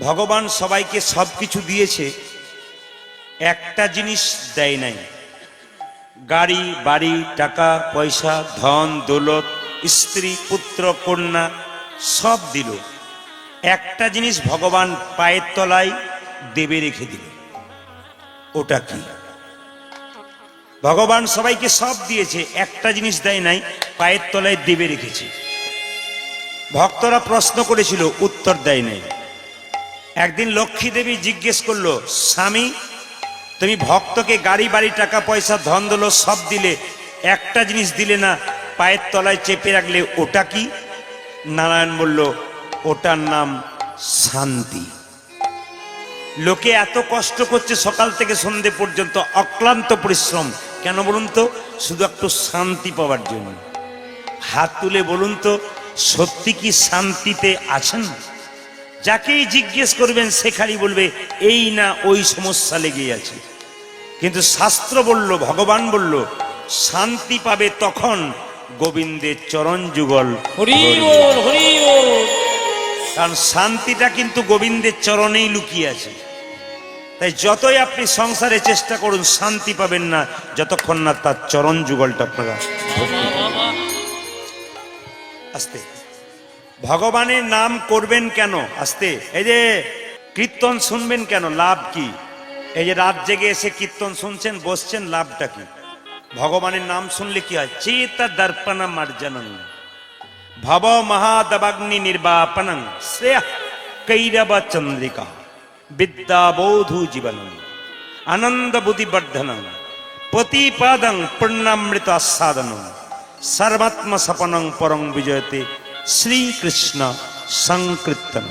ভগবান সবাইকে সব কিছু দিয়েছে, একটা জিনিস দেয় নাই। গাড়ি বাড়ি টাকা পয়সা ধন দৌলত স্ত্রী পুত্র কন্যা সব দিল, একটা জিনিস ভগবান পায়ের তলায় দেবে রেখে দিল। ওটা কি? ভগবান সবাইকে সব দিয়েছে, একটা জিনিস দেয় নাই, পায়ের তলায় দেবে রেখেছে। ভক্তরা প্রশ্ন করেছিল, উত্তর দেয় নাই। একদিন লক্ষ্মী দেবী জিজ্ঞেস করলো, স্বামী তুমি ভক্তকে গাড়ি বাড়ি টাকা পয়সা ধন দৌলত সব দিলে, একটা জিনিস দিলে না, পায়ের তলায় চেপে রাখলে, ওটা কি? নারায়ণ বলল, ওটার নাম শান্তি। লোকে এত কষ্ট করছে সকাল থেকে সন্ধে পর্যন্ত, অক্লান্ত পরিশ্রম, কেন বলুন তো? শুধু একটু শান্তি পাওয়ার জন্য। হাত তুলে বলুন তো, সত্যি কি শান্তিতে আছেন? যাকেই জিজ্ঞেস করবেন সে খালি বলবে এই না ওই সমস্যা লেগে আছে। কিন্তু শাস্ত্র বলল, ভগবান বলল, শান্তি পাবে তখন গোবিন্দের চরণ যুগল। হরি বল, হরি বল। কারণ শান্তিটা কিন্তু গোবিন্দের চরণেই লুকিয়ে আছে। তাই যতই আপনি সংসারে চেষ্টা করুন, শান্তি পাবেন না যতক্ষণ না তার চরণ যুগলটা আপনারা। আস্তে ভগবানের নাম করবেন কেন? আস্তে। এই যে কীর্তন শুনবেন কেন? লাভ কি? এই যে রাত জেগে এসে কীর্তন শুনছেন, বসছেন, লাভটা কি? ভগবানের নাম শুনলে কি হয়? চেতা দর্পণা মার্জনং ভব মহাদবাগ্নি নির্বাপনং শ্রেয় কৈরব চন্দ্রিকা বিদ্যাবোধু জীবনং আনন্দ বুদ্ধিবর্ধনং প্রতিপাদং পূর্ণামৃত আস্বাদনং সর্বাত্ম সপনং পরং বিজয়তে শ্রীকৃষ্ণ সংকীর্তন।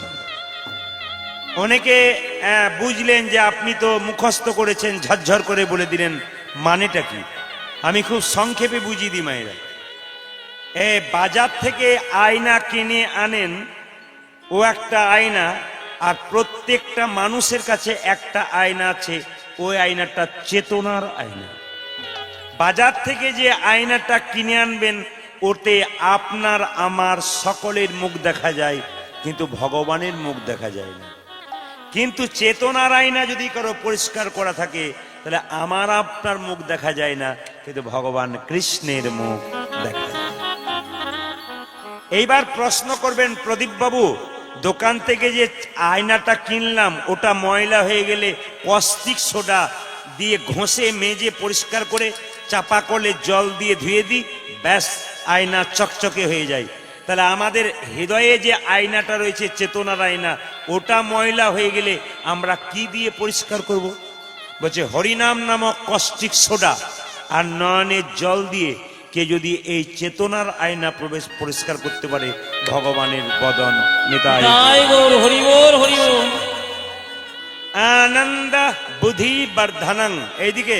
অনেকে বুঝলেন যে আপনি তো মুখস্থ করেছেন, ঝরঝর করে বলে দিলেন, মানেটা কি? আমি খুব সংক্ষেপে বুঝিয়ে দিই মায়েরা। বাজার থেকে আয়না কিনে আনেন, ও একটা আয়না, আর প্রত্যেকটা মানুষের কাছে একটা আয়না আছে, ওই আয়নাটা চেতনার আয়না। বাজার থেকে যে আয়নাটা কিনে আনবেন, ওতে আপনার আমার সকলের মুখ দেখা যায়, কিন্তু ভগবানের মুখ দেখা যায় না। কিন্তু চেতনার আয়না যদি কারো পরিষ্কার করা থাকে, তাহলে আমার আপনার মুখ দেখা যায় না, কিন্তু ভগবান কৃষ্ণের মুখ দেখা যায়। এইবার প্রশ্ন করবেন, প্রদীপ বাবু দোকান থেকে যে আয়নাটা কিনলাম, ওটা ময়লা হয়ে গেলে কস্টিক সোডা দিয়ে ঘষে মেজে পরিষ্কার করে চাপা কলে জল দিয়ে ধুয়ে দিই, ব্যাস আয়না চকচকে হয়ে যায়। তাহলে আমাদের হৃদয়ে যে আয়নাটা রয়েছে, চেতনার আয়না, ওটা ময়লা হয়ে গেলে আমরা কি দিয়ে পরিষ্কার করব? বলছে হরিনাম নামক কস্টিক সোডা আর নয়নের জল দিয়ে কে যদি এই চেতনার আয়না পরিষ্কার করতে পারে, ভগবানের বদন নিতাই গৌর। হরি বল, হরি বল। আনন্দ বুদ্ধি বর্ধনং। এইদিকে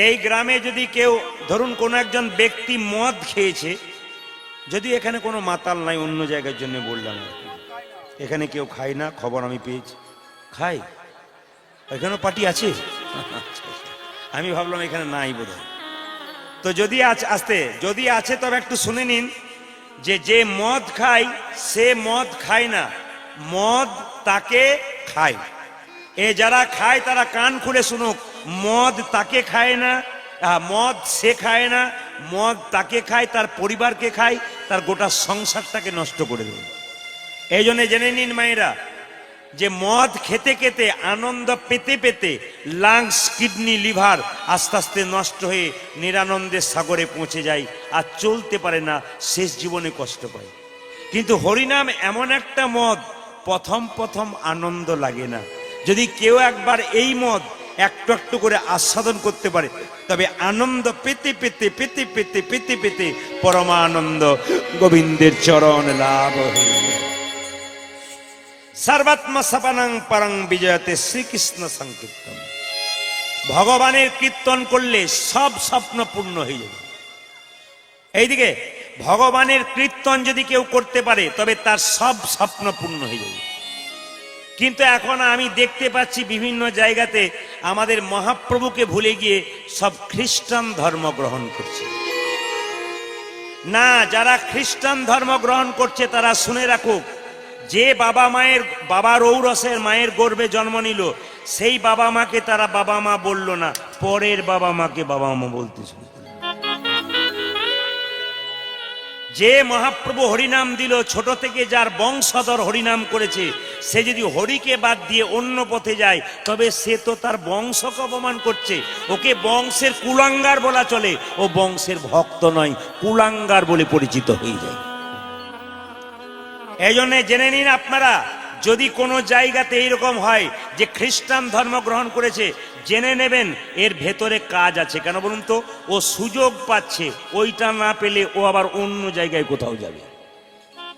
এই গ্রামে যদি কেউ, ধরুন কোন একজন ব্যক্তি মদ খেয়েছে, যদি এখানে কোনো মাতাল নাই, অন্য জায়গার জন্য বললাম, এখানে কেউ খায় না, খবর আমি পেয়েছি। খায়? এখানেও পার্টি আছে? আমি ভাবলাম এখানে নাই বোধহয়। তো যদি আসতে যদি আছে, তবে একটু শুনে নিন যে মদ খায় সে মদ খায় না, মদ তাকে খায়। যারা খায় তারা কান খুলে শুনুক, মদ তাকে খায় না, মদ সে খায় না, মদ তাকে খায়, তার পরিবারকে খায়, তার গোটা সংসারটাকে নষ্ট করে দেবে। এই জন্য জেনে নিন মায়েরা, যে মদ খেতে খেতে, আনন্দ পেতে পেতে লাংস, কিডনি, লিভার আস্তে আস্তে নষ্ট হয়ে নিরানন্দের সাগরে পৌঁছে যায়, আর চলতে পারে না, শেষ জীবনে কষ্ট পায়। কিন্তু হরিনাম এমন একটা মদ, প্রথম প্রথম আনন্দ লাগে না। যদি কেউ একবার এই মদ একটু একটু করে আস্বাদন করতে পারে, তবে আনন্দ পেতে পেতে পেতে পেতে পেতে পেতে পরমানন্দ গোবিন্দের চরণ লাভ হয়ে যায়। সর্বাত্ম সপনং পরং বিজয়তে শ্রীকৃষ্ণ সংকীর্তন। ভগবানের কীর্তন করলে সব স্বপ্ন পূর্ণ হয়ে যাবে। এইদিকে ভগবানের কীর্তন যদি কেউ করতে পারে, তবে তার সব স্বপ্ন পূর্ণ হয়ে যাবে। কিন্তু এখন আমি দেখতে পাচ্ছি বিভিন্ন জায়গাতে আমাদের মহাপ্রভুকে ভুলে গিয়ে সব খ্রিস্টান ধর্ম গ্রহণ করছে। না, যারা খ্রিস্টান ধর্ম গ্রহণ করছে তারা শুনে রাখুক, যে বাবার ঔরসের মায়ের গর্ভে জন্ম নিল, সেই বাবা মাকে তারা বাবা মা বলল না, পরের বাবা মাকে বাবা মা বলতে শুরু করল। যে মহাপ্রভু হরিনাম দিল, ছোট থেকে যার বংশধর হরিনাম করেছে, সে যদি হরিকে বাদ দিয়ে অন্য পথে যায়, তবে সে তো তার বংশকে অপমান করছে। ওকে বংশের কুলাঙ্গার বলা চলে, ও বংশের ভক্ত নয়, কুলাঙ্গার বলে পরিচিত হয়ে যায়। এই জন্য জেনে নিন আপনারা, যদি কোনো জায়গাতে এইরকম হয় যে খ্রিস্টান ধর্ম গ্রহণ করেছে, জেনে নেবেন এর ভেতরে কাজ আছে। কেন বলুন তো? ও সুযোগ পাচ্ছে, ওইটা না পেলে ও আবার অন্য জায়গায় কোথাও যাবে,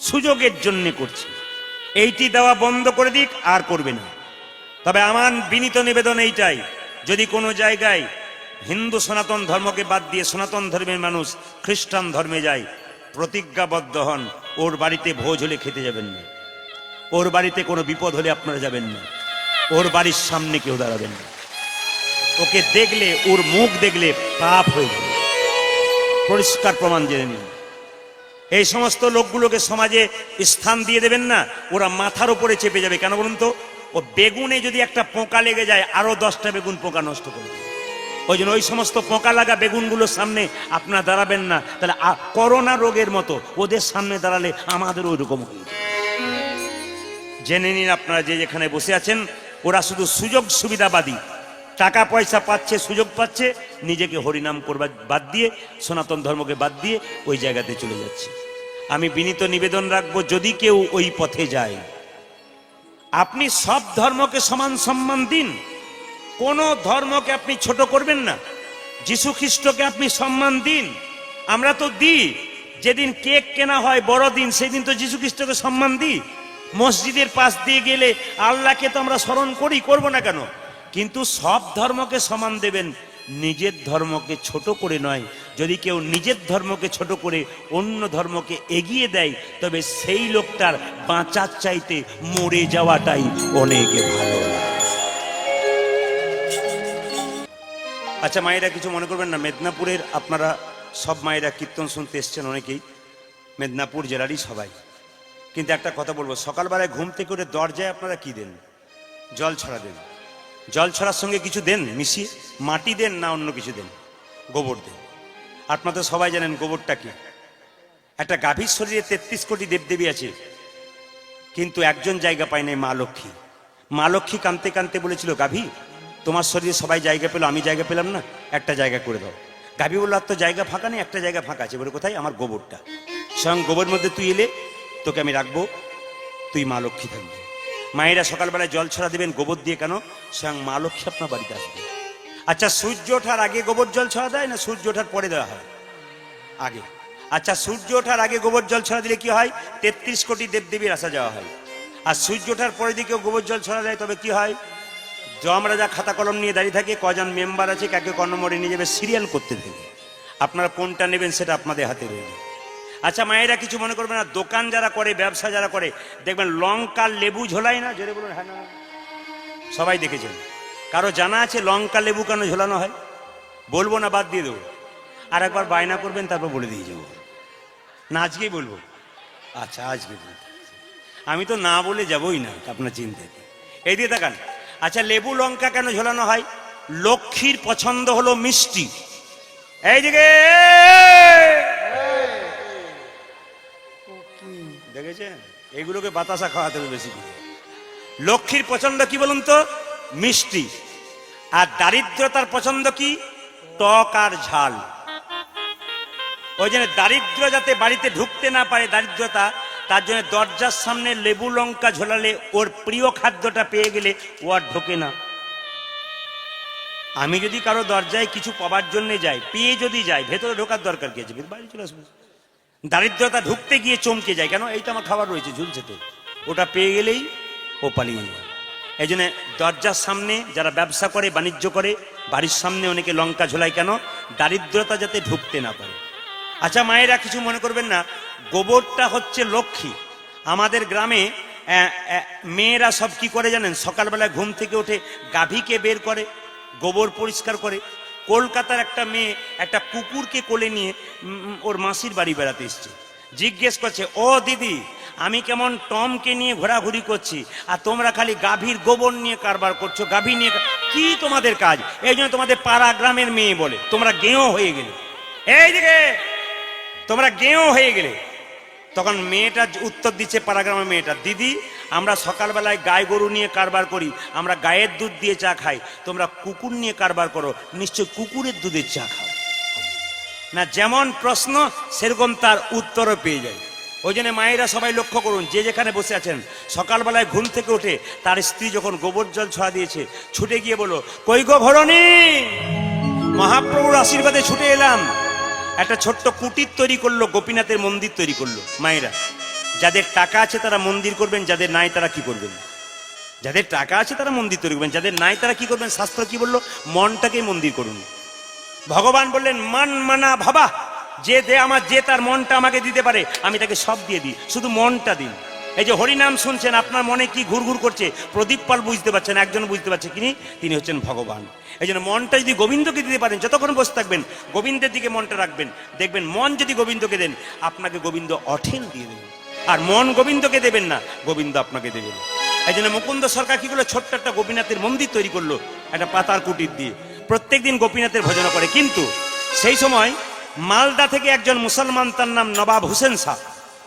সুযোগের জন্য করছে। এইটি দেওয়া বন্ধ করে দিক, আর করবে না। তবে আমার বিনীত নিবেদন এইটাই, যদি কোনো জায়গায় হিন্দু সনাতন ধর্মকে বাদ দিয়ে সনাতন ধর্মের মানুষ খ্রিস্টান ধর্মে যায়, প্রতিজ্ঞাবদ্ধ হন, ওর বাড়িতে ভোজ হলে খেতে যাবেন না, ওর বাড়িতে কোনো বিপদ হলে আপনারা যাবেন না, ওর বাড়ির সামনে কেউ দাঁড়াবেন না। ওকে দেখলে, ওর মুখ দেখলে পাপ হয়ে যাবে, পরিষ্কার প্রমাণ জেনে নিন। এই সমস্ত লোকগুলোকে সমাজে স্থান দিয়ে দেবেন না, ওরা মাথার উপরে চেপে যাবে। কেন বলুন তো? ও বেগুনে যদি একটা পোকা লেগে যায়, আরো 10টা বেগুন পোকা নষ্ট করে দেবে। ওই জন্য ওই সমস্ত পোকা লাগা বেগুনগুলোর সামনে আপনারা দাঁড়াবেন না। তাহলে করোনা রোগের মতো ওদের সামনে দাঁড়ালে আমাদের ওই রকম হয়ে যাবে। জেনে নিন আপনারা, যে যেখানে বসে আছেন, ওরা শুধু সুযোগ সুবিধাবাদী, টাকা পয়সা পাচ্ছে, সুযোগ পাচ্ছে, নিজেকে হরিনাম করবার বাদ দিয়ে, সনাতন ধর্মকে বাদ দিয়ে ওই জায়গাতে চলে যাচ্ছে। আমি বিনীত নিবেদন রাখবো, যদি কেউ ওই পথে যায়, আপনি সব ধর্মকে সমান সম্মান দিন, কোন ধর্মকে আপনি ছোট করবেন না। যীশু খ্রিস্টকে আপনি সম্মান দিন, আমরা তো দিই। যেদিন কেক কেনা হয় বড়দিন, সেদিন তো যীশু খ্রিস্টকে সম্মান দিই। মসজিদের পাশ দিয়ে গেলে আল্লাহকে তো আমরা স্মরণ করি, করব না কেন? কিন্তু সব ধর্মকে সমান দেবেন, নিজের ধর্মকে ছোট করে নয়। যদি কেউ নিজের ধর্মকে ছোট করে অন্য ধর্মকে এগিয়ে দেয়, তবে সেই লোকটার বাঁচার চাইতে মরে যাওয়াটাই অনেক ভালো। আচ্ছা মায়েরা, কিছু মনে করবেন না, মেদিনীপুরের আপনারা সব মায়েরা কীর্তন শুনতে এসছেন, অনেকেই মেদিনীপুর জেলারই সবাই। কিন্তু একটা কথা বলবো, সকালবেলায় ঘুম থেকে উঠে দরজায় আপনারা কি দেন? জল ছড়া দেন। জল ছড়ার সঙ্গে কিছু দেন মিশিয়ে, মাটি দেন না অন্য কিছু দেন? গোবর দেন। আপনারা তো সবাই জানেন গোবরটা কি। একটা গাভীর শরীরে 33 কোটি দেবদেবী আছে, কিন্তু একজন জায়গা পায় নাই, মা লক্ষ্মী। মা লক্ষ্মী কাঁদতে কাঁদতে বলেছিল, গাভী তোমার শরীরে সবাই জায়গা পেলো, আমি জায়গা পেলাম না, একটা জায়গা করে দাও। গাভী বলল, আর তো জায়গা ফাঁকা নেই, একটা জায়গা ফাঁকা আছে। বলে, কোথায়? আমার গোবরটা। স্বয়ং গোবর মধ্যে তুই এলে, তোকে আমি রাখবো, তুই মা লক্ষ্মী থাকবি। মায়েরা সকালবেলায় জল ছড়া দেবেন গোবর দিয়ে। কেন? স্বয়ং মা লক্ষ্মী আপনার বাড়িতে আসবে। আচ্ছা, সূর্য ওঠার আগে গোবর জল ছড়া দেয় না সূর্য ওঠার পরে দেওয়া হয়? আগে। আচ্ছা, সূর্য ওঠার আগে গোবর জল ছড়া দিলে কি হয়? 33 কোটি দেবদেবীর আসা যাওয়া হয়। আর সূর্য ওঠার পরে দিকেও গোবর জল ছড়া দেয়, তবে কি হয়? আমরা যা খাতা কলম নিয়ে দাঁড়িয়ে থাকে, কজন মেম্বার আছে, কাকে ক নম্বরে নিয়ে যাবে, সিরিয়াল করতে থাকে। আপনারা কোনটা নেবেন সেটা আপনাদের হাতে রয়েছে। আচ্ছা মায়েরা, কিছু মনে করবে না, দোকান যারা করে, ব্যবসা যারা করে, দেখবেন লঙ্কা লেবু ঝোলায় না? জোরে বলুন হ্যাঁ না? সবাই দেখেছেন। কারো জানা আছে লঙ্কা লেবু কেন ঝোলানো হয়? বলবো না, বাদ দিয়ে দেবো। আর একবার বায়না করবেন, তারপর বলে দিয়ে যাবো। না আজকেই বলবো? আচ্ছা আজকে বলবো। আমি তো না বলে যাবোই না, আপনার চিন্তা। এই দিয়ে তাকান। আচ্ছা, লেবু লঙ্কা কেন ঝোলানো হয়? লক্ষ্মীর পছন্দ হলো মিষ্টি। এই দিকে দেখেছেন, এইগুলোকে বাতাসা খাওয়াতে হবে বেশি করে। লক্ষ্মীর পছন্দ কি বলুন তো? মিষ্টি। আর দারিদ্রতার পছন্দ কি? টক আর ঝাল। ওই জন্য দারিদ্র যাতে বাড়িতে ঢুকতে না পারে, দারিদ্রতা, তার জন্য দরজার সামনে লেবু লঙ্কা ঝোলালে ওর প্রিয় খাদ্যটা পেয়ে গেলে ও আর ঢোকে না। আমি যদি কারো দরজায় কিছু পাবার জন্য যাই, পেয়ে যদি যাই, ভেতরে ঢোকার দরকার কি আছে? বাড়ি চলে আসবো। দারিদ্রতা ঢুকতে গিয়ে চমকে যায়, কেন? এইটা আমার খাবার রয়েছে, ঝুলছে তো, ওটা পেয়ে গেলেই ও পালিয়ে যায়। এই জন্য দরজার সামনে যারা ব্যবসা করে, বাণিজ্য করে, বাড়ির সামনে অনেকে লঙ্কা ঝোলায়। কেন? দারিদ্রতা যাতে ঢুকতে না পারে। আচ্ছা মায়েরা, কিছু মনে করবেন না, গোবরটা হচ্ছে লক্ষ্মী। আমাদের গ্রামে মেয়েরা সব কি করে জানেন? সকালবেলায় ঘুম থেকে উঠে গাভীকে বের করে, গোবর পরিষ্কার করে। কলকাতার একটা মেয়ে একটা কুকুরকে কোলে নিয়ে ওর মাসির বাড়ি বেড়াতে এসছে। জিজ্ঞেস করছে, ও দিদি, আমি কেমন টমকে নিয়ে ঘোরাঘুরি করছি, আর তোমরা খালি গাভীর গোবর নিয়ে কারবার করছো, গাভী নিয়ে কি তোমাদের কাজ? এই জন্য তোমাদের পাড়া গ্রামের মেয়ে বলে তোমরা গেঁয়ো হয়ে গেলে। এই দিকে তোমরা গেঁয়ো হয়ে গেলে। তখন মেয়েটা উত্তর দিচ্ছে, পাড়া গ্রামের মেয়েটা, দিদি আমরা সকালবেলায় গায়ে গরু নিয়ে কারবার করি, আমরা গায়ের দুধ দিয়ে চা খাই, তোমরা কুকুর নিয়ে কারবার করো, নিশ্চয় কুকুরের দুধের চা খাও না। যেমন প্রশ্ন সেরকম তার উত্তরও পেয়ে যায়। ওই জন্য মায়েরা সবাই লক্ষ্য করুন, যে যেখানে বসে আছেন, সকালবেলায় ঘুম থেকে উঠে তার স্ত্রী যখন গোবর জল ছড়া দিয়েছে, ছুটে গিয়ে বলো, কই গো ভরণী, মহাপ্রভুর আশীর্বাদে ছুটে এলাম। একটা ছোট্ট কুটির তৈরি করলো, গোপীনাথের মন্দির তৈরি করলো। মায়েরা, যাদের টাকা আছে তারা মন্দির করবেন, যাদের নাই তারা কি করবেন? যাদের টাকা আছে তারা মন্দির তৈরি করবেন, যাদের নাই তারা কি করবেন? শাস্ত্র কি বললো? মনটাকে মন্দির করুন। ভগবান বললেন, মান মানা ভাবা, যে যে তার মনটা আমাকে দিতে পারে আমি তাকে সব দিয়ে দিই, শুধু মনটা দিন। এই যে হরিনাম শুনছেন, আপনার মনে কি ঘুরঘুর করছে? প্রদীপ পাল বুঝতে পারছেন, একজন বুঝতে পারছে, তিনি হচ্ছেন ভগবান। এই জন্য মনটা যদি গোবিন্দকে দিতে পারেন, যতক্ষণ বসে থাকবেন গোবিন্দের দিকে মনটা রাখবেন, দেখবেন মন যদি গোবিন্দকে দেন, আপনাকে গোবিন্দ অঠেল দিয়ে দেবেন। আর মন গোবিন্দকে দেবেন না, গোবিন্দ আপনাকে দেবেন। এই জন্য মুকুন্দ সরকার কি করলো? ছোট্ট একটা গোপীনাথের মন্দির তৈরি করলো, একটা পাতার কুটির দিয়ে। প্রত্যেকদিন গোপীনাথের ভজন করে। কিন্তু সেই সময় মালদা থেকে একজন মুসলমান, তার নাম নবাব হোসেন শাহ,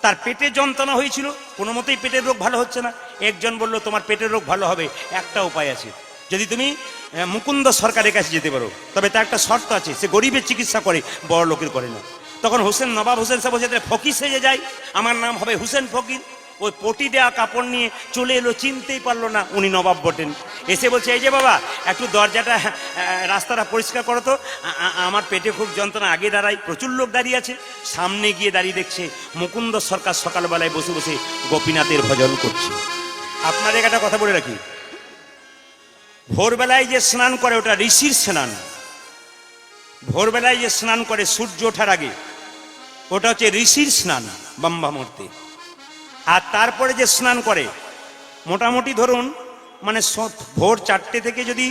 তার পেটে যন্ত্রণা হয়েছিল, কোনো মতেই পেটের রোগ ভালো হচ্ছে না। একজন বলল, তোমার পেটের রোগ ভালো হবে, একটা উপায় আছে, যদি তুমি মুকুন্দ সরকারের কাছে যেতে পারো, তবে তার একটা শর্ত আছে, সে গরিবের চিকিৎসা করে, বড় লোকের করে না। তখন নবাব হোসেন শাহ বলছে, ফকির সেজে যাই, আমার নাম হবে হুসেন ফকির। ওই পটি দেওয়া কাপড় নিয়ে চলে এলো, চিনতেই পারলো না উনি নবাব বটেন। এসে বলছে, এই যে বাবা, একটু দরজাটা রাস্তাটা পরিষ্কার করো তো, আমার পেটে খুব যন্ত্রণা, আগে দাঁড়াই, প্রচুর লোক দাঁড়িয়ে আছে। সামনে গিয়ে দাঁড়িয়ে দেখছে মুকুন্দ সরকার সকালবেলায় বসে বসে গোপীনাথের ভজন করছে। আপনাদের একটা কথা বলে রাখি, ভোরবেলায় যে স্নান করে ওটা ঋষির স্নান। ভোরবেলায় যে স্নান করে সূর্য ওঠার আগে, ওটা হচ্ছে ঋষির স্নান, ব্রহ্মামূর্তি। আর তারপরে যে স্নান করে, মোটামুটি ধরুন মানে ভোর 4টে থেকে যদি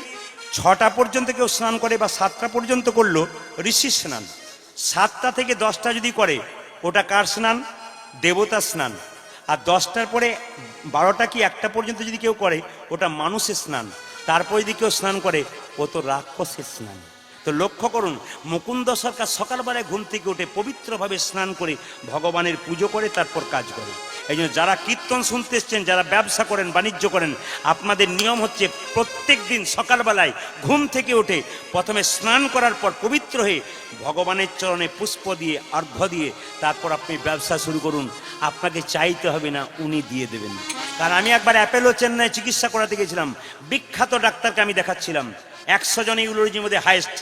6টা পর্যন্ত কেউ স্নান করে, বা 7টা পর্যন্ত করলো, ঋষির স্নান। 7টা থেকে 10টা যদি করে, ওটা কার স্নান? দেবতার স্নান। আর 10টার পরে 12টা কি 1টা পর্যন্ত যদি কেউ করে, ওটা মানুষের স্নান। তারপর যদি কেউ স্নান করে, ও তো রাক্ষসের স্নান। তো লক্ষ্য করুন, মুকুন্দ সরকার সকালবেলায় ঘুম থেকে উঠে পবিত্রভাবে স্নান করে ভগবানের পুজো করে, তারপর কাজ করে। এই জন্য যারা কীর্তন শুনতে এসছেন, যারা ব্যবসা করেন, বাণিজ্য করেন, আপনাদের নিয়ম হচ্ছে প্রত্যেক দিন সকালবেলায় ঘুম থেকে উঠে প্রথমে স্নান করার পর পবিত্র হয়ে ভগবানের চরণে পুষ্প দিয়ে, অর্ঘ্য দিয়ে, তারপর আপনি ব্যবসা শুরু করুন। আপনাকে চাইতে হবে না, উনি দিয়ে দেবেন। কারণ আমি একবার অ্যাপেলো চেন্নাই চিকিৎসা করাতে গেছিলাম, বিখ্যাত ডাক্তারকে আমি দেখাচ্ছিলাম, 100 জন ইউরোলজির মধ্যে হাইয়েস্ট,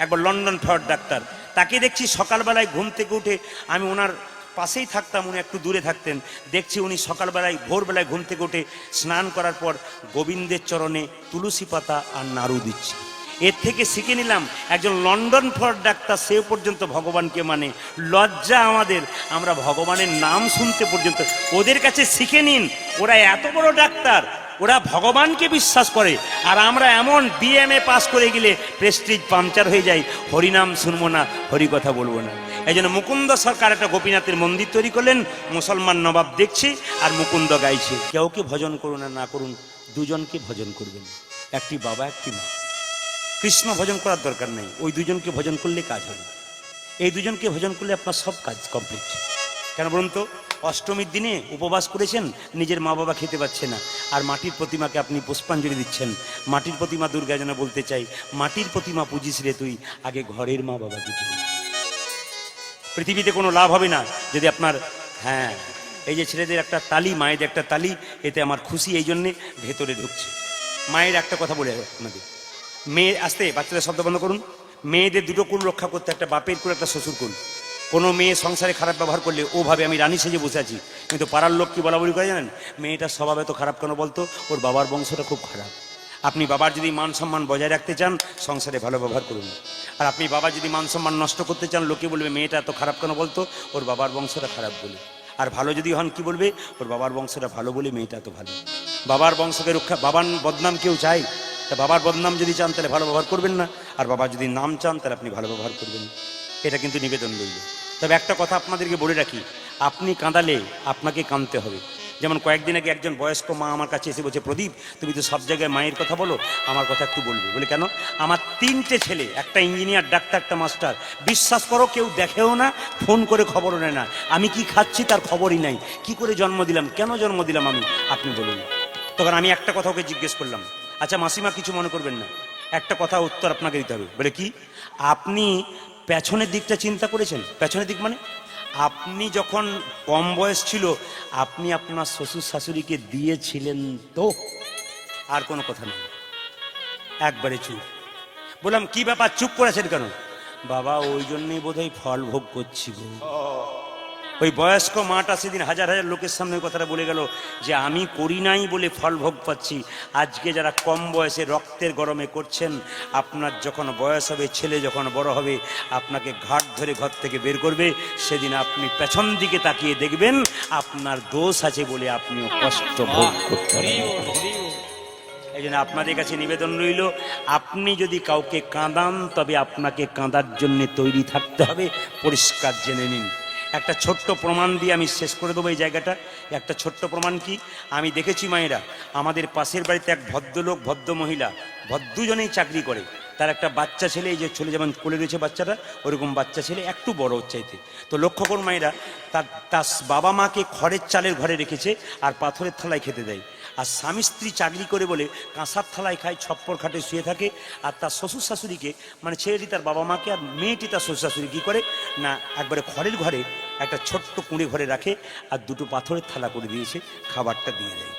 একবার লন্ডন ফেরত ডাক্তার। তাকে দেখছি সকালবেলায় ঘুম থেকে উঠে, আমি ওনার পাশেই থাকতাম, উনি একটু দূরে থাকতেন, দেখছি উনি সকালবেলায় ভোরবেলায় ঘুম থেকে উঠে স্নান করার পর গোবিন্দের চরণে তুলসী পাতা আর নাড়ু দিচ্ছে। এর থেকে শিখে নিলাম, একজন লন্ডন ফর ডাক্তার, সে পর্যন্ত ভগবানকে মানে। লজ্জা আমাদের, আমরা ভগবানের নাম শুনতে পর্যন্ত। ওদের কাছে শিখে নিন, ওরা এত বড় ডাক্তার, ওরা ভগবানকে বিশ্বাস করে, আর আমরা এমন বিএমএ পাস করে গেলে প্রেস্টিজ পাংচার হয়ে যায়, হরিনাম শুনবো না, হরি কথা বলবো না। এই জন্য মুকুন্দ সরকার একটা গোপীনাথের মন্দির তৈরি করলেন, মুসলমান নবাব দেখছে আর মুকুন্দ গাইছে। কেউকে ভজন করুন আর না করুন, দুজনকে ভজন করবেন, একটি বাবা একটি মা। কৃষ্ণ ভজন করার দরকার নেই, ওই দুজনকে ভজন করলে কাজ হবে। এই দুজনকে ভজন করলে আপনার সব কাজ কমপ্লিট। কেন বলুন তো? অষ্টমীর দিনে উপবাস করেছেন, নিজের মা বাবা খেতে পাচ্ছে না, আর মাটির প্রতিমাকে আপনি পুষ্পাঞ্জলি দিচ্ছেন। মাটির প্রতিমা দুর্গা যেন বলতে চাই, মাটির প্রতিমা পুজিস রে তুই, আগে ঘরের মা বাবাকে পুজি। পৃথিবীতে কোনো লাভ হবে না যদি আপনার, হ্যাঁ, এই যে ছেলেদের একটা তালি, মায়েদের একটা তালি, এতে আমার খুশি, এই জন্যে ভেতরে ঢুকছে। মায়ের একটা কথা বলে আপনাদের, মেয়ে আসতে, বাচ্চাদের শব্দ বন্ধ করুন। মেয়েদের দুটো কুল রক্ষা করতে, একটা বাপের কুল, একটা শ্বশুর কুল। কোনো মেয়ে সংসারে খারাপ ব্যবহার করলে ও ভাবে আমি রানী সেজে বসে আছি, কিন্তু পাড়ার লোক কি বলা বলি করে জানেন? মেয়েটার স্বভাব এত খারাপ কেন বলতো? ওর বাবার বংশটা খুব খারাপ। আপনি বাবার যদি মান সম্মান বজায় রাখতে চান, সংসারে ভালো ব্যবহার করুন। আর আপনি বাবার যদি মান সম্মান নষ্ট করতে চান, লোকে বলবে মেয়েটা এত খারাপ কেন বলতো? ওর বাবার বংশটা খারাপ বলে। আর ভালো যদি হন, কি বলবে? ওর বাবার বংশটা ভালো বলে মেয়েটা এত ভালো। বাবার বংশকে রক্ষা, বাবার বদনাম কেউ চায়? তা বাবার বদনাম যদি চান তাহলে ভালো ব্যবহার করবেন না, আর বাবার যদি নাম চান তাহলে আপনি ভালো ব্যবহার করবেন। এটা কিন্তু নিবেদন রইল। তবে একটা কথা আপনাদেরকে বলে রাখি, আপনি কাঁদালে আপনাকে কাঁদতে হবে। যেমন কয়েকদিন আগে একজন বয়স্ক মা আমার কাছে এসে বলছে, প্রদীপ তুমি তো সব জায়গায় মায়ের কথা বলো, আমার কথা একটু বলবে। বলে কেন? আমার 3টে ছেলে, একটা ইঞ্জিনিয়ার, ডাক্তার, একটা মাস্টার। বিশ্বাস করো কেউ দেখেও না, ফোন করে খবরও নেয় না, আমি কি খাচ্ছি তার খবরই নাই। কি করে জন্ম দিলাম, কেন জন্ম দিলাম আমি, আপনি বলুন। তখন আমি একটা কথা ওকে জিজ্ঞেস করলাম, আচ্ছা মাসিমা কিছু মনে করবেন না, একটা কথা উত্তর আপনাকে দিতে হবে। বলে কি? আপনি পেছনের দিকটা চিন্তা করেছেন? পেছনের দিক মানে আপনি যখন কম বয়স ছিল আপনি আপনার শ্বশুর শাশুড়িকে দিয়েছিলেন তো? আর কোনো কথা নেই, একবারে চুপ। বললাম কি ব্যাপার চুপ করেছেন কেন? বাবা ওই জন্যই বোধহয় ফল ভোগ করছি গো। ওই বয়স্ক মাটা সেদিন হাজার হাজার লোকের সামনে ওই কথাটা বলে গেল যে আমি করি নাই বলে ফল ভোগ পাচ্ছি। আজকে যারা কম বয়সে রক্তের গরমে করছেন, আপনার যখন বয়স হবে, ছেলে যখন বড় হবে, আপনাকে ঘাট ধরে ঘর থেকে বের করবে, সেদিন আপনি পেছন দিকে তাকিয়ে দেখবেন আপনার দোষ আছে বলে আপনিও কষ্ট ভোগ করতে হরি পারেন। বল, হরি বল। এই জন্য আপনাদের কাছে নিবেদন রইল, আপনি যদি কাউকে কাঁদান তবে আপনাকে কাঁদার জন্য তৈরি থাকতে হবে, পরিষ্কার জেনে নিন। একটা ছোট্ট প্রমাণ দিয়ে আমি শেষ করে দেবো এই জায়গাটা। একটা ছোট্ট প্রমাণ কি, আমি দেখেছি মায়েরা, আমাদের পাশের বাড়িতে এক ভদ্রলোক, ভদ্র মহিলা, দুজনেই চাকরি করে। তার একটা বাচ্চা ছেলে, এই যে ছেলে যেমন কোলে রয়েছে বাচ্চাটা, ওরকম বাচ্চা ছেলে, একটু বড় চাইতে। তো লক্ষ্য করুন মায়েরা, তার বাবা মাকে খড়ের চালের ঘরে রেখেছে আর পাথরের থালায় খেতে দেয়। আর স্বামী স্ত্রী চাকরি করে বলে কাঁসার থালায় খায়, ছপ্পর খাটে শুয়ে থাকে। আর তার শ্বশুর শাশুড়িকে, মানে ছেলেটি তার বাবা মাকে আর মেয়েটি তার শ্বশুর শাশুড়ি কী করে না, একবারে খড়ের ঘরে একটা ছোট্ট কুঁড়ে ঘরে রাখে আর দুটো পাথরের থালা করে দিয়েছে, খাবারটা দিয়ে দেয়।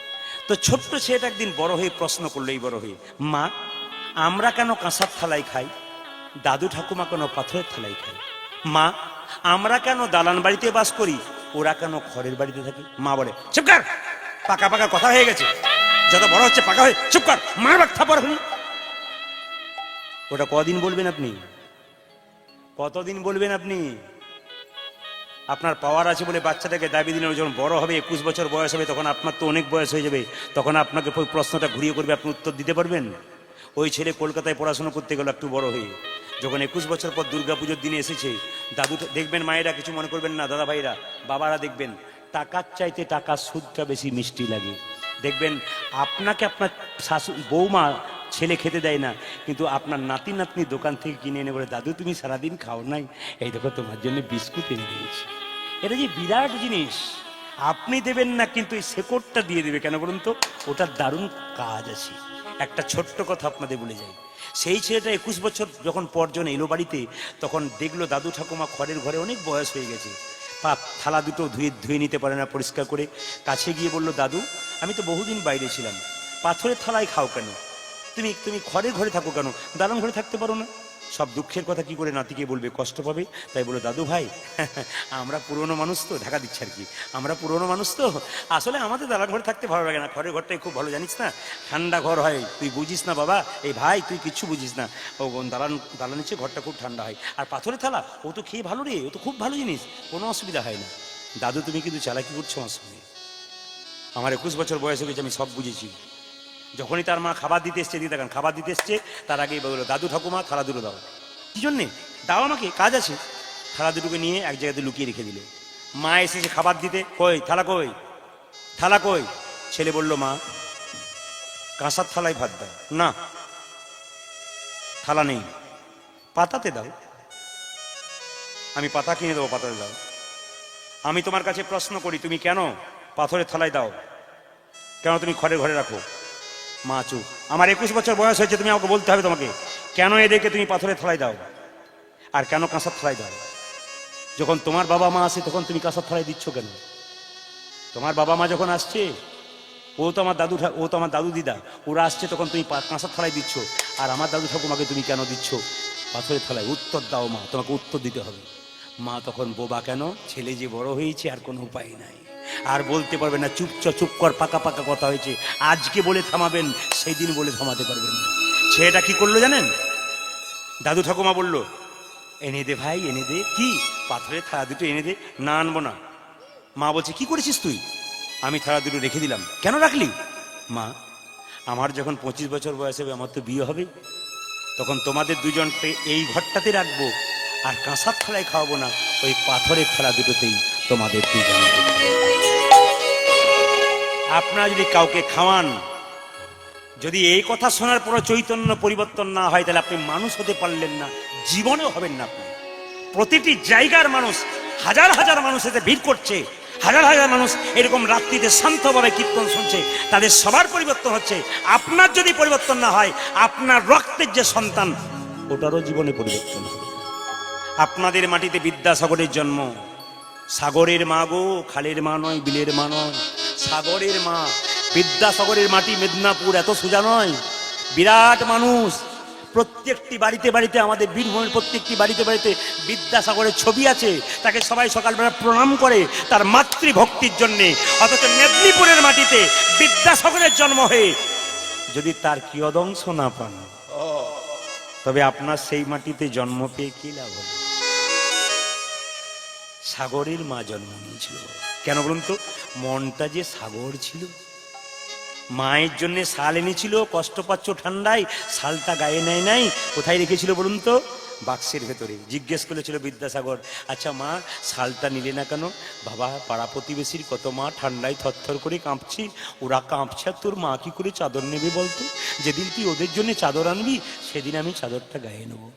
তো ছোট্ট ছেলেটা একদিন বড় হয়ে প্রশ্ন করলো, এই বড় হয়ে, মা আমরা কেন কাঁসার থালায় খাই, দাদু ঠাকুমা কেন পাথরের থালায় খায়? মা আমরা কেন দালান বাড়িতে বাস করি, ওরা কেন খড়ের বাড়িতে থাকে? মা বলে, চুপ কর, পাকা পাকা কথা হয়ে গেছে, যত বড় হচ্ছে পাকা হয়ে, চুপ কর, মার বাক থাপড় হল। ওটা কদিন বলবেন আপনি? কতদিন বলবেন আপনি? আপনার পাওয়ার আছে বলে বাচ্চাটাকে দাবি দিলেন, যখন বড় হবে 21 বছর বয়স হবে, তখন আপনার তো অনেক বয়স হয়ে যাবে, তখন আপনাকে ওই প্রশ্নটা ঘুরিয়ে করবে, আপনি উত্তর দিতে পারবেন? ওই ছেলে কলকাতায় পড়াশোনা করতে গেল একটু বড় হয়ে, যখন 21 বছর পর দুর্গাপুজোর দিনে এসেছে, দাদু দেখবেন, মায়েরা কিছু মনে করবেন না, দাদা ভাইরা, বাবারা দেখবেন, টাকার চাইতে টাকার সুদটা বেশি মিষ্টি লাগে। দেখবেন আপনাকে আপনার শাশুড়ি বৌমা ছেলে খেতে দেয় না, কিন্তু আপনার নাতি নাতনি দোকান থেকে কিনে এনে বলে, দাদু তুমি সারাদিন খাও নাই, এই দেখো তোমার জন্য বিস্কুট এনে দিয়েছি। এটা যে বিরাট জিনিস, আপনি দেবেন না কিন্তু এই শেকড়টা দিয়ে দেবে, কেন বলুন তো? ওটার দারুণ কাজ আছে। একটা ছোট্ট কথা আপনাদের বলে যাই, সেই ছেলেটা 21 বছর যখন পরজন এলো বাড়িতে, তখন দেখলো দাদু ঠাকুমা খড়ের ঘরে, অনেক বয়স হয়ে গেছে, থালা দুটো ধুয়ে নিতে পারে না পরিষ্কার করে। কাছে গিয়ে বলল, দাদু আমি তো বহুদিন বাইরে ছিলাম, পাথরের থালায় খাও কেন? তুমি তুমি খড়ের ঘরে থাকো কেন, দালান ঘরে থাকতে পারো না? সব দুঃখের কথা কি করে নাতিকে বলবে, কষ্ট পাবে। তাই বলো, দাদু ভাই আমরা পুরনো মানুষ তো, ঢাকা দিচ্ছে আর কি, আমরা পুরনো মানুষ তো, আসলে আমাদের দালান ঘরে থাকতে ভালো লাগে না, খড়ের ঘরটাই খুব ভালো, জানিস না, ঠান্ডা ঘর হয়, তুই বুঝিস না বাবা, এই ভাই তুই কিচ্ছু বুঝিস না, ও দালানের চেয়ে ঘরটা খুব ঠান্ডা হয়। আর পাথরের থালা ও তো খেয়ে ভালো রে, ও তো খুব ভালো জিনিস, কোনো অসুবিধা হয় না। দাদু তুমি কিন্তু চালাকি করছো আমার সঙ্গে, আমার 21 বছর বয়স হয়ে গেছে, আমি সব বুঝেছি। যখনই তার মা খাবার দিতে এসছে, দিয়ে দেখেন খাবার দিতে এসছে, তার আগেই বললো, দাদু ঠাকুমা থালা দুটো দাও। কি জন্যে? দাও আমাকে, কাজ আছে। থালা দুটোকে নিয়ে এক জায়গাতে লুকিয়ে রেখে দিল। মা এসেছে খাবার দিতে, কই থালা, কই থালা কই? ছেলে বলল, মা কাঁসার থালায় ভাত দাও। না থালা নেই, পাতাতে দাও। আমি পাতা কিনে দেবো, পাতাতে দাও। আমি তোমার কাছে প্রশ্ন করি, তুমি কেন পাথরের থালায় দাও, কেন তুমি খড়ের ঘরে রাখো? মা চুপ। আমার 21 বছর বয়স হয়েছে, তুমি আমাকে বলতে হবে তোমাকে, কেন এদেরকে তুমি পাথরের থালায় দাও আর কেন কাঁসার থালায় দাও? যখন তোমার বাবা মা আসে তখন তুমি কাঁসার থালায় দিচ্ছ কেন? তোমার বাবা মা যখন আসছে, ও তো আমার দাদু দিদা, ওরা আসছে, তখন তুমি কাঁসার থালায় দিচ্ছ, আর আমার দাদু ঠাকুমাকে তুমি কেন দিচ্ছ পাথরের থালায়? উত্তর দাও মা, তোমাকে উত্তর দিতে হবে। মা তখন বোবা, কেন? ছেলে যে বড় হয়েছে আর কোনো উপায় নাই, আর বলতে পারবে না, চুপ কর, পাকা পাকা কথা হয়েছে, আজকে বলে থামাবেন, সেই দিন বলে থামাতে পারবেন না। ছেলেটা কি করলো জানেন? দাদু ঠাকুমা বলল, এনে দে ভাই, এনে দে। কি? পাথরের থালা দুটো এনে দে। না আনবো না। মা বলছে, কি করেছিস তুই? আমি থালা দুটো রেখে দিলাম। কেন রাখলি? মা আমার যখন 25 বছর বয়স হবে, আমার তো বিয়ে হবে, তখন তোমাদের দুজনকে এই ঘরটাতে রাখবো, আর কাঁসার থালায় খাওয়াবো না, ওই পাথরের থালা দুটোতেই তোমাদের দুজনকে। আপনারা যদি কাউকে খাওয়ান, যদি এই কথা শোনার পর চৈতন্য পরিবর্তন না হয়, তাহলে আপনি মানুষ হতে পারলেন না, জীবনেও হবেন না আপনি। প্রতিটি জায়গার মানুষ, হাজার হাজার মানুষ এতে ভিড় করছে, হাজার হাজার মানুষ এরকম রাত্রিতে শান্তভাবে কীর্তন শুনছে, তাদের সবার পরিবর্তন হচ্ছে। আপনার যদি পরিবর্তন না হয়, আপনার রক্তের যে সন্তান, ওটারও জীবনে পরিবর্তন হবে। আপনাদের মাটিতে বিদ্যাসাগরের জন্ম। সাগরের মা গো, খালের মা নয়, বিলের মা নয়, সাগরের মা। বিদ্যাসাগরের মাটি মেদিনীপুর এত সোজা নয়, বিরাট মানুষ। প্রত্যেকটি বাড়িতে বাড়িতে, আমাদের বীরভূমের প্রত্যেকটি বাড়িতে বাড়িতে বিদ্যাসাগরের ছবি আছে। তাকে সবাই সকালবেলা প্রণাম করে তার মাতৃভক্তির জন্যে। অথচ মেদিনীপুরের মাটিতে বিদ্যাসাগরের জন্ম হয়ে যদি তার কিয়দংশ না পান, তবে আপনার সেই মাটিতে জন্ম পেয়ে কি লাভ হবে? সাগরের মা জন্ম নিয়েছিল। কেন বলুন তো? মনটা যে সাগর ছিল। মায়ের জন্য শাল এনেছিল, কষ্ট পাচ্ছ ঠান্ডায়, শালটা গায়ে নেয় নাই, কোথায় রেখেছিল বলুন তো? বাক্সের ভেতরে। জিজ্ঞেস করেছিল বিদ্যাসাগর, আচ্ছা মা, শালটা নিলে না কেন? বাবা, পাড়া প্রতিবেশীর কত মা ঠান্ডায় থরথর করে কাঁপছি, ওরা কাঁপছে, তোর মা কি করে চাদর নেবে বলতো? যেদিন তুই ওদের জন্য চাদর আনবি, সেদিন আমি চাদরটা গায়ে নেবো।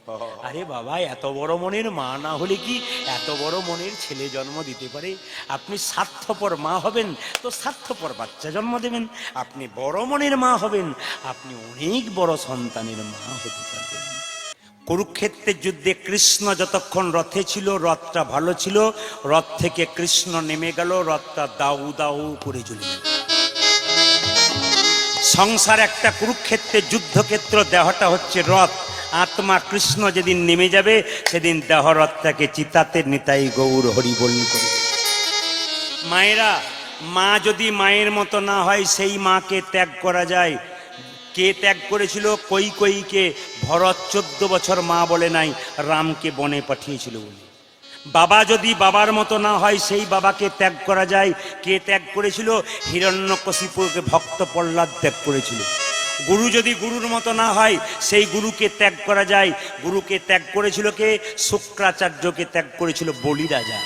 আরে বাবা, এত বড় মনের মা না হলে কি এত বড় মনের ছেলে জন্ম দিতে পারে? আপনি স্বার্থপর মা হবেন তো স্বার্থপর বাচ্চা জন্ম দেবেন। আপনি বড় মনের মা হবেন, আপনি অনেক বড় সন্তানের মা হতে পারবেন। কুরুক্ষেত্রের যুদ্ধে কৃষ্ণ যতক্ষণ রথে ছিল, রথটা ভালো ছিল, রথ থেকে কৃষ্ণ নেমে গেল, রথটা দাউ দাউ করে জ্বলে গেল। সংসার একটা কুরুক্ষেত্রের যুদ্ধক্ষেত্র, দেহটা হচ্ছে রথ। আত্মা কৃষ্ণ যেদিন নেমে যাবে, সেদিন দেহ রথটাকে চিতাতে নিতাই গৌর হরি বল করে। মায়েরা, মা যদি মায়ের মতো না হয়, সেই মাকে ত্যাগ করা যায়। কে ত্যাগ করেছিল? কৈকেয়ীকে ভরত 14 বছর মা বলে নাই, রামকে বনে পাঠিয়েছিল বলে। বাবা যদি বাবার মতো না হয়, সেই বাবাকে ত্যাগ করা যায়। কে ত্যাগ করেছিল? হিরণ্যকশিপুকে ভক্ত প্রহ্লাদ ত্যাগ করেছিল। গুরু যদি গুরুর মতো না হয়, সেই গুরুকে ত্যাগ করা যায়। গুরুকে ত্যাগ করেছিল কে? শুক্রাচার্যকে ত্যাগ করেছিল বলি রাজা।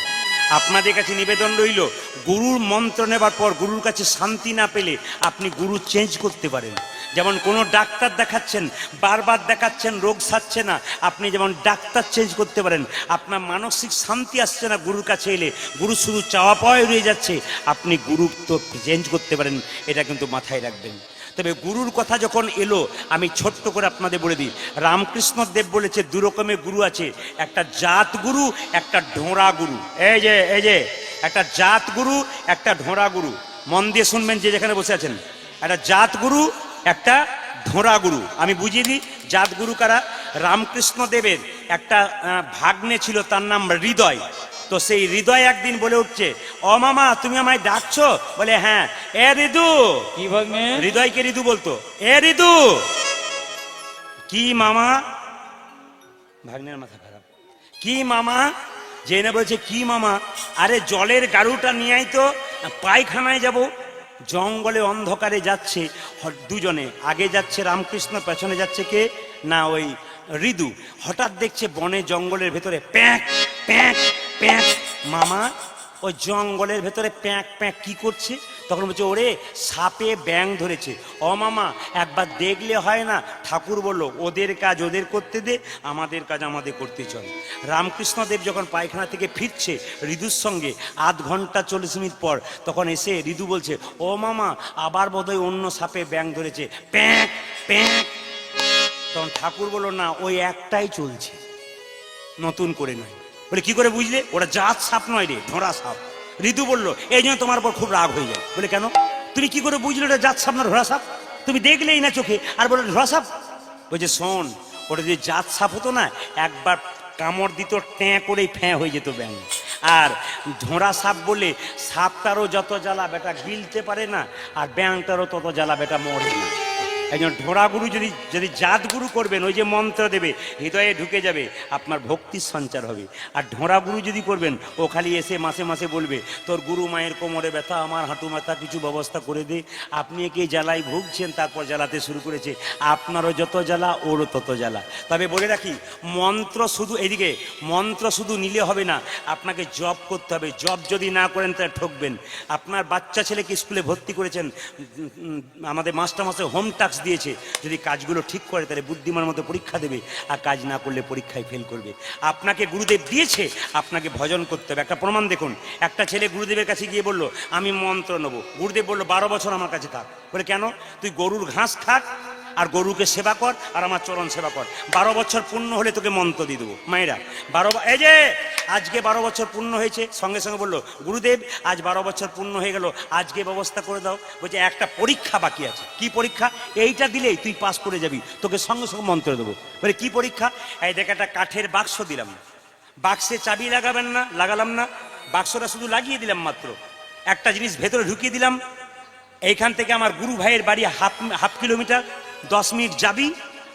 আপনাদের কাছে নিবেদন রইল, গুরুর মন্ত্র নেবার পর গুরুর কাছে শান্তি না পেলে আপনি গুরু চেঞ্জ করতে পারেন। যেমন কোনো ডাক্তার দেখাচ্ছেন, বারবার দেখাচ্ছেন, রোগ সারছে না, আপনি যেমন ডাক্তার চেঞ্জ করতে পারেন। আপনার মানসিক শান্তি আসছে না গুরুর কাছে এলে, গুরু শুধু চাওয়া পাওয়াই রয়ে যাচ্ছে, আপনি গুরু তো চেঞ্জ করতে পারেন। এটা কিন্তু মাথায় রাখবেন। তবে গুরুর কথা যখন এলো, আমি ছোট্ট করে আপনাদের বলে দিই, রামকৃষ্ণ দেব বলেছে দু রকমের গুরু আছে, একটা জাত গুরু, একটা ঢোঁড়া গুরু। এই যে একটা জাত গুরু, একটা ঢোঁড়া গুরু। মন দিয়ে শুনবেন যে যেখানে বসে আছেন। একটা জাত গুরু, একটা ঢোঁড়া গুরু। আমি বুঝিয়ে দিই জাত গুরু কারা। রামকৃষ্ণ দেবের একটা ভাগ্নে ছিল, তার নাম হৃদয়। তো সেই হৃদয় একদিন বলে উঠছে, ও মামা, তুমি আমায় ডাকছো? বলে হ্যাঁ। এ ঋদু। কি ভাগ্নে? হৃদয়কে ঋদু বলতো। এ ঋদু। কি মামা? ভাগ্নের মাথা খারাপ। কি মামা? জেনে বলছে কি মামা? আরে জলের গাড়ুটা নিয়ে আই তো, পায়খানায় যাব। জঙ্গলে অন্ধকারে যাচ্ছে দুজনে, আগে যাচ্ছে রামকৃষ্ণ, পেছনে যাচ্ছে কে না ওই ঋদু। হঠাৎ দেখছে বনে জঙ্গলের ভেতরে প্যাঁক প্যাঁক প্যাঁক। মামা ওই জঙ্গলের ভেতরে প্যাঁক প্যাঁক কি করছে? তখন বলছে, ওরে সাপে ব্যাং ধরেছে। ও মামা, একবার দেখলে হয় না? ঠাকুর বলল, ওদের কাজ ওদের করতে দে, আমাদের কাজ আমাদের করতে চল। রামকৃষ্ণদেব যখন পায়খানা থেকে ফিরছে ঋদুর সঙ্গে, আধ ঘন্টা 40 মিনিট পর, তখন এসে ঋদু বলছে, ও মামা, আবার বোধহয় অন্য সাপে ব্যাং ধরেছে, প্যাঁক প্যাঁক। তখন ঠাকুর বলল, না, ওই একটাই চলছে, নতুন করে নয়। বলে কি করে বুঝলে? ওরা জাত সাপ নয় রে, ঢোঁড়া সাপ। ঋতু বলল, এই জন্য তোমার উপর খুব রাগ হয়ে যায়। বলে কেন? তুমি কি করে বুঝলে ওটা জাত সাপ না ঢোঁড়া সাপ? তুমি দেখলেই না চোখে, আর বলে ঢোঁড়া সাপ। বলছে, শোন, ওটা যদি জাত সাপ হতো না, একবার কামড় দিত, ট্যাঁ করেই ফ্যাঁ হয়ে যেত ব্যাং। আর ঢোঁড়া সাপ বলে, সাপটারও যত জ্বালা বেটা গিলতে পারে না, আর ব্যাংটারও তত জ্বালা বেটা মরে না। একজন ঢোড়া গুরু যদি যদি জাত গুরু করবেন, ওই যে মন্ত্র দেবে হৃদয়ে ঢুকে যাবে, আপনার ভক্তির সঞ্চার হবে। আর ঢোড়া গুরু যদি করবেন, ও খালি এসে মাসে মাসে বলবে তোর গুরু মায়ের কোমরে ব্যথা, আমার হাঁটু ব্যথা, কিছু ব্যবস্থা করে দে। আপনি একে জ্বালায় ভুগছেন, তারপর জ্বালাতে শুরু করেছে। আপনারও যত জ্বালা, ওরও তত জ্বালা। তবে বলে রাখি, মন্ত্র শুধু এদিকে মন্ত্র শুধু নিলে হবে না, আপনাকে জব করতে হবে। জব যদি না করেন তাহলে ঠকবেন। আপনার বাচ্চা ছেলেকে স্কুলে ভর্তি করেছেন, আমাদের মাস্টার হোম টাস্ক দিয়েছে, যদি কাজগুলো ঠিক করে তাহলে বুদ্ধিমান মতো পরীক্ষা দেবে, আর কাজ না করলে পরীক্ষায় ফেল করবে। আপনাকে গুরুদেব দিয়েছে, আপনাকে ভজন করতে হবে। একটা প্রমাণ দেখুন, একটা ছেলে গুরুদেবের কাছে গিয়ে বলল আমি মন্ত্র নেব। গুরুদেব বলল 12 বছর আমার কাছে থাক। বলে কেন? তুই গরুর ঘাস খাক আর গরুকে সেবা কর আর আমার চরণ সেবা কর, 12 বছর পূর্ণ হলে তোকে মন্ত্র দিয়ে দেবো। মায়েরা 12, এই যে আজকে 12 বছর পূর্ণ হয়েছে, সঙ্গে সঙ্গে বললো গুরুদেব আজ 12 বছর পূর্ণ হয়ে গেল, আজকে ব্যবস্থা করে দাও। বলছে একটা পরীক্ষা বাকি আছে। কি পরীক্ষা? এইটা দিলেই তুই পাস করে যাবি, তোকে সঙ্গে সঙ্গে মন্ত্র দেবো। বলে কি পরীক্ষা? এই দেখ, একটা কাঠের বাক্স দিলাম, বাক্সে চাবি লাগাবেন না, লাগালাম না, বাক্সটা শুধু লাগিয়ে দিলাম মাত্র, একটা জিনিস ভেতরে ঢুকিয়ে দিলাম। এইখান থেকে আমার গুরু ভাইয়ের বাড়ি হাফ কিলোমিটার, 10 মিনিট যাবি,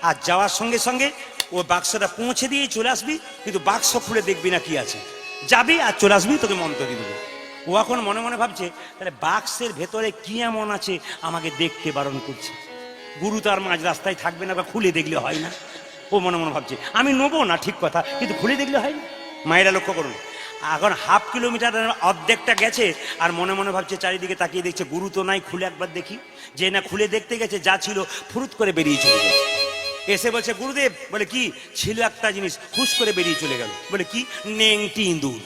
আর যাওয়ার সঙ্গে সঙ্গে ও বাক্সটা পৌঁছে দিয়ে চলে আসবি, কিন্তু বাক্স খুলে দেখবি না কি আছে, যাবি আর চলে আসবি, তোকে মন্ত্র দিয়ে দেবো। ও এখন মনে মনে ভাবছে তাহলে বাক্সের ভেতরে কি এমন আছে আমাকে দেখতে বারণ করছে। গুরু তো আর মাঝ রাস্তায় থাকবে না, বা খুলে দেখলে হয় না। ও মনে মনে ভাবছে আমি নেবো না, ঠিক কথা, কিন্তু খুলে দেখলে হয় না। মায়েরা লক্ষ্য করুন, এখন হাফ কিলোমিটার অর্ধেকটা গেছে, আর মনে মনে ভাবছে, চারিদিকে তাকিয়ে দেখছে গুরু তো নাই, খুলে একবার দেখি। যে না খুলে দেখতে গেছে, যা ছিল ফুরুত করে বেরিয়ে চলে গেছে। এসে বলছে গুরুদেব, বলে কি ছিল? একটা জিনিস হুশ করে বেরিয়ে চলে গেল। বলে কি? নেংটি ইঁদুর।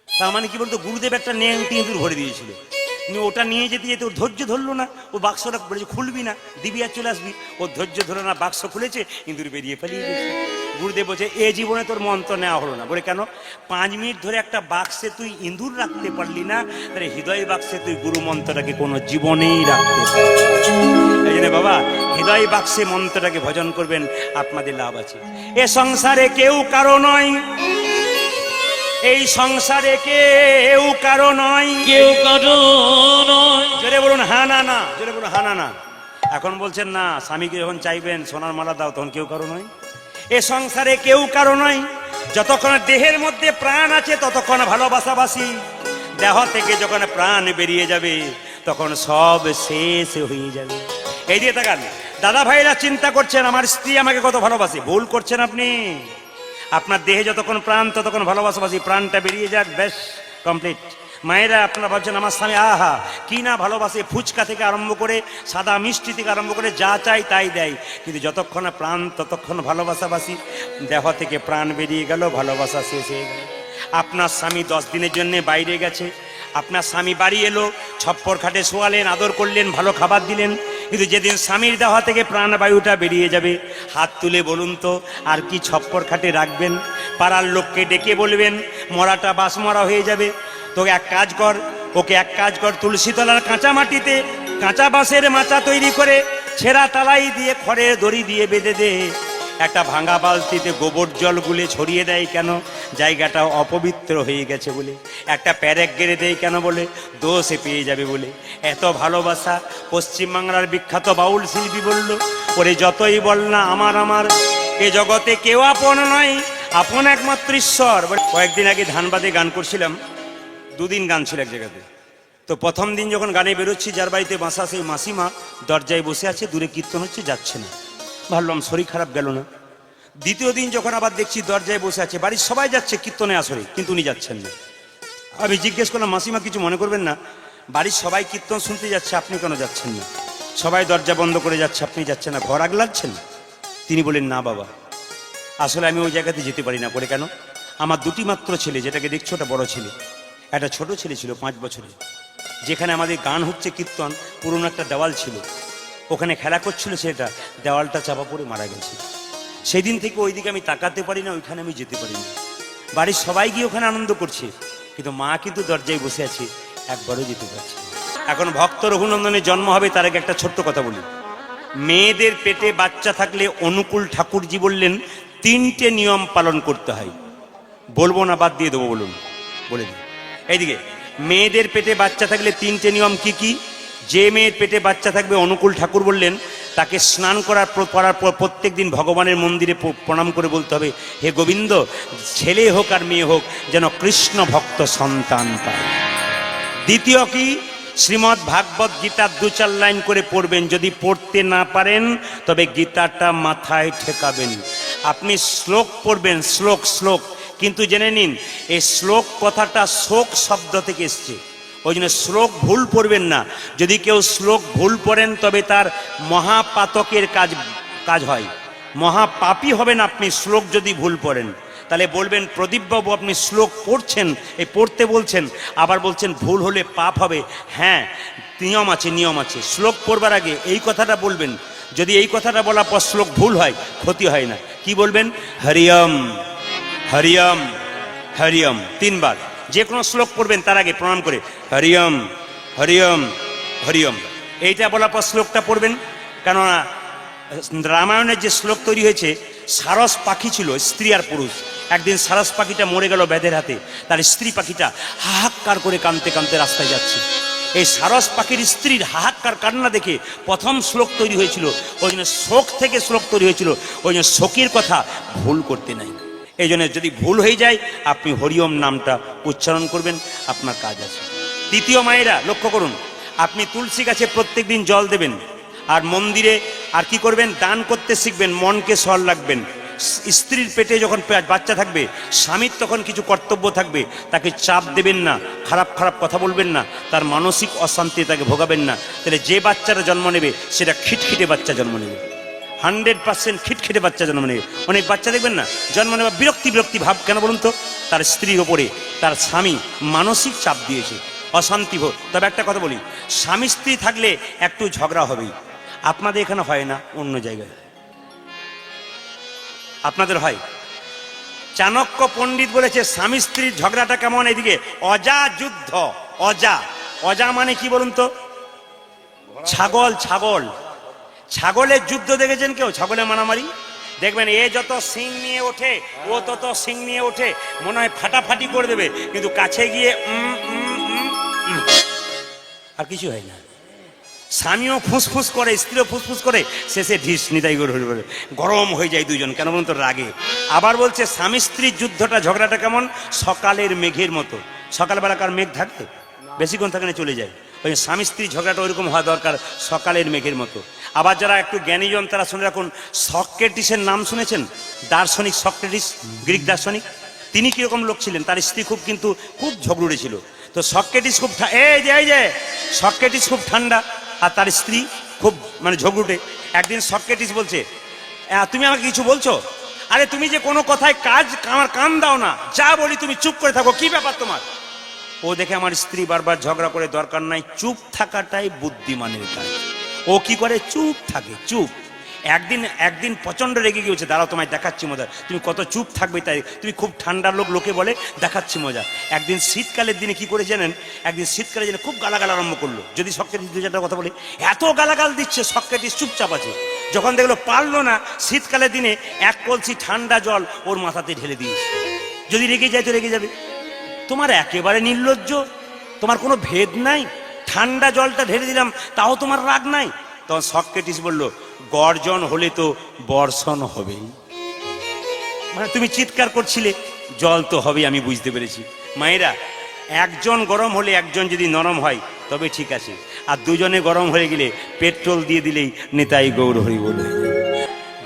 তার মানে কি বলতো, গুরুদেব একটা নেংটি ইঁদুর ভরে দিয়েছিল। ওটা নিয়ে যেতে যেতে ওর ধৈর্য ধরলো না, ও বাক্সটা বলেছে খুলবি না, দিবি আর চলে আসবি। ও ধৈর্য ধরলো না, বাক্স খুলেছে, ইঁদুর বেরিয়ে পালিয়ে গেছে। গুরুদেব বলছে এ জীবনে তোর মন্ত্র নেওয়া হলো না। বলে কেন? 5 মিনিট ধরে একটা বাক্সে তুই ইঁদুর রাখতে পারলি না, তাহলে হৃদয় বাক্সে তুই গুরু মন্ত্রটাকে কোনো জীবনেই রাখতে পারবি। এই জন্য বাবা, হৃদয় বাক্সে মন্ত্রটাকে ভজন করবেন, আপনাদের লাভ আছে। এ সংসারে কেউ কারো নয়, এই সংসারে কেউ কারো নয়, কেউ কারো নয়। জোরে বলুন হ্যাঁ না না, জোরে বলুন হ্যাঁ না না। এখন বলছেন না, স্বামীকে যখন চাইবেন সোনার মালা দাও, তখন কেউ কারো নয়। এ সংসারে কেউ কারো নয়, যতক্ষণ দেহের মধ্যে প্রাণ আছে ততক্ষণ ভালোবাসাবাসি। দেহ থেকে যখন প্রাণ বেরিয়ে যাবে তখন সব শেষ হয়ে যাবে। এই দিয়ে তাকান, দাদা ভাইরা চিন্তা করছেন আমার স্ত্রী আমাকে কত ভালোবাসে। ভুল করছেন আপনি। আপনার দেহে যতক্ষণ প্রাণ ততক্ষণ ভালোবাসাবাসি, প্রাণটা বেরিয়ে যাক, বেশ কমপ্লিট। মায়েরা আপনারা ভাবছেন আমার স্বামী আহা কি না ভালোবাসে, ফুচকা থেকে আরম্ভ করে সাদা মিষ্টি থেকে আরম্ভ করে যা চাই তাই দেয়, কিন্তু যতক্ষণ প্রাণ ততক্ষণ ভালোবাসাবাসি। দেহ থেকে প্রাণ বেরিয়ে গেল, ভালোবাসা শেষ হয়ে গেল। আপনার স্বামী 10 দিনের জন্য বাইরে গেছে, আপনার স্বামী বাড়ি এলো, ছপ্পর খাটে শোয়ালেন, আদর করলেন, ভালো খাবার দিলেন, কিন্তু যেদিন স্বামীর দেহ থেকে প্রাণবায়ুটা বেরিয়ে যাবে, হাত তুলে বলুন তো আর কি ছপ্পর খাটে রাখবেন? পাড়ার লোককে ডেকে বলবেন মরাটা বাস মরা হয়ে যাবে, তোকে এক কাজ কর, ওকে এক কাজ কর, তুলসীতলার কাঁচা মাটিতে কাঁচা বাঁশের মাচা তৈরি করে ছেঁড়া তালাই দিয়ে খড়ের দড়ি দিয়ে বেঁধে দে, একটা ভাঙা বালতিতে গোবর জল গুলে ছড়িয়ে দেয় কেন? জায়গাটা অপবিত্র হয়ে গেছে বলে। একটা প্যারেক গেড়ে দেয় কেন? বলে দোষে পেয়ে যাবে বলে। এত ভালোবাসা। পশ্চিমবাংলার বিখ্যাত বাউল শিল্পী বলল, ওরে যতই বল না আমার আমার, এ জগতে কেউ আপন নয়, আপন একমাত্র ঈশ্বর। কয়েকদিন আগে ধানবাদে গান করছিলাম, 2 দিন গান ছিল এক জায়গাতে। তো প্রথম দিন যখন গানে বেরোচ্ছি, যার বাড়িতে বাসা সেই মাসিমা দরজায় বসে আছে, দূরে কীর্তন হচ্ছে, যাচ্ছে না। ভাবলাম শরীর খারাপ গেল না। দ্বিতীয় দিন যখন আবার দেখছি দরজায় বসে আছে, বাড়ির সবাই যাচ্ছে কীর্তনে আসরে, কিন্তু উনি যাচ্ছেন না। আমি জিজ্ঞেস করলাম, মাসিমা কিছু মনে করবেন না, বাড়ির সবাই কীর্তন শুনতে যাচ্ছে, আপনি কেন যাচ্ছেন না? সবাই দরজা বন্ধ করে যাচ্ছে, আপনি যাচ্ছেন না, ঘর আগলাচ্ছেন? তিনি বলেন, না বাবা, আসলে আমি ওই জায়গাতে যেতে পারি না। করে কেন? আমার 2টি মাত্র ছেলে, যেটাকে দেখছো ওটা বড় ছেলে, একটা ছোট ছেলে ছিল 5 বছরের। যেখানে আমাদের গান হচ্ছে কীর্তন, পুরনো একটা দেওয়াল ছিল, ওখানে খেলা করছিল, সেটা দেওয়ালটা চাপা পড়ে মারা গেছে। সেদিন থেকে ওইদিকে আমি তাকাতে পারি না, ওইখানে আমি যেতে পারি না। বাড়ির সবাই গিয়ে ওখানে আনন্দ করছে, কিন্তু মা কিন্তু দরজায় বসে আছে, একবারও যেতে পারছে। এখন ভক্ত রঘুনন্দনের জন্ম হবে, তার আগে একটা ছোট্ট কথা বলি। মেয়েদের পেটে বাচ্চা থাকলে অনুকূল ঠাকুরজি বললেন 3টে নিয়ম পালন করতে হয়। বলবো না বাদ দিয়ে দেবো? বলুন, বলে দিই। এইদিকে মেয়েদের পেটে বাচ্চা থাকলে 3টে নিয়ম কি কি? যে মেয়ের পেটে বাচ্চা থাকবে, অনুকূল ঠাকুর বললেন তাকে স্নান করার পর প্রত্যেক দিন ভগবানের মন্দিরে প্রণাম করে বলতে হবে, হে গোবিন্দ, ছেলে হোক আর মেয়ে হোক যেন কৃষ্ণ ভক্ত সন্তান পায়। দ্বিতীয় কি, শ্রীমদ্ ভাগবত গীতার 2-4 লাইন করে পড়বেন। যদি পড়তে না পারেন তবে গীতাটা মাথায় ঠেকাবেন। আপনি শ্লোক পড়বেন, শ্লোক শ্লোক, কিন্তু জেনে নিন এই শ্লোক কথাটা শোক শব্দ থেকে এসছে। ওই জন্য শ্লোক ভুল পড়বেন না। যদি কেউ শ্লোক ভুল পড়েন তবে তার মহাপাতকের কাজ হয়, মহাপাপী হবেন আপনি শ্লোক যদি ভুল পড়েন। তাহলে বলবেন, প্রদীপবাবু আপনি শ্লোক পড়ছেন, এই পড়তে বলছেন, আবার বলছেন ভুল হলে পাপ হবে। হ্যাঁ, নিয়ম আছে, নিয়ম আছে। শ্লোক পড়বার আগে এই কথাটা বলবেন। যদি এই কথাটা বলার পর শ্লোক ভুল হয়, ক্ষতি হয় না। কি বলবেন? হরিয়ম হরিয়ম হরিয়ম 3 বার। যে কোনো শ্লোক পড়বেন তার আগে প্রণাম করে হরিয়ম হরিয়ম হরিয়ম, এইটা বলার পর শ্লোকটা পড়বেন। কেননা রামায়ণের যে শ্লোক তৈরি হয়েছে, সারস পাখি ছিল, স্ত্রী আর পুরুষ। একদিন সারস পাখিটা মরে গেল ব্যাধের হাতে। তার স্ত্রী পাখিটা হাহাকার করে কাঁদতে কাঁদতে রাস্তায় যাচ্ছে। এই সারস পাখির স্ত্রীর হাহাকার কান্না দেখে প্রথম শ্লোক তৈরি হয়েছিল। ওই জন্য শোক থেকে শ্লোক তৈরি হয়েছিল। ওই জন্য শোকের কথা ভুল করতে নাই। এই জন্য যদি ভুল হয়ে যায় আপনি হরিওম নামটা উচ্চারণ করবেন, আপনার কাজ আছে। তৃতীয় মায়েরা লক্ষ্য করুন, আপনি তুলসী গাছে প্রত্যেক দিন জল দেবেন। আর মন্দিরে আর কি করবেন? দান করতে শিখবেন, মনকে সরল রাখবেন। স্ত্রীর পেটে যখন বাচ্চা থাকবে, স্বামীর তখন কিছু কর্তব্য থাকবে, তাকে চাপ দেবেন না, খারাপ খারাপ কথা বলবেন না, তার মানসিক অশান্তি তাকে ভোগাবেন না। তাহলে যে বাচ্চারা জন্ম নেবে সেটা খিটখিটে বাচ্চা জন্ম নেবে, 100% খিটখিটে বাচ্চা জন্ম নেবে। অনেক বাচ্চা দেখবেন না জন্ম নেওয়া বিরক্তি বিরক্তি ভাব, কেন বলুন তো? তার স্ত্রীর ওপরে তার স্বামী মানসিক চাপ দিয়েছে, অশান্তি ভোগ। তবে একটা কথা বলি, স্বামী স্ত্রী থাকলে একটু ঝগড়া হবেই। আপনাদের এখানে হয় না, অন্য জায়গায় আপনাদের হয়। চাণক্য পণ্ডিত বলেছে স্বামী স্ত্রীর ঝগড়াটা কেমন, এদিকে অজা যুদ্ধ। অজা, অজা মানে কি বলুন তো? ছাগল, ছাগল, ছাগলের যুদ্ধ দেখেছেন কেউ? ছাগলের মারামারি দেখবেন, এ যত সিং নিয়ে ওঠে ও তত সিং নিয়ে ওঠে, মনে হয় ফাটাফাটি করে দেবে, কিন্তু কাছে গিয়ে আর কিছু হয় না। স্বামীও ফুসফুস করে, স্ত্রীও ফুসফুস করে, শেষে ঢিস নিতাই করে গরম হয়ে যায় দুজন, কেন বলুন তো? রাগে। আবার বলছে স্বামী স্ত্রীর যুদ্ধটা, ঝগড়াটা কেমন? সকালের মেঘের মতো। সকালবেলাকার মেঘ থাকে, বেশিক্ষণ থাকে না, চলে যায়। ওই স্বামী স্ত্রী ঝগড়াটা ওইরকম হওয়া দরকার, সকালের মেঘের মতো। আবার যারা একটু জ্ঞানীজন তারা শুনে রাখুন, সক্রেটিসের নাম শুনেছেন? দার্শনিক সক্রেটিস, গ্রিক দার্শনিক। তিনি কিরকম লোক ছিলেন? তার স্ত্রী খুব ঝগড়ুড়ে ছিল। তো সক্রেটিস খুব এই যে সক্রেটিস খুব ঠান্ডা, আর তার স্ত্রী খুব মানে ঝগড়ুটে। একদিন সক্রেটিস বলছে, তুমি আমাকে কিছু বলছো? আরে তুমি যে কোনো কথায় আমার কান দাও না, যা বলি তুমি চুপ করে থাকো, কি ব্যাপার তোমার? ও দেখে আমার স্ত্রী বারবার ঝগড়া করে, দরকার নাই, চুপ থাকাটাই বুদ্ধিমানের কাজ। ও কি করে? চুপ থাকে, চুপ। একদিন প্রচন্ড রেগে গিয়েছে, দাঁড়াও তোমায় দেখাচ্ছি মজা, তুমি কত চুপ থাকবে, তাই তুমি খুব ঠান্ডার লোক, লোকে বলে দেখাচ্ছি মজা। একদিন শীতকালের দিনে কি করে জানেন? একদিন শীতকালে যেন খুব গালাগাল আরম্ভ করলো। যদি সক্রেটিস 2-4টা কথা বলে, এত গালাগাল দিচ্ছে, সক্রেটিস চুপচাপ আছে। যখন দেখলো পারলো না, শীতকালের দিনে 1 কলসি ঠান্ডা জল ওর মাথাতে ঢেলে দিয়েছে। যদি রেগে যায় তো রেগে যাবে, তোমার একেবারে নির্লজ্জ, তোমার কোনো ভেদ নাই, ঠান্ডা জলটা ঢেলে দিলাম তাও তোমার রাগ নাই। তখন সক্রেটিস বলল, গর্জন হলে তো বর্ষণ হবেই। মানে তুমি চিৎকার করছিলে, জল তো হবে, আমি বুঝতে পেরেছি। মায়েরা, একজন গরম হলে একজন যদি নরম হয় তবে ঠিক আছে, আর দুজনে গরম হয়ে গেলে পেট্রোল দিয়ে দিলেই নেতাই গৌর হরি বলে।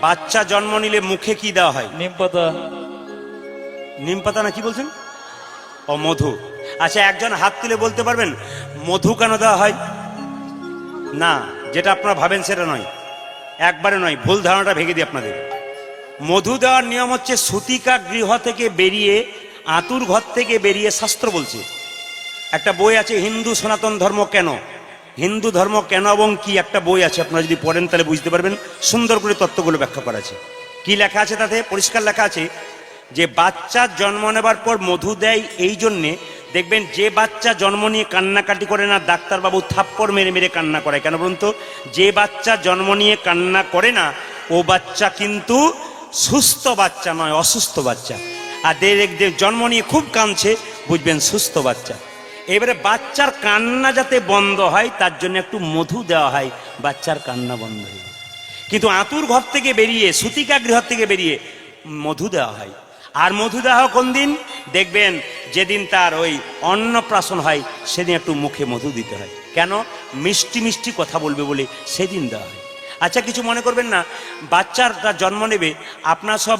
বাচ্চা জন্ম নিলে মুখে কি দেওয়া হয়? নিম পাতা। নিম পাতা না কি বলছেন? ও মধু। আচ্ছা, একজন হাত তুলে বলতে পারবেন মধু কেন দেওয়া হয়? না, যেটা আপনারা ভাবেন সেটা নয়, একবারে নয়, ভুল ধারণাটা ভেঙে দিই আপনাদের। মধু দেওয়ার নিয়ম হচ্ছে, সূতিকা গৃহ থেকে বেরিয়ে, আতুর ঘর থেকে বেরিয়ে, শাস্ত্র বলছে, একটা বই আছে হিন্দু সনাতন ধর্ম কেন, হিন্দু ধর্ম কেন এবং কি, একটা বই আছে, আপনারা যদি পড়েন তাহলে বুঝতে পারবেন, সুন্দর করে তত্ত্বগুলো ব্যাখ্যা করা আছে। কি লেখা আছে তাতে? পরিষ্কার লেখা আছে যে বাচ্চার জন্ম নেবার পর মধু দেয় এই জন্যে, দেখবেন যে বাচ্চা জন্ম নিয়ে কান্নাকাটি করে না, ডাক্তারবাবু থাপ্পড় মেরে মেরে কান্না করায়। কেন বলুন তো? যে বাচ্চা জন্ম নিয়ে কান্না করে না, ও বাচ্চা কিন্তু সুস্থ বাচ্চা নয়, অসুস্থ বাচ্চা। আর জন্ম নিয়ে খুব কাঁদছে, বুঝবেন সুস্থ বাচ্চা। এবারে বাচ্চার কান্না যাতে বন্ধ হয় তার জন্য একটু মধু দেওয়া হয়, বাচ্চার কান্না বন্ধ হয়। কিন্তু আতুর ঘর থেকে বেরিয়ে, সুতিকা গৃহ থেকে বেরিয়ে মধু দেওয়া হয়। আর মধু দেওয়া হয় কোন দিন? দেখবেন যেদিন তার ওই অন্নপ্রাশন হয় সেদিন একটু মুখে মধু দিতে হয়। কেন? মিষ্টি মিষ্টি কথা বলবে বলে সেদিন দেওয়া হয়। আচ্ছা, কিছু মনে করবেন না, বাচ্চাটা জন্ম নেবে, আপনার সব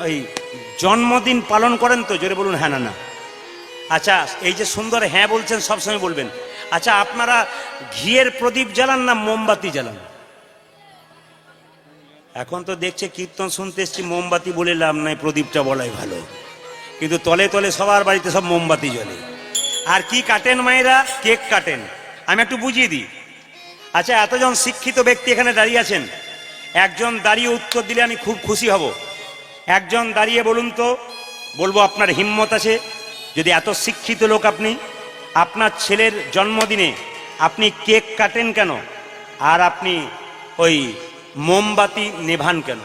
ওই জন্মদিন পালন করেন তো? জোরে বলুন হ্যাঁ না না। আচ্ছা, এই যে সুন্দর হ্যাঁ বলছেন, সবসময় বলবেন। আচ্ছা, আপনারা ঘিয়ের প্রদীপ জ্বালান না মোমবাতি জ্বালান? এখন তো দেখছে কীর্তন শুনতে এসছি, মোমবাতি বলে লাভ নাই, প্রদীপটা বলাই ভালো। কিন্তু তলে তলে সবার বাড়িতে সব মোমবাতি জ্বলে। আর কি কাটেন মায়েরা? কেক কাটেন। আমি একটু বুঝিয়ে দিই। আচ্ছা, এতজন শিক্ষিত ব্যক্তি এখানে দাঁড়িয়ে আছেন, একজন দাঁড়িয়ে উত্তর দিলে আমি খুব খুশি হব। একজন দাঁড়িয়ে বলুন তো, বলবো আপনার হিম্মত আছে যদি এত শিক্ষিত লোক আপনি, আপনার ছেলের জন্মদিনে আপনি কেক কাটেন কেন? আর আপনি ওই মোমবাতি নেভান কেন?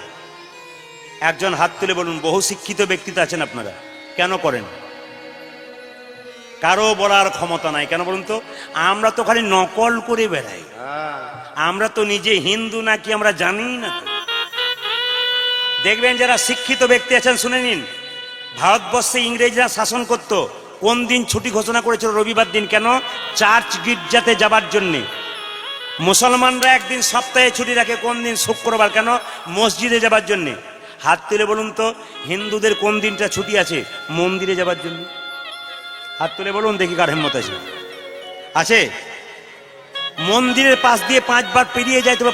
একজন হাত তুলে বলুন। বহু শিক্ষিত ব্যক্তি তো আছেন আপনারা, কেন করেন? কারো বলার ক্ষমতা নাই। কেন বলুন তো? আমরা তো খালি নকল করে বেড়াই। আমরা তো নিজে হিন্দু নাকি আমরা জানি না। দেখবেন যারা শিক্ষিত ব্যক্তি আছেন, শুনে নিন, ভারতবর্ষে ইংরেজরা শাসন করত, কোন দিন ছুটি ঘোষণা করেছিল? রবিবার দিন। কেন? চার্চ গির্জাতে যাবার জন্যে। মুসলমানরা একদিন সপ্তাহে ছুটি রাখে, কোন দিন? শুক্রবার। কেন? মসজিদে যাবার জন্যে। হাত তুলে বলুন তো, হিন্দুদের কোন দিনটা ছুটি আছে? মন্দিরে যাবার জন্য। হাত তুলে বলুন দেখি কার হিম্মত আছে। আছে? মন্দিরের পাশ দিয়ে 5 বার পেরিয়ে যায়, তবে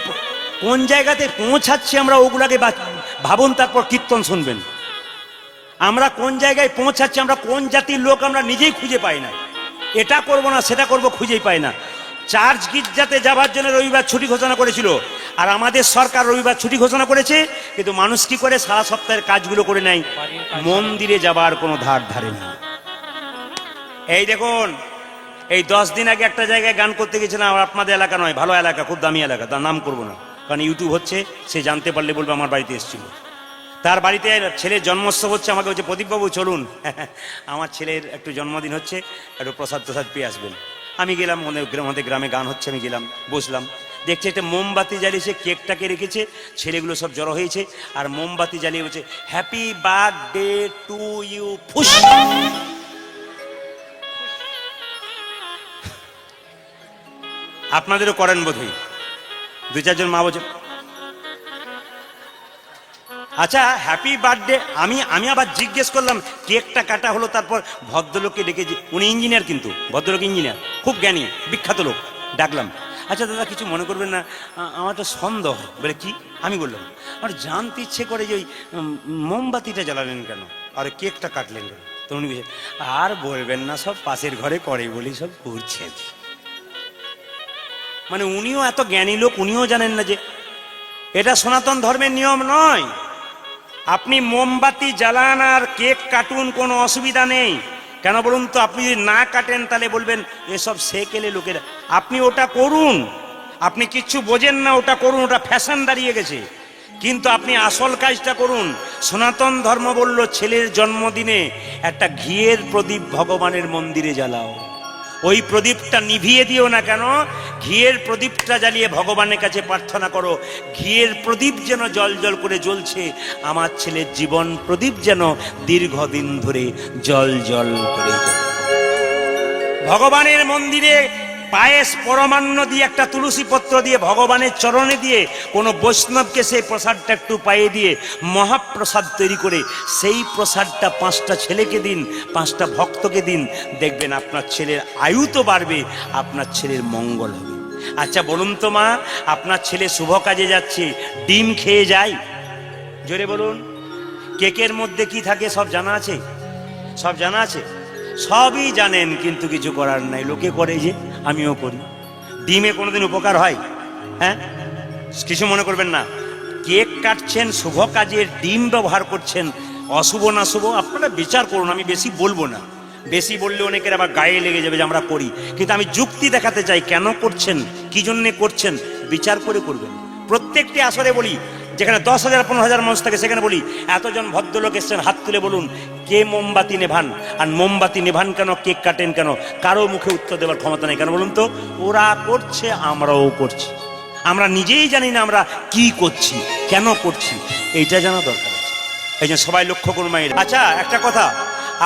কোন জায়গাতে পৌঁছাচ্ছি আমরা ওগুলাকে ভাবুন, তারপর কীর্তন শুনবেন। আমরা কোন জায়গায় পৌঁছাচ্ছি, আমরা কোন জাতির লোক আমরা নিজেই খুঁজে পাই না। এটা করব না সেটা করব, খুঁজেই পাই না। চার্চ গির্জাতে যাবার জন্য রবিবার ছুটি ঘোষণা করেছিল, আর আমাদের সরকার রবিবার ছুটি ঘোষণা করেছে, কিন্তু মানুষ কি করে? সারা সপ্তাহের কাজগুলো করে নেয়, মন্দিরে যাবার কোনো ধার ধারে না। এই দেখুন, এই 10 দিন আগে একটা জায়গায় গান করতে গেছিলাম, আপনাদের এলাকা নয়, ভালো এলাকা, খুব দামি এলাকা, তার নাম করবো না, কারণ ইউটিউব হচ্ছে, সে জানতে পারলে বলবে আমার বাড়িতে এসেছিল। তার বাড়িতে ছেলের জন্মোৎসব হচ্ছে, আমাকে বলছে প্রদীপবাবু চলুন, আমার ছেলের একটু জন্মদিন হচ্ছে, একটু প্রসাদ প্রসাদ পেয়ে আসবেন। আমি গেলাম, আমাদের গ্রামে গান হচ্ছে, আমি গেলাম, বসলাম, দেখছি একটা মোমবাতি জ্বালিয়েছে, কেকটাকে রেখেছে, ছেলেগুলো সব জড়ো হয়েছে, আর মোমবাতি জ্বালিয়ে বলছে হ্যাপি বার্থডে টু ইউ। ফুস। আপনাদেরও করেন বোধহয়, 2-4 জন মা বলছে। আচ্ছা, হ্যাপি বার্থডে। আমি আবার জিজ্ঞেস করলাম, কেকটা কাটা হলো, তারপর ভদ্রলোককে ডেকেছি, উনি ইঞ্জিনিয়ার, কিন্তু ভদ্রলোক ইঞ্জিনিয়ার, খুব জ্ঞানী বিখ্যাত লোক, ডাকলাম। আচ্ছা দাদা, কিছু মনে করবেন না, আমার তো সন্দেহ হয়। বলে কি? আমি বললাম আমার জানতে ইচ্ছে করে যে ওই মোমবাতিটা জ্বালালেন কেন, আর কেকটা কাটলেন কেন? তো উনি আর বলবেন না, সব পাশের ঘরে করে বলি সব করছেন। মানে উনিও এত জ্ঞানী লোক, উনিও জানেন না যে এটা সনাতন ধর্মের নিয়ম নয়। আপনি মোমবাতি জ্বালান আর কেক কাটুন, কোনো অসুবিধা নেই। কেন বলুন তো? আপনি যদি না কাটেন তাহলে বলবেন এসব সেকেলে লোকেরা। আপনি ওটা করুন, আপনি কিচ্ছু বোঝেন না, ওটা করুন, ওটা ফ্যাশন দাঁড়িয়ে গেছে। কিন্তু আপনি আসল কাজটা করুন। সনাতন ধর্ম বলল ছেলের জন্মদিনে একটা ঘিয়ের প্রদীপ ভগবানের মন্দিরে জ্বালাও। ওই প্রদীপটা নিভিয়ে দিও না। কেন? ঘিয়ের প্রদীপটা জ্বালিয়ে ভগবানের কাছে প্রার্থনা করো, ঘিয়ের প্রদীপ যেন জল জল করে জ্বলছে, আমার ছেলের জীবন প্রদীপ যেন দীর্ঘদিন ধরে জল জল করে জ্বলে। ভগবানের মন্দিরে পায়েস পরমান্ন দিয়ে, একটা তুলসী পত্র দিয়ে ভগবানের চরণে দিয়ে, কোনো বৈষ্ণবকে সেই প্রসাদটা একটু পায়ে দিয়ে মহাপ্রসাদ তৈরি করে সেই প্রসাদটা 5টা ছেলেকে দিন, 5টা ভক্তকে দিন, দেখবেন আপনার ছেলের আয়ু তো বাড়বে, আপনার ছেলের মঙ্গল হবে। আচ্ছা বলুন তো মা, আপনার ছেলে শুভ কাজে যাচ্ছে, ডিম খেয়ে যায়? জোরে বলুন। কেকের মধ্যে কি থাকে সব জানা আছে? সব জানা আছে? সবই জানেন, কিন্তু কিছু করার নাই। লোকে করে, যে আমিও করি। ডিমে কোনোদিন উপকার হয়? হ্যাঁ, কিছু মনে করবেন না। কেক কাটছেন, শুভ কাজে ডিম ব্যবহার করছেন, অশুভ না শুভ আপনারা বিচার করুন। আমি বেশি বলবো না, বেশি বললে অনেকের আবার গায়ে লেগে যাবে যে আমরা করি। কিন্তু আমি যুক্তি দেখাতে চাই, কেন করছেন, কি জন্যে করছেন, বিচার করে করবেন। প্রত্যেকটি আসরে বলি, যেখানে 10,000-15,000 মানুষ থাকে, সেখানে বলি এতজন ভদ্রলোক এসছেন, হাত তুলে বলুন কে মোমবাতি নেভান, আর মোমবাতি নেভান কেন, কেক কাটেন কেন? কারো মুখে উত্তর দেওয়ার ক্ষমতা নেই। কেন বলুন তো? ওরা করছে, আমরাও করছি। আমরা নিজেই জানি না আমরা কি করছি, কেন করছি, এইটা জানা দরকার আছে। এই যে সবাই লক্ষ্য করুন মায়ের। আচ্ছা একটা কথা,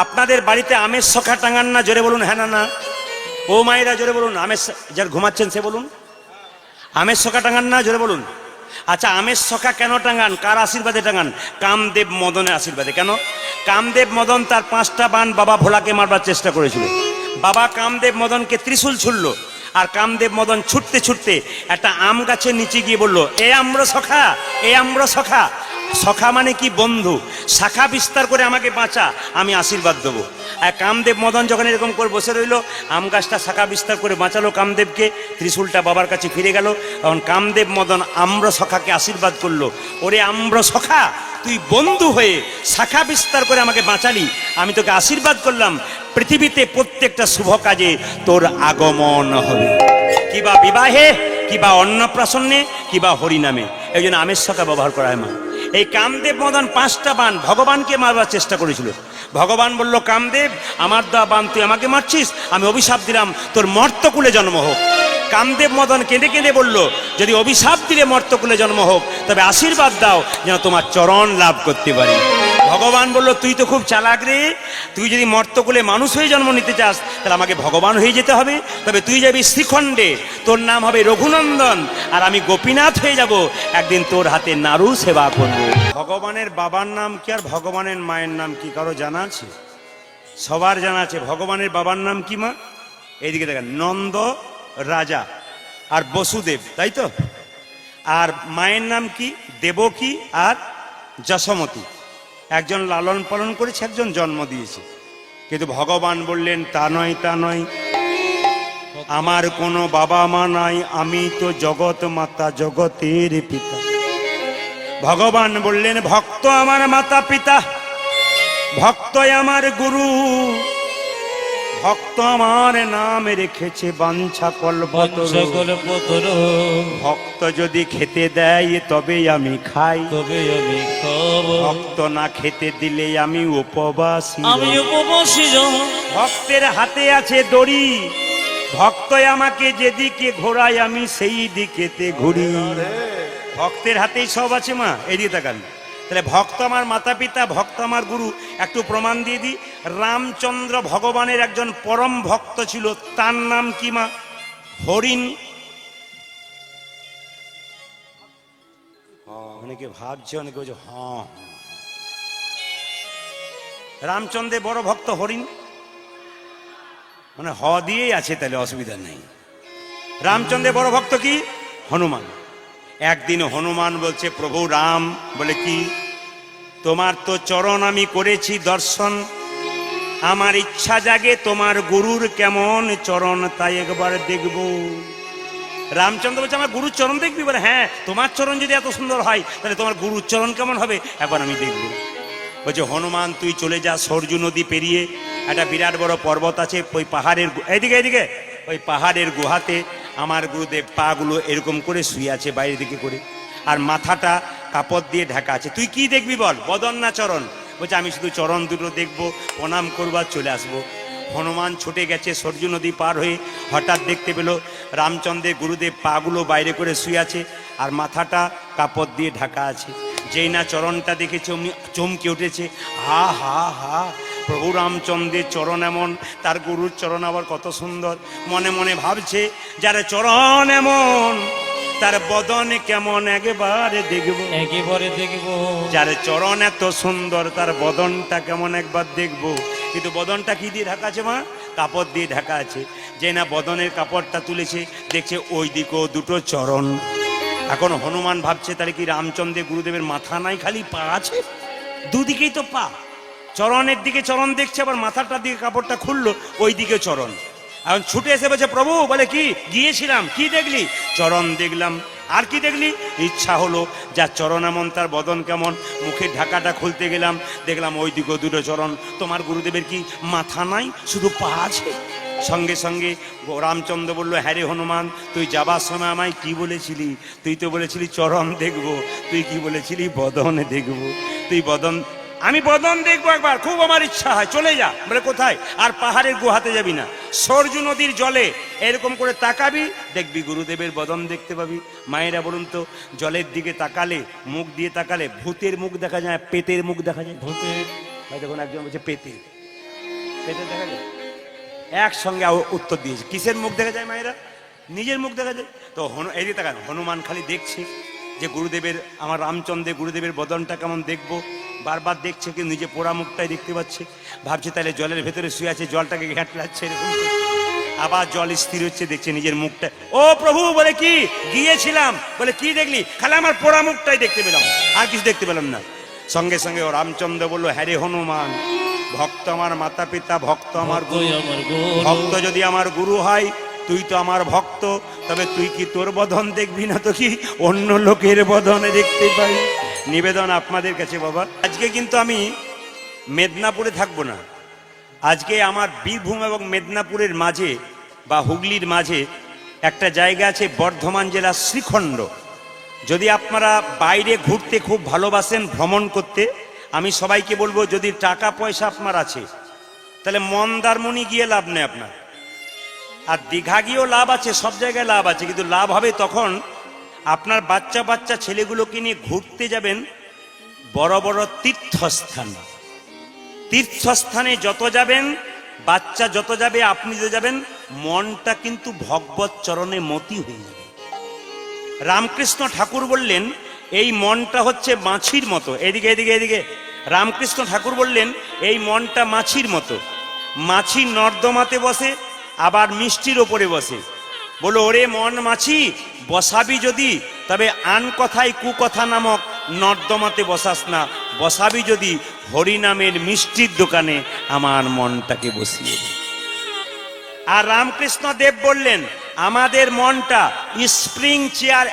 আপনাদের বাড়িতে আমের শখা টাঙান না? জোরে বলুন হ্যাঁ না না। ও মায়েরা জোরে বলুন। আমের যার ঘুমাচ্ছেন সে বলুন, আমের শখা টাঙান না? জোরে বলুন। আচ্ছা আমের শখা কেন টাঙান? কার আশীর্বাদে টাঙান? কামদেব মদনের আশীর্বাদে। কেন? কামদেব মদন তার 5টা বাণ বাবা ভোলাকে মারবার চেষ্টা করেছিল। বাবা কামদেব মদনকে ত্রিশূল ছুড়ল, আর কামদেব মদন ছুটতে ছুটতে একটা আম গাছের নিচে গিয়ে বলল, এ আম্র সখা, এ আম্র সখা। সখা মানে কি? বন্ধু। শাখা বিস্তার করে আমাকে বাঁচা, আমি আশীর্বাদ দেবো। আর কামদেব মদন যখন এরকম করে বসে রইল, আম গাছটা শাখা বিস্তার করে বাঁচালো কামদেবকে, ত্রিশূলটা বাবার কাছে ফিরে গেল। তখন কামদেব মদন আম্র সখাকে আশীর্বাদ করলো, ওরে আম্র সখা, তুই বন্ধু হয়ে শাখা বিস্তার করে আমাকে বাঁচালি, আমি তোকে আশীর্বাদ করলাম, পৃথিবীতে প্রত্যেকটা শুভ কাজে তোর আগমন হবে, কিবা বিবাহে, কিবা অন্নপ্রাশনে, কিবা হরিনামে। এই জন্য আমের শখা ব্যবহার করা হয় মা। এই কামদেব মদন 5টা বাণ ভগবানকে মারবার চেষ্টা করেছিল। ভগবান বলল, কামদেব আমার দেওয়া বাণ তুই আমাকে মারছিস, আমি অভিশাপ দিলাম তোর মর্তকুলে জন্ম হোক। কামদেব মদন কেঁদে কেঁদে বলল, যদি অভিশাপ দিলে মর্তকুলে জন্ম হোক, তবে আশীর্বাদ দাও যেন তোমার চরণ লাভ করতে পারি। ভগবান বলল, তুই তো খুব চালাক রে, তুই যদি মর্তকুলে মানুষ হয়ে জন্ম নিতে চাস তাহলে আমাকে ভগবান হয়ে যেতে হবে। তবে তুই যাবি শ্রীখণ্ডে, তোর নাম হবে রঘুনন্দন, আর আমি গোপীনাথ হয়ে যাব, একদিন তোর হাতে নাড়ু সেবা করব। ভগবানের বাবার নাম কি আর ভগবানের মায়ের নাম কি কারো জানা আছে? সবার জানা আছে। ভগবানের বাবার নাম কি মা? এইদিকে দেখেন, নন্দ রাজা আর বসুদেব, তাই তো। আর মায়ের নাম কি? দেবকী আর যশোমতী। একজন লালন পালন করেছে, একজন জন্ম দিয়েছে। কিন্তু ভগবান বললেন, তা নয়, তা নয়, আমার কোনো বাবা মা নাই, আমি তো জগৎ মাতা, জগতের পিতা। ভগবান বললেন, ভক্ত আমার মাতা পিতা, ভক্তই আমার গুরু, ভক্ত আমার নাম রেখেছে বাঞ্ছা কল্পতরু। ভক্ত যদি খেতে দেয় তবে আমি খাই, তবে আমি খাবো, ভক্ত না খেতে দিলে আমি উপবাসী। আমি উপবাসী। ভক্তের হাতে আছে দড়ি, ভক্তই আমাকে যেদিকে ঘোরায় আমি সেই দিকেতে ঘুরি। ভক্তের হাতেই সব আছে মা। এদিকে তাকান। তাহলে ভক্ত আমার মাতা পিতা, ভক্ত আমার গুরু। একটু প্রমাণ দিয়ে দিই। রামচন্দ্র ভগবানের একজন পরম ভক্ত ছিল, তার নাম কি মা? হরিণ। অনেকে ভাবছে, অনেকে বলছে হ্যাঁ, রামচন্দ্রের বড় ভক্ত হরিণ, মানে হ দিয়েই আছে, তাহলে অসুবিধা নেই। রামচন্দ্রের বড় ভক্ত কি? হনুমান। একদিন হনুমান বলছে, প্রভু রাম, বলে কি? তোমার তো চরণ আমি করেছি দর্শন, আমার ইচ্ছা জাগে তোমার গুরুর কেমন চরণ, তাই একবার দেখব। রামচন্দ্র বলছে, আমার গুরুর চরণ দেখবি? বলে হ্যাঁ, তোমার চরণ যদি এত সুন্দর হয় তাহলে তোমার গুরুর চরণ কেমন হবে, একবার আমি দেখব। বলছে, হনুমান তুই চলে যা, সরজু নদী পেরিয়ে একটা বিরাট বড় পর্বত আছে, ওই পাহাড়ের এইদিকে এইদিকে ওই পাহাড়ের গুহাতে আমার গুরুদেব পাগুলো এরকম করে শুয়ে আছে বাইরের দিকে করে, আর মাথাটা কাপড় দিয়ে ঢাকা আছে। তুই কি দেখবি বল, বদন না চরণ? বলছে, আমি শুধু চরণ দুটো দেখবো, প্রণাম করবার চলে আসবো। হনুমান ছুটে গেছে সরজু নদী পার হয়ে, হঠাৎ দেখতে পেল রামচন্দ্রের গুরুদেব পাগুলো বাইরে করে শুয়ে আছে আর মাথাটা কাপড় দিয়ে ঢাকা আছে। যেই না চরণটা দেখেছে অমনি চমকে উঠেছে, হা হা হা, প্রভু রামচন্দ্রের চরণ এমন, তার গুরুর চরণ আবার কত সুন্দর। মনে মনে ভাবছে, যার চরণ এমন তার বদন কেমন একবারে দেখবো, একেবারে দেখবো। যার চরণ এত সুন্দর তার বদনটা কেমন একবার দেখবো। কিন্তু বদনটা কি দিয়ে ঢাকা আছে মা? কাপড় দিয়ে ঢাকা আছে। যে না বদনের কাপড়টা তুলেছে, দেখছে ওই দিকেও দুটো চরণ। এখন হনুমান ভাবছে, তাহলে কি রামচন্দ্রের গুরুদেবের মাথা নাই, খালি পা আছে? দুদিকেই তো পা। চরণের দিকে চরণ দেখছে, আবার মাথাটার দিকে কাপড়টা খুললো, ওই দিকে চরণ। এখন ছুটে এসে বলছে, প্রভু, বলে কি? গিয়েছিলাম, কি দেখলি? চরণ দেখলাম। আর কি দেখলি? ইচ্ছা হলো, যার চরণ এমন তার বদন কেমন। মুখের ঢাকাটা খুলতে গেলাম, দেখলাম ওই দিকেও দুটো চরণ। তোমার গুরুদেবের কি মাথা নাই, শুধু পা আছে? সঙ্গে সঙ্গে রামচন্দ্র বলল, হ্যাঁ রে হনুমান, তুই যাবার সময় আমায় কি বলেছিলি? তুই তো বলেছিলি চরণ দেখবো, তুই কি বলেছিলি? বদন দেখবো। তুই বদন আমি বদন দেখবো একবার, খুব আমার ইচ্ছা হয়, চলে যা। বলে কোথায়? আর পাহাড়ের গুহাতে যাবি না, সরজু নদীর জলে এরকম করে তাকাবি, দেখবি গুরুদেবের বদন দেখতে পাবি। মায়েরা বলুন তো, জলের দিকে তাকালে, মুখ দিয়ে তাকালে ভূতের মুখ দেখা যায়, পেতের মুখ দেখা যায়? ভূতের ভাই দেখুন, একজন বলছে পেতে, পেতে দেখা যায়। একসঙ্গে উত্তর দিয়েছে, কিসের মুখ দেখা যায় মায়েরা? নিজের মুখ দেখা যায়। তো এই তাকান, হনুমান খালি দেখছে যে গুরুদেবের, আমার রামচন্দ্রের গুরুদেবের বদনটা কেমন দেখবো, বারবার দেখছে, কিন্তু নিজে পোড়া মুখটাই দেখতে পাচ্ছে। ভাবছে তাহলে জলের ভেতরে শুয়ে আছে, জলটাকে ঘাটলাচ্ছে এরকম। আবার জল স্থির হচ্ছে, দেখছে নিজের মুখটা। ও প্রভু, বলে কি গিয়েছিলাম? বলে কি দেখলি? খালি আমার পোড়া মুখটাই দেখতে পেলাম, আর কিছু দেখতে পেলাম না। সঙ্গে সঙ্গে ও রামচন্দ্র বললো, হ্যাঁ রে হনুমান, ভক্ত আমার মাতা পিতা, ভক্ত আমার গুরু। আমার গুরু। ভক্ত যদি আমার গুরু হয়, তুই তো আমার ভক্ত, তবে তুই কি তোর বদন দেখবি না তো কি অন্য লোকের বদনে দেখতে পাই? নিবেদন আপনাদের কাছে বাবা, আজকে কিন্তু আমি মেদিনীপুরে থাকবো না। আজকে আমার বীরভূম এবং মেদিনীপুরের মাঝে বা হুগলির মাঝে একটা জায়গা আছে, বর্ধমান জেলার শ্রীখণ্ড। যদি আপনারা বাইরে ঘুরতে খুব ভালোবাসেন, ভ্রমণ করতে, আমি সবাইকে বলবো, যদি টাকা পয়সা আপনার আছে তাহলে মন্দারমণি গিয়ে লাভ নেই আপনার, আর দীঘা গিয়েও লাভ আছে, সব জায়গায় লাভ আছে, কিন্তু লাভ হবে তখন আপনার বাচ্চা বাচ্চা ছেলেগুলোকে নিয়ে ঘুরতে যাবেন বড় বড় তীর্থস্থান। তীর্থস্থানে যত যাবেন, বাচ্চা যত যাবে, আপনি যত যাবেন, মনটা কিন্তু ভগবত চরণে মতি হয়ে যাবে। রামকৃষ্ণ ঠাকুর বললেন, এই মনটা হচ্ছে মাছির মতো। এদিকে এদিকে এদিকে, রামকৃষ্ণ ঠাকুর বললেন, এই মনটা মাছির মতো। মাছি নর্দমাতে বসে, আবার মিষ্টির ওপরে বসে। বলো, ওরে মন মাছি, বসাবি যদি, তবে আন কথায় কুকথা নামক নর্দমাতে বসাস না, বসাবি যদি হরিনামের মিষ্টির দোকানে আমার মনটাকে বসিয়ে দে। আর রামকৃষ্ণ দেব বললেন, আমাদের মনটা স্প্রিং চেয়ার,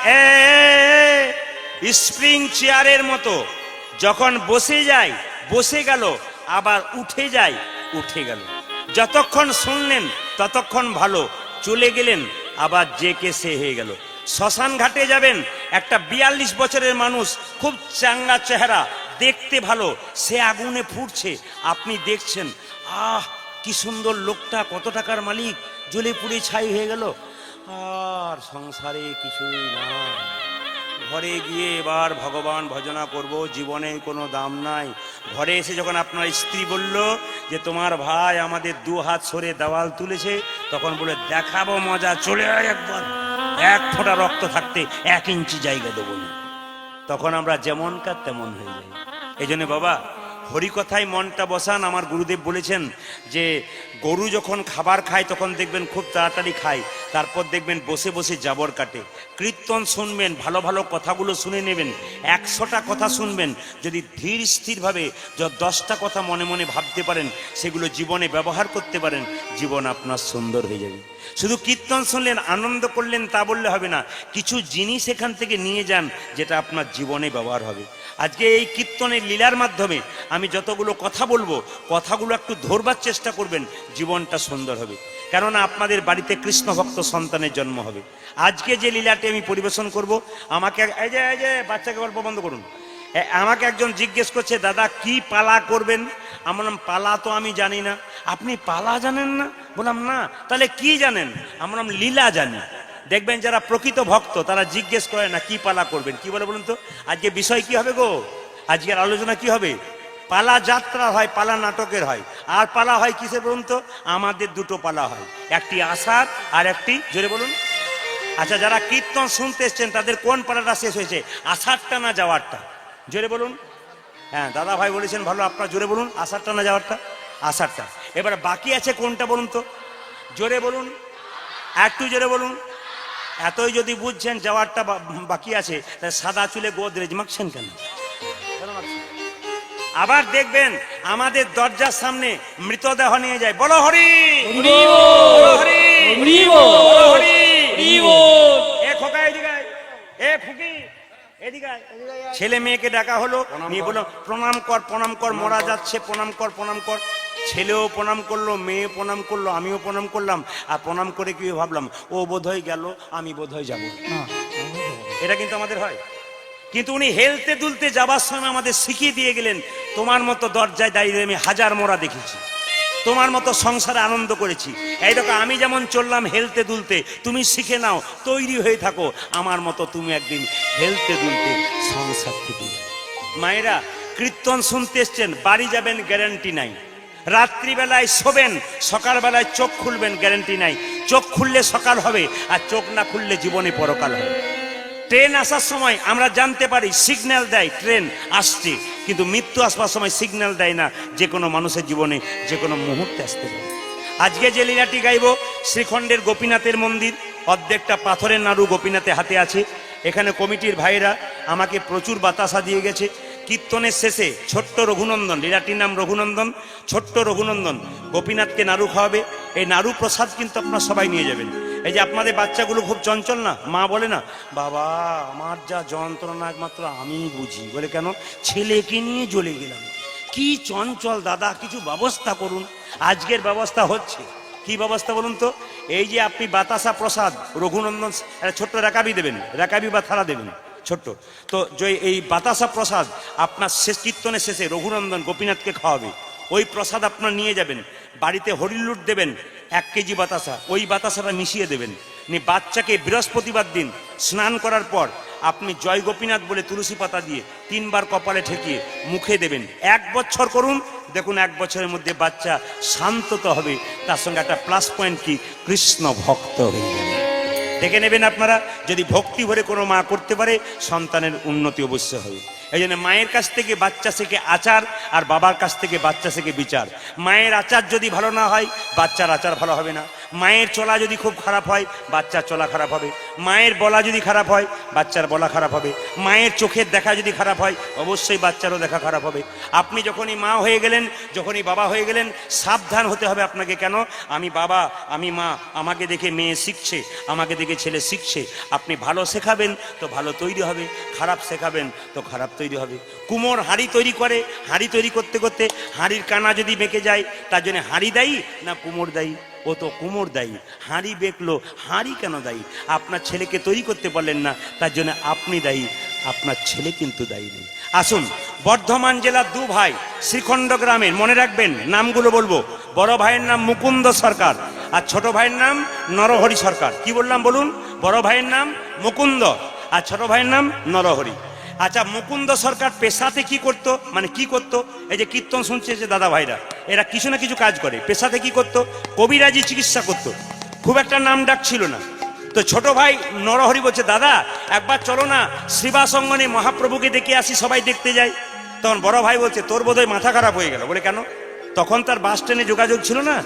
স্প্রিং চেয়ারের মতো, যখন বসে যায় বসে গেল, আবার উঠে যায় উঠে গেল। যতক্ষণ শুনলেন ততক্ষণ ভালো, চলে গেলেন আবার যে কে সে হয়ে গেল। শ্মশান ঘাটে যাবেন, একটা 42 বছরের মানুষ, খুব চাঙ্গা চেহারা, দেখতে ভালো, সে আগুনে ফুটছে, আপনি দেখছেন, আহ কি সুন্দর লোকটা, কত টাকার মালিক, জ্বলে পুড়ে ছাই হয়ে গেল। আর সংসারে কিছুই না, ঘরে গিয়ে এবার ভগবান ভজনা করব, জীবনে কোনো দাম নাই। ঘরে এসে যখন আপনার স্ত্রী বলল যে তোমার ভাই আমাদের 2 হাত সরে দেওয়াল তুলেছে, তখন বলে দেখাবো মজা, চলে আয় একবার, 1 ফোঁটা রক্ত থাকতে 1 ইঞ্চি জায়গা দেবো না। তখন আমরা যেমনকার তেমন হয়ে যাই। এই জন্য বাবা, হরিকথায় মনটা বসান। আমার গুরুদেব বলেছেন যে গরু যখন খাবার খায় তখন দেখবেন খুব তাড়াতাড়ি খায়, তারপর দেখবেন বসে বসে জাবর কাটে। কীর্তন শুনবেন, ভালো ভালো কথাগুলো শুনে নেবেন, 100টা কথা শুনবেন, যদি ধীর স্থিরভাবে 10টা কথা মনে মনে ভাবতে পারেন, সেগুলো জীবনে ব্যবহার করতে পারেন, জীবন আপনার সুন্দর হয়ে যাবে। শুধু কীর্তন শুনলেন, আনন্দ করলেন, তা বললে হবে না, কিছু জিনিস এখান থেকে নিয়ে যান যেটা আপনার জীবনে ব্যবহার হবে। আজকে এই কীর্তনের লীলার মাধ্যমে আমি যতগুলো কথা বলবো, কথাগুলো একটু ধরবার চেষ্টা করবেন, জীবনটা সুন্দর হবে। কেননা আপনাদের বাড়িতে কৃষ্ণ ভক্ত সন্তানের জন্ম হবে। আজকে যে লীলাটি আমি পরিবেশন করব, আমাকে এই যে বাচ্চাকে গল্প বন্ধ করুন, আমাকে একজন জিজ্ঞেস করছে, দাদা কি পালা করবেন? আমার নাম পালা তো আমি জানি না। আপনি পালা জানেন না? বললাম না। তাহলে কি জানেন? আমার নাম লীলা জানি। দেখবেন যারা প্রকৃত ভক্ত তারা জিজ্ঞেস করে না কি পালা করবেন, কি বলে বলুন তো? আজকে বিষয় কি হবে গো? আজকের আলোচনা কি হবে? পালা যাত্রা হয়, পালা নাটকের হয়, আর পালা হয় কিসে বলুন তো? আমাদের 2টো পালা হয়, একটি আষাঢ় আর একটি, জোরে বলুন। আচ্ছা, যারা কীর্তন শুনতে এসছেন তাদের কোন পালাটা শেষ হয়েছে, আষাঢ়টা না যাওয়ারটা? জোরে বলুন। হ্যাঁ, দাদা ভাই বলেছেন ভালো, আপনারা জোরে বলুন, আষাঢ়টা না যাওয়ারটা? আষাঢ়টা। এবার বাকি আছে কোনটা বলুন তো? জোরে বলুন, একটু জোরে বলুন। এতই যদি বুঝছেন যাওয়ারটা বাকি আছে, তাহলে সাদা চুলে গোদরেজ মাখছেন কেন? আবার দেখবেন আমাদের দরজার সামনে মৃতদেহ নিয়ে যায়, বলো হরি হরি হরি। এ খোকা এদিকে আয়, এ খুকি এদিকে আয়। ছেলে মেয়েকে ডাকা হলো, নিয়ে বললো প্রণাম কর প্রণাম কর, মরা যাচ্ছে, প্রণাম কর প্রণাম কর। ছেলেও প্রণাম করলো, মেয়ে প্রণাম করলো, আমিও প্রণাম করলাম। আর প্রণাম করে কি ভাবলাম, ও বোধহয় গেল, আমি বোধহয় যাবো না। এটা কিন্তু আমাদের হয়। কিন্তু উনি হেলতে দুলতে যাবার সময় আমাদের শিখিয়ে দিয়ে গেলেন, তোমার মতো দরজায় দাঁড়িয়ে আমি হাজার মোড়া দেখেছি, তোমার মতো সংসারে আনন্দ করেছি। এই দেখো আমি যেমন চললাম হেলতে দুলতে, তুমি শিখে নাও, তৈরি হয়ে থাকো আমার মতো তুমি একদিন হেলতে দুলতে সংসার থেকে। মায়েরা কীর্তন শুনতে এসছেন, বাড়ি যাবেন গ্যারান্টি নাই। রাত্রিবেলায় শোবেন, সকালবেলায় চোখ খুলবেন গ্যারান্টি নাই। চোখ খুললে সকাল হবে, আর চোখ না খুললে জীবনে পরকাল হবে। ট্রেন আসার সময় আমরা জানতে পারি, সিগন্যাল দেয় ট্রেন আসছে, কিন্তু মৃত্যু আসবার সময় সিগন্যাল দেয় না, যে কোনো মানুষের জীবনে যে কোনো মুহূর্তে আসতে পারে। আজকে যে লীলাটি গাইব, শ্রীখণ্ডের গোপীনাথের মন্দির, অর্ধেকটা পাথরের নাড়ু গোপীনাথে হাতে আছে। এখানে কমিটির ভাইরা আমাকে প্রচুর বাতাসা দিয়ে গেছে। কীর্তনের শেষে ছোট্ট রঘুনন্দন, লীলাটির নাম রঘুনন্দন, ছোট্ট রঘুনন্দন গোপীনাথকে নাড়ু খাওয়াবে। এই নাড়ু প্রসাদ কিন্তু আপনারা সবাই নিয়ে যাবেন। এই যে আপনাদের বাচ্চাগুলো খুব চঞ্চল না, মা বলে না, বাবা আমার যা যন্ত্রণা একমাত্র আমি বুঝি, বলে কেন, ছেলেকে নিয়ে জ্বলে গেলাম, কি চঞ্চল দাদা, কিছু ব্যবস্থা করুন। আজকের ব্যবস্থা হচ্ছে, কি ব্যবস্থা বলুন তো? এই যে আপনি বাতাসা প্রসাদ রঘুনন্দন, একটা ছোট্ট রেকাবি দেবেন, রেকাবি বা থালা দেবেন ছোট্ট, তো যে এই বাতাসা প্রসাদ আপনার শেষ কীর্তনের শেষে রঘুনন্দন গোপীনাথকে খাওয়াবে। ওই প্রসাদ আপনার নিয়ে যাবেন, বাড়িতে হরিলুট দেবেন 1 কেজি বাতাসা, ওই বাতাসাটা মিশিয়ে দেবেন। বাচ্চাকে বৃহস্পতিবার দিন স্নান করার পর আপনি জয় গোপীনাথ বলে তুলসী পাতা দিয়ে 3 বার কপালে ঠেকিয়ে মুখে দেবেন। 1 বছর করুন, দেখুন 1 বছরের মধ্যে বাচ্চা শান্ত তো হবে, তার সঙ্গে একটা প্লাস পয়েন্ট কি, কৃষ্ণ ভক্ত হয়ে যাবে। দেখে নেবেন আপনারা, যদি ভক্তি ভরে কোনো মা করতে পারে, সন্তানের উন্নতি অবশ্যই হবে। এই জন্য মায়ের কাছ থেকে বাচ্চা শেখে আচার, আর বাবার কাছ থেকে বাচ্চা শেখে বিচার। মায়ের আচার যদি ভালো না হয়, বাচ্চার আচার ভালো হবে না। মায়ের চলা যদি খুব খারাপ হয়, বাচ্চার চলা খারাপ হবে। মায়ের বলা যদি খারাপ হয়, বাচ্চার বলা খারাপ হবে। মায়ের চোখের দেখা যদি খারাপ হয়, অবশ্যই বাচ্চারও দেখা খারাপ হবে। আপনি যখনই মা হয়ে গেলেন, যখনই বাবা হয়ে গেলেন, সাবধান হতে হবে আপনাকে। কেন? আমি বাবা, আমি মা, আমাকে দেখে মেয়ে শিখছে, আমাকে দেখে ছেলে শিখছে। আপনি ভালো শেখাবেন তো ভালো তৈরি হবে, খারাপ শেখাবেন তো খারাপ তৈরি হবে। কুমোর হাঁড়ি তৈরি করে, হাঁড়ি তৈরি করতে করতে হাঁড়ির কানা যদি বেঁকে যায়, তার জন্য হাঁড়ি দায়ী না কুমোর দায়ী? ও তো কুমোর দায়ী। হাঁড়ি বেঁকলো, হাঁড়ি কেন দায়ী? আপনার ছেলেকে তৈরি করতে পারলেন না, তার জন্য আপনি দায়ী, আপনার ছেলে কিন্তু দায়ী নেই। আসুন, বর্ধমান জেলার 2 ভাই শ্রীখণ্ড গ্রামের, মনে রাখবেন নামগুলো বলবো। বড় ভাইয়ের নাম মুকুন্দ সরকার, আর ছোট ভাইয়ের নাম নরহরি সরকার। কি বললাম বলুন? বড় ভাইয়ের নাম মুকুন্দ, আর ছোট ভাইয়ের নাম নরহরি। আচ্ছা, মুকুন্দ সরকার পেশাতে কি করতো, মানে কি করতো? এই যে কীর্তন শুনছে যে দাদা ভাইরা, এরা কিছু না কিছু কাজ করে। পেশাতে কি করতো? কবিরাজি চিকিৎসা করতো। খুব একটা নাম ডাক ছিল না। তো ছোট ভাই নরহরি বলছে, দাদা একবার চলো না শ্রীবাস অঙ্গনে মহাপ্রভুকে দেখে আসি, সবাই দেখতে যায়। তখন বড় ভাই বলছে, তোর বোধহয় মাথা খারাপ হয়ে গেল। বলে কেন? তখন তার বাস ট্রেনে যোগাযোগ ছিল না,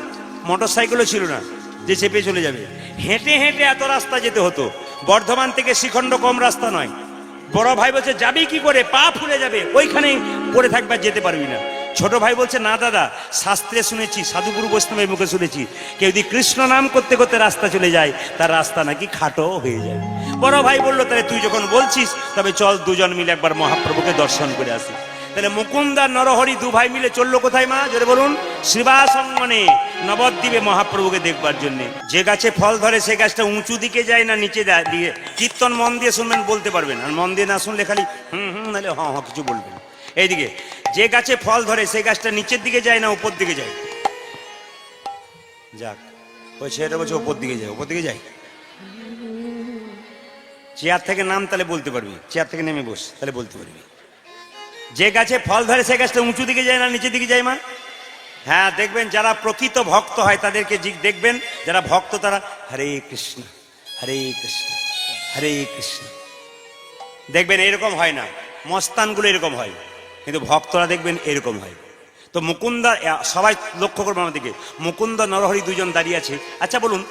মোটর সাইকেলও ছিল না যে চেপে চলে যাবে। হেঁটে হেঁটে এত রাস্তা যেতে হতো। বর্ধমান থেকে শ্রীখণ্ড কম রাস্তা নয়। বড় ভাই বলছে, যাবি কি করে, পা ফুলে যাবে, ওইখানেই পড়ে থাকবে, যেতে পারবি না। ছোট ভাই বলছে, না দাদা, শাস্ত্রে শুনেছি, সাধুগুরু বৈষ্ণবের মুখে শুনেছি, কেউ যদি কৃষ্ণ নাম করতে করতে রাস্তা চলে যায়, তার রাস্তা নাকি খাটো হয়ে যায়। বড় ভাই বললো, তাহলে তুই যখন বলছিস, তবে চল দুজন মিলে একবার মহাপ্রভুকে দর্শন করে আসি। তাহলে মুকুন্দ আর নরহরি 2 ভাই মিলে চললো কোথায় মা? জোরে বলুন। শ্রীবাস অঙ্গনে নবদ্বীপে মহাপ্রভুকে দেখবার জন্য। যে গাছে ফল ধরে সে গাছটা উঁচু দিকে যায় না নিচে দিয়ে? কীর্তন মন দিয়ে শুনবেন, বলতে পারবেন। আর মন দিয়ে না শুনলে খালি নাহলে হ্যাঁ কিছু বলবেন। এইদিকে যে গাছে ফল ধরে সেই গাছটা নিচের দিকে যায় না উপর দিকে যায়? যাক, ওই ছেলেটা বলছে উপর দিকে যায়, উপর দিকে যায়। চেয়ার থেকে নাম, তাহলে বলতে পারবি। চেয়ার থেকে নেমে বস, তাহলে বলতে পারবি। যে গাছে ফল ধরে সে গাছটা উঁচু দিকে যায় না নিচের দিকে যায় মা? হ্যাঁ, দেখবেন যারা প্রকৃত ভক্ত হয় তাদেরকে দেখবেন, যারা ভক্ত তারা হরে কৃষ্ণ হরে কৃষ্ণ হরে কৃষ্ণ, দেখবেন এরকম হয় না। মস্তানগুলো এরকম হয়, কিন্তু ভক্তরা দেখবেন এরকম হয়। তো মুকুন্দা, সবাই লক্ষ্য করবেন আমাদেরকে, মুকুন্দ নরহরি 2 জন দাঁড়িয়ে আছে। আচ্ছা বলুন,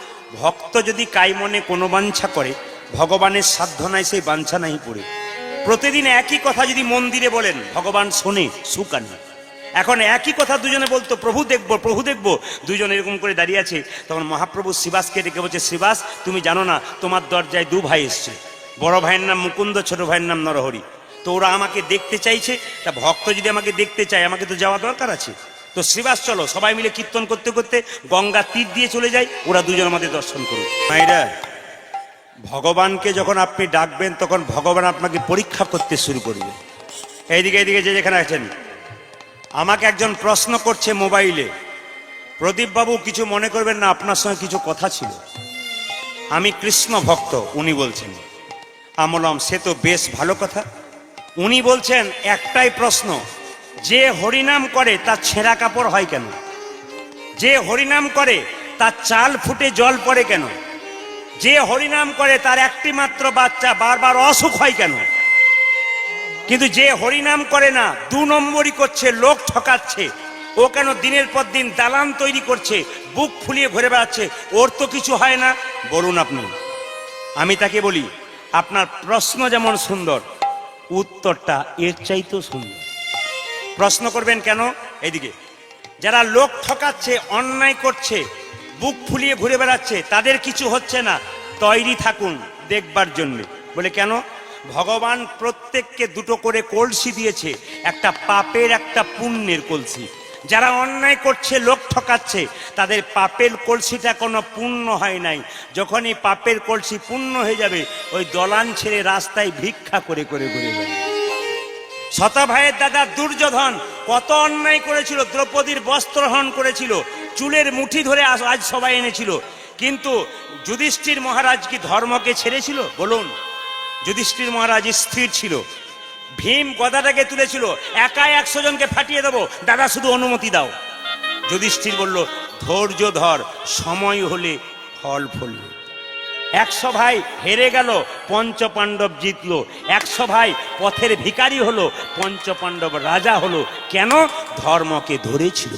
ভক্ত যদি কাই মনে কোনো বাঞ্ছা করে, ভগবানের সাধ্য নাই সেই বাঞ্ছা নাই পড়ে। প্রতিদিন একই কথা যদি মন্দিরে বলেন, ভগবান শোনে সুকানে। এখন একই কথা দুজনে বলতো, প্রভু দেখবো প্রভু দেখবো, 2 জন এরকম করে দাঁড়িয়ে আছে। তখন মহাপ্রভু শ্রীবাসকে ডেকে বলছে, শ্রীবাস তুমি জানো না তোমার দরজায় 2 ভাই এসছে, বড় ভাইয়ের নাম মুকুন্দ, ছোট ভাইয়ের নাম নরহরি। তো ওরা আমাকে দেখতে চাইছে, তা ভক্ত যদি আমাকে দেখতে চায়, আমাকে তো যাওয়া দরকার আছে। তো শ্রীবাস চলো, সবাই মিলে কীর্তন করতে করতে গঙ্গা তীর দিয়ে চলে যায়, ওরা 2 জন আমাদের দর্শন করুক। মায়েরা, ভগবানকে যখন আপনি ডাকবেন, তখন ভগবান আপনাকে পরীক্ষা করতে শুরু করবে। এইদিকে এইদিকে যে যেখানে আছেন, আমাকে একজন প্রশ্ন করছে মোবাইলে, প্রদীপ বাবু কিছু মনে করবেন না, আপনার সঙ্গে কিছু কথা ছিল। আমি কৃষ্ণ ভক্ত, উনি বলছেন। আমি বললাম সে তো বেশ ভালো কথা। উনি বলছেন একটাই প্রশ্ন, যে হরিনাম করে তার ছেঁড়া কাপড় হয় কেন? যে হরিনাম করে তার চাল ফুটে জল পড়ে কেন? যে হরিনাম করে তার একটি মাত্র বাচ্চা বারবার অসুখ হয় কেন? কিন্তু যে হরিনাম করে না, 2 নম্বরই করছে, লোক ঠকাচ্ছে, ও কেন দিনের পর দিন দালান তৈরি করছে, বুক ফুলিয়ে ঘুরে বেড়াচ্ছে, ওর তো কিছু হয় না? বলুন আপনি। আমি তাকে বলি, আপনার প্রশ্ন যেমন সুন্দর, উত্তরটা এর চাইতেও সুন্দর। প্রশ্ন করবেন কেন? এইদিকে যারা লোক ঠকাচ্ছে, অন্যায় করছে, বুক ফুলিয়ে ঘুরে বেড়াচ্ছে, তাদের কিছু হচ্ছে না, তৈরি থাকুন দেখবার জন্য। বলে কেন? ভগবান প্রত্যেককে 2টো করে কলসি দিয়েছে, একটা পাপের একটা পুণ্যের কলসি। যারা অন্যায় করছে, লোক ঠকাচ্ছে, তাদের পাপের কলসিটা কোনো পূর্ণ হয় নাই। যখনই পাপের কলসি পূর্ণ হয়ে যাবে, ওই দলান ছেড়ে রাস্তায় ভিক্ষা করে করে ঘুরে বেড়াবে। শত ভাইয়ের দাদা দুর্যোধন কত অন্যায় করেছিল, দ্রৌপদীর বস্ত্রহরণ করেছিল, চুলের মুঠি ধরে আজ সবাই এনেছিল, কিন্তু যুধিষ্ঠির মহারাজ কি ধর্মকে ছেড়েছিল? বলুন। যুধিষ্ঠির মহারাজ স্থির ছিল। ভীম গদাটাকে তুলেছিল, একাই 100 জনকে ফাটিয়ে দেবো, দাদা শুধু অনুমতি দাও। যুধিষ্ঠির বলল, ধৈর্য ধর, সময় হলে ফল ফলবে। 100 ভাই হেরে গেল, 5 পাণ্ডব জিতলো। 100 ভাই পথের ভিখারি হলো, 5 পাণ্ডব রাজা হলো। কেন? ধর্মকে ধরেছিল।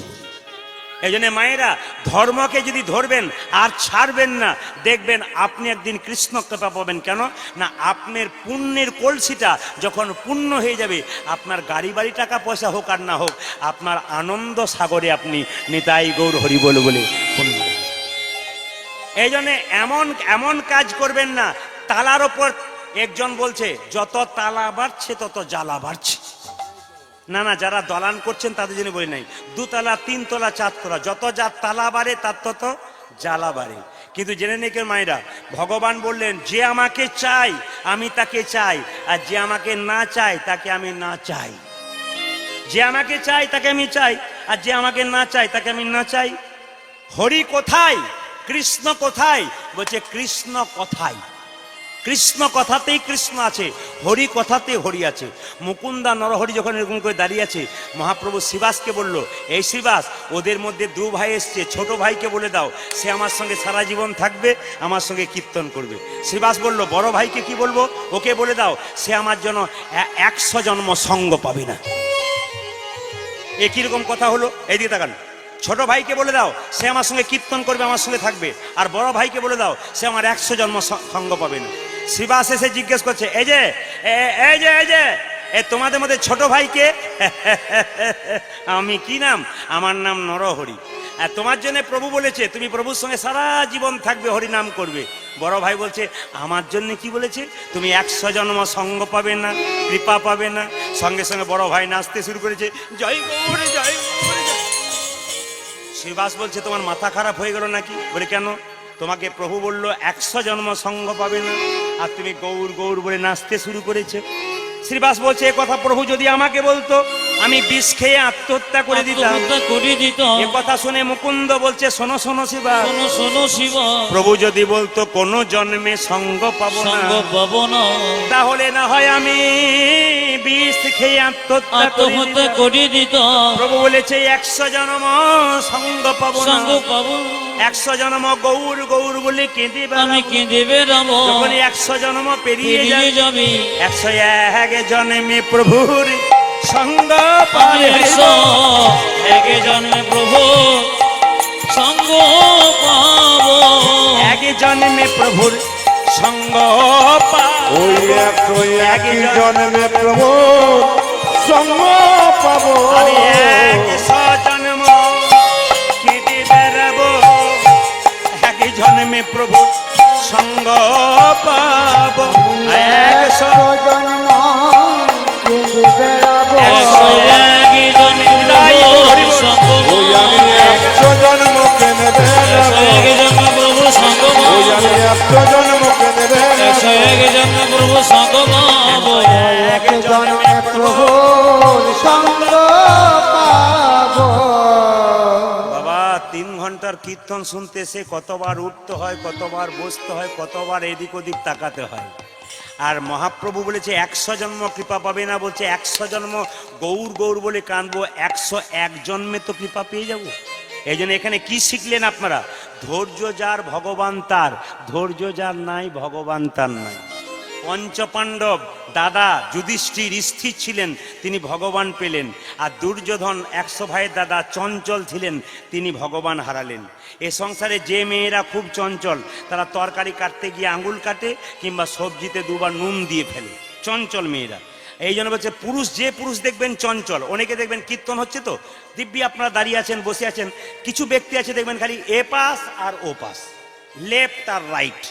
এই জন্য মায়েরা, ধর্মকে যদি ধরবেন আর ছাড়বেন না, দেখবেন আপনি একদিন কৃষ্ণ কৃপা পাবেন। কেন না? আপনার পুণ্যের কলসিটা যখন পূর্ণ হয়ে যাবে, আপনার গাড়ি বাড়ি টাকা পয়সা হোক আর না হোক, আপনার আনন্দ সাগরে আপনি নিতাই গৌর হরি বল বলে পূর্ণ। এই জন্য এমন এমন কাজ করবেন না। তালার ওপর একজন বলছে, যত তালা বাড়ছে তত জ্বালা বাড়ছে। না না, যারা দলান করছেন তাদের জন্য বলি নাই, 2 তলা 3 তলা 4 তলা, যত যা তালা বাড়ে তার তত জ্বালা বাড়ে। কিন্তু জেনে নেই মায়েরা, ভগবান বললেন, যে আমাকে চাই আমি তাকে চাই, আর যে আমাকে না চাই তাকে আমি না চাই। যে আমাকে চাই তাকে আমি চাই, আর যে আমাকে না চাই তাকে আমি না চাই। হরি কোথায়? কৃষ্ণ কোথায়? বলছে কৃষ্ণ কথায়। কৃষ্ণ কথাতেই কৃষ্ণ আছে, হরি কথাতে হরি আছে। মুকুন্দা নরহরি যখন এরকম করে দাঁড়িয়ে আছে, মহাপ্রভু শ্রীবাসকে বলল, এই শ্রীবাস, ওদের মধ্যে 2 ভাই এসছে, ছোট ভাইকে বলে দাও, সে আমার সঙ্গে সারা জীবন থাকবে, আমার সঙ্গে কীর্তন করবে। শ্রীবাস বলল, বড় ভাইকে কি বলবো? ওকে বলে দাও, সে আমার জন্য 100 জন্ম সঙ্গ পাবে না। এ কিরকম কথা হলো? এইদিকে তাকান। ছোট ভাইকে বলে দাও, সে আমার সঙ্গে কীর্তন করবে, আমার সঙ্গে থাকবে, আর বড় ভাইকে বলে দাও, সে আমার 100 জন্ম সঙ্গ পাবে না। শ্রীবাস এসে জিজ্ঞেস করছে, এই যে তোমাদের মধ্যে ছোট ভাইকে? আমি কি নাম? আমার নাম নরহরি। আর তোমার জন্য প্রভু বলেছে তুমি প্রভুর সঙ্গে সারা জীবন থাকবে, হরি নাম করবে। বড় ভাই বলছে, আমার জন্য কি বলেছে? তুমি 100 জন্ম সঙ্গ পাবে না, কৃপা পাবে না। সঙ্গে সঙ্গে বড় ভাই নাচতে শুরু করেছে, জয় গৌর জয় গৌর। শ্রীবাস বলছে, তোমার মাথা খারাপ হয়ে গেল নাকি? বলে কেন? তোমাকে প্রভু বলল 100 জন্ম সঙ্গ পাবে না, আর তুমি গৌর গৌর বলে নাচতে শুরু করেছে। শ্রীবাস বলছে, এ কথা প্রভু যদি আমাকে বলতো, আমি বিষ খেয়ে আত্মহত্যা করে দিতাম। এ কথা শুনে মুকুন্দ বলছে, শোনো শোনো শিবা, শোনো শিবা, প্রভু যদি বলতো কোন জন্মে সঙ্গ পাবো না, তাহলে না হয় আমি বিষ খেয়ে আত্মহত্যা করে দিতাম। প্রভু বলেছে 100 জন্ম সঙ্গ পাবো না, 100 জন্ম গৌর গৌর বলে কেঁদে বেড়াবো। যখন 100 জন্ম পেরিয়ে যাবে, 101 জন্মে প্রভুর সঙ্গ পাবে। 101 জন্মে প্রভু সঙ্গ পাবো। 1 জন্মে প্রভুর সঙ্গ পাবো। ওই 101 জন্মে প্রভু সঙ্গ পাবো। আমি 100 জন্ম কেঁদে বেড়াবো, 1 জন্মে প্রভুর সঙ্গ পাবো। 100 জন্ম কেঁদে বেড়াবো। 101 জন্মে প্রভু সঙ্গ ওই আমি 100 জন্ম কেঁদে বেড়াবো। 101 জন্মে প্রভু সঙ্গ ওই আমি 100 জন্ম কেঁদে বেড়াবো। 101 জন্মে প্রভু সঙ্গ পাবো। 1 জন্মে প্রভু সঙ্গ পাবো। কীর্তন শুনতে এসে কতবার উঠতে হয়, কতবার বসতে হয়, কতবার এদিক ওদিক তাকাতে হয়। আর মহাপ্রভু বলেছে 100 জন্ম কৃপা পাবে না, বলছে 100 জন্ম গৌর গৌর বলে কাঁদবো, 101 জন্মে তো কৃপা পেয়ে যাব। এই জন্য এখানে কি শিখলেন আপনারা? ধৈর্য যার ভগবান তার, ধৈর্য যার নাই ভগবান তার নাই। পঞ্চপাণ্ডব দাদা যুধিষ্ঠির স্থির ছিলেন, তিনি ভগবান পেলেন। আর দুর্যোধন 100 ভাইয়ের দাদা চঞ্চল ছিলেন, তিনি ভগবান হারালেন। এ সংসারে যে মেয়েরা খুব চঞ্চল, তারা তরকারি কাটতে গিয়ে আঙুল কাটে কিংবা সবজিতে দুবার নুন দিয়ে ফেলে, চঞ্চল মেয়েরা। এই জন্য বলছে পুরুষ, যে পুরুষ দেখবেন চঞ্চল, অনেকে দেখবেন কীর্তন হচ্ছে তো দিব্যি আপনারা দাঁড়িয়ে আছেন, বসে আছেন, কিছু ব্যক্তি আছে দেখবেন খালি এ পাশ আর ও পাশ, লেফট আর রাইট,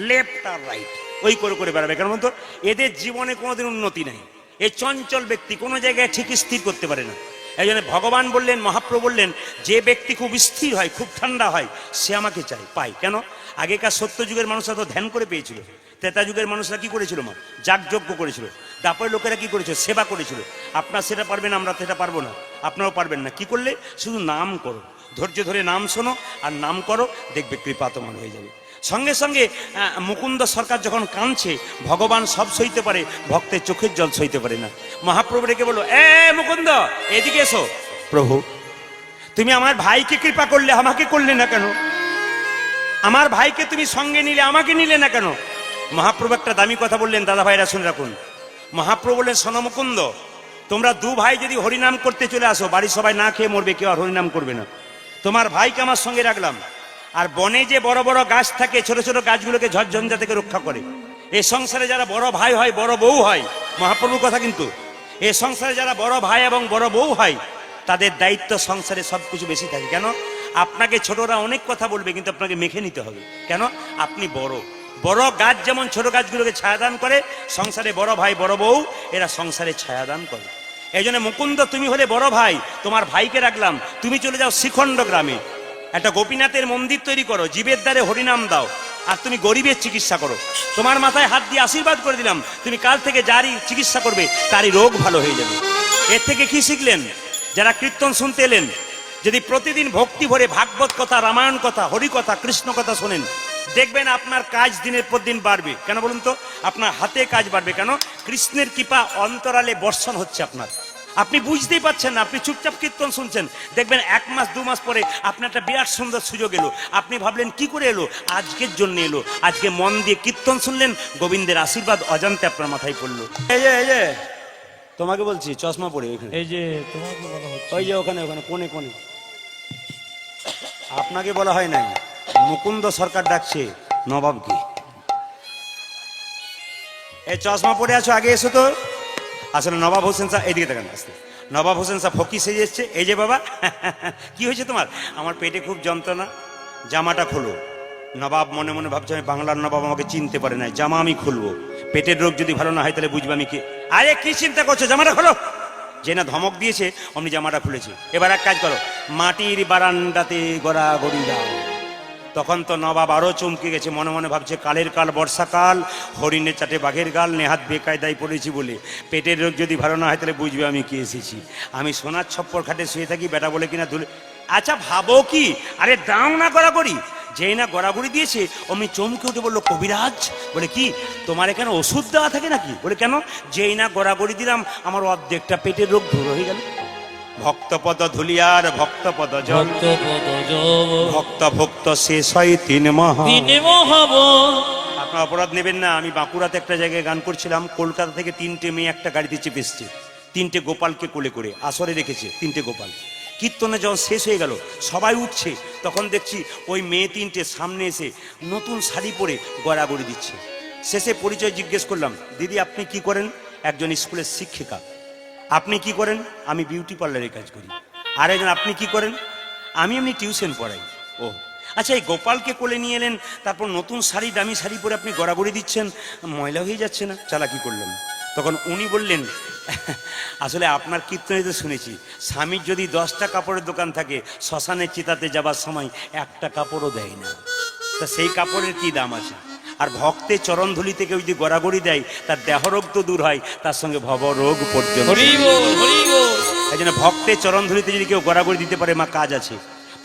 লেফট আর রাইট, ওই করে করে বেড়াবে। কেন বলতো? এদের জীবনে কোনোদিন উন্নতি নেই। এই চঞ্চল ব্যক্তি কোনো জায়গায় ঠিক স্থির করতে পারে না। এই জন্য ভগবান বললেন, মহাপ্রভু বললেন, যে ব্যক্তি খুব স্থির হয়, খুব ঠান্ডা হয়, সে আমাকে চাই, পাই। কেন? আগেকার সত্যযুগের মানুষরা তো ধ্যান করে পেয়েছিল, ত্রেতা যুগের মানুষরা কি করেছিল? মা যাগযজ্ঞ করেছিল, দাপরের লোকেরা কি করেছিল? সেবা করেছিল। আপনার সেটা পারবেন, আমরা সেটা পারবো না, আপনারাও পারবেন না। কি করলে? শুধু নাম করো, ধৈর্য ধরে নাম শোনো আর নাম করো, দেখবে কৃপা তোমার হয়ে যাবে। সঙ্গে সঙ্গে মুকুন্দ সরকার যখন কাঁদছে, ভগবান সব সইতে পারে, ভক্তের চোখের জল সইতে পারে না। মহাপ্রভু ডেকে বলল, এ মুকুন্দ এদিকে এসো। প্রভু, তুমি আমার ভাইকে কৃপা করলে, আমাকে করলে না কেন? আমার ভাইকে তুমি সঙ্গে নিলে, আমাকে নিলে না কেন? মহাপ্রভু একটা দামি কথা বললেন, দাদা ভাইরা শুনে রাখুন। মহাপ্রভু বললেন, শোনো মুকুন্দ, তোমরা দু ভাই যদি হরিনাম করতে চলে আসো, বাড়ির সবাই না খেয়ে মরবে, কেউ আর হরিনাম করবে না। তোমার ভাইকে আমার সঙ্গে রাখলাম। আর বনে যে বড় বড় গাছ থাকে, ছোট ছোট গাছগুলোকে ঝড়ঝঞ্ঝা থেকে রক্ষা করে। এই সংসারে যারা বড় ভাই হয়, বড় বউ হয়, মহাপ্রভুর কথা কিন্তু, এই সংসারে যারা বড় ভাই এবং বড় বউ হয়, তাদের দায়িত্ব সংসারে সবকিছু বেশি থাকে। কেন? আপনাকে ছোটরা অনেক কথা বলবে, কিন্তু আপনাকে মেখে নিতে হবে। কেন? আপনি বড়। বড় গাছ যেমন ছোট গাছগুলোকে ছায়াদান করে, সংসারে বড় ভাই বড় বউ এরা সংসারে ছায়াদান করে। এই জন্য মুকুন্দ, তুমি হলে বড় ভাই, তোমার ভাইকে রাখলাম, তুমি চলে যাও শ্রীখণ্ড গ্রামে, একটা গোপীনাথের মন্দির তৈরি করো, জীবের দ্বারে হরিনাম দাও, আর তুমি গরিবের চিকিৎসা করো। তোমার মাথায় হাত দিয়ে আশীর্বাদ করে দিলাম, তুমি কাল থেকে যারই চিকিৎসা করবে তারই রোগ ভালো হয়ে যাবে। এর থেকে কি শিখলেন? যারা কীর্তন শুনতে এলেন, যদি প্রতিদিন ভক্তি ভরে ভাগবত কথা, রামায়ণ কথা, হরি কথা, কৃষ্ণ কথা শোনেন, দেখবেন আপনার কাজ দিনের পর দিন বাড়বে। কেন বলুন তো? আপনার হাতে কাজ বাড়বে। কেন? কৃষ্ণের কৃপা অন্তরালে বর্ষণ হচ্ছে আপনার, আপনি বুঝতেই পারছেন না, আপনি চুপচাপ কীর্তন শুনছেন, দেখবেন 1 মাস 2 মাস পরে আপনার একটা বিরাট সুন্দর সুযোগ এলো। আপনি ভাবলেন কি করে এলো? আজকের জন্য এলো। আজকে মন দিয়ে কীর্তন শুনলেন, গোবিন্দের আশীর্বাদ অজান্তে আপনার মাথায় পড়লো। এই যে তোমাকে বলছি, চশমা পরে ওইখানে, এই যে তোমাকে বলা হচ্ছে, ওই যে ওখানে ওখানে কোণে কোণে, আপনাকে বলা হয় নাই, মুকুন্দ সরকার ডাকছে নবাবকে। এই চশমা পরে আছো, আগে এসো তো। আসলে নবাব হোসেন সাহেব, এইদিকে দেখেন, আসতে, নবাব হোসেন সাহেব ফকি সেজে এসছে। এই যে বাবা, কি হয়েছে তোমার? আমার পেটে খুব যন্ত্রণা, জামাটা খোলো। নবাব মনে মনে ভাবছে, আমি বাংলার নবাব, আমাকে চিনতে পারে না, জামা আমি খুলবো, পেটের রোগ যদি ভালো না হয় তাহলে বুঝবে আমি কে। আরে কি চিন্তা করছো, জামাটা খোলো। যে না ধমক দিয়েছে অমনি জামাটা খুলেছে। এবার এক কাজ করো, মাটির বারান্দাতে গড়াগড়ি দাও। তখন তো নবাব আরো চমকে গেছে, মনে মনে ভাবছে, কালের কাল বর্ষাকাল, হরিণের চাটে বাঘের গাল, নেহাত বেকায়দায় পড়েছি বলে পেটের রোগ যদি ভালো না হয় তাহলে বুঝবে আমি কে এসেছি। আমি সোনার ছপ্পর খাটে শুয়ে থাকি, বেটা বলে কিনা ধুলে। আচ্ছা ভাবো কি, আরে দাও না গড়াগড়ি। যেই না গড়াগড়ি দিয়েছে অমনি চমকে উঠে বললো, কবিরাজ। বলে কি, তোমার এখানে ওষুধ দেওয়া থাকে নাকি? বলে কেন? যেই না গড়াগড়ি দিলাম, আমার অর্ধেকটা পেটের রোগ দূর হয়ে গেল। ভক্তপদ ধুলিয়ার ভক্তপদ জল, ভক্তপদ জল, ভক্ত ভক্ত শেষ হয় 3 মহা। তিনি মহাব। আপনার অপরাধ নেবেন না, আমি বাঁকুড়াতে একটা জায়গায় গান করছিলাম, কলকাতা থেকে 3টে মেয়ে একটা গাড়িতে চেপে এসছে, 3টে গোপালকে কোলে করে আসরে রেখেছে, 3টে গোপাল। কীর্তনে যখন শেষ হয়ে গেল, সবাই উঠছে, তখন দেখছি ওই মেয়ে 3টে সামনে এসে নতুন শাড়ি পরে গড়াগড়ি দিচ্ছে। শেষে পরিচয় জিজ্ঞেস করলাম, দিদি আপনি কি করেন? একজন স্কুলের শিক্ষিকা। আপনি কি করেন? আমি বিউটি পার্লারে কাজ করি। আর একজন, আপনি কি করেন? আমি এমনি টিউশন পড়াই। ও আচ্ছা, এই গোপালকে কোলে নিয়ে এলেন, তারপর নতুন শাড়ি, দামি শাড়ি পরে আপনি গড়াগড়ি দিচ্ছেন, ময়লা হয়ে যাচ্ছে না? চালাকি করলেন। তখন উনি বললেন, আসলে আপনার কীর্তনে তো শুনেছি, স্বামীর যদি 10টা কাপড়ের দোকান থাকে, শ্মশানের চিতাতে যাবার সময় একটা কাপড়ও দেয় না, তা সেই কাপড়ের কি দাম আছে? আর ভক্তের চরণ ধুলি থেকে যদি গড়াগড়ি দেয়, তার দেহরোগ তো দূর হয়, তার সঙ্গে ভবরোগ পর্যন্ত। হরি বল, হরি বল। এই জন্য ভক্তের চরণ ধুলিতে যদি কেউ গড়াগড়ি দিতে পারে, মা কাজ আছে।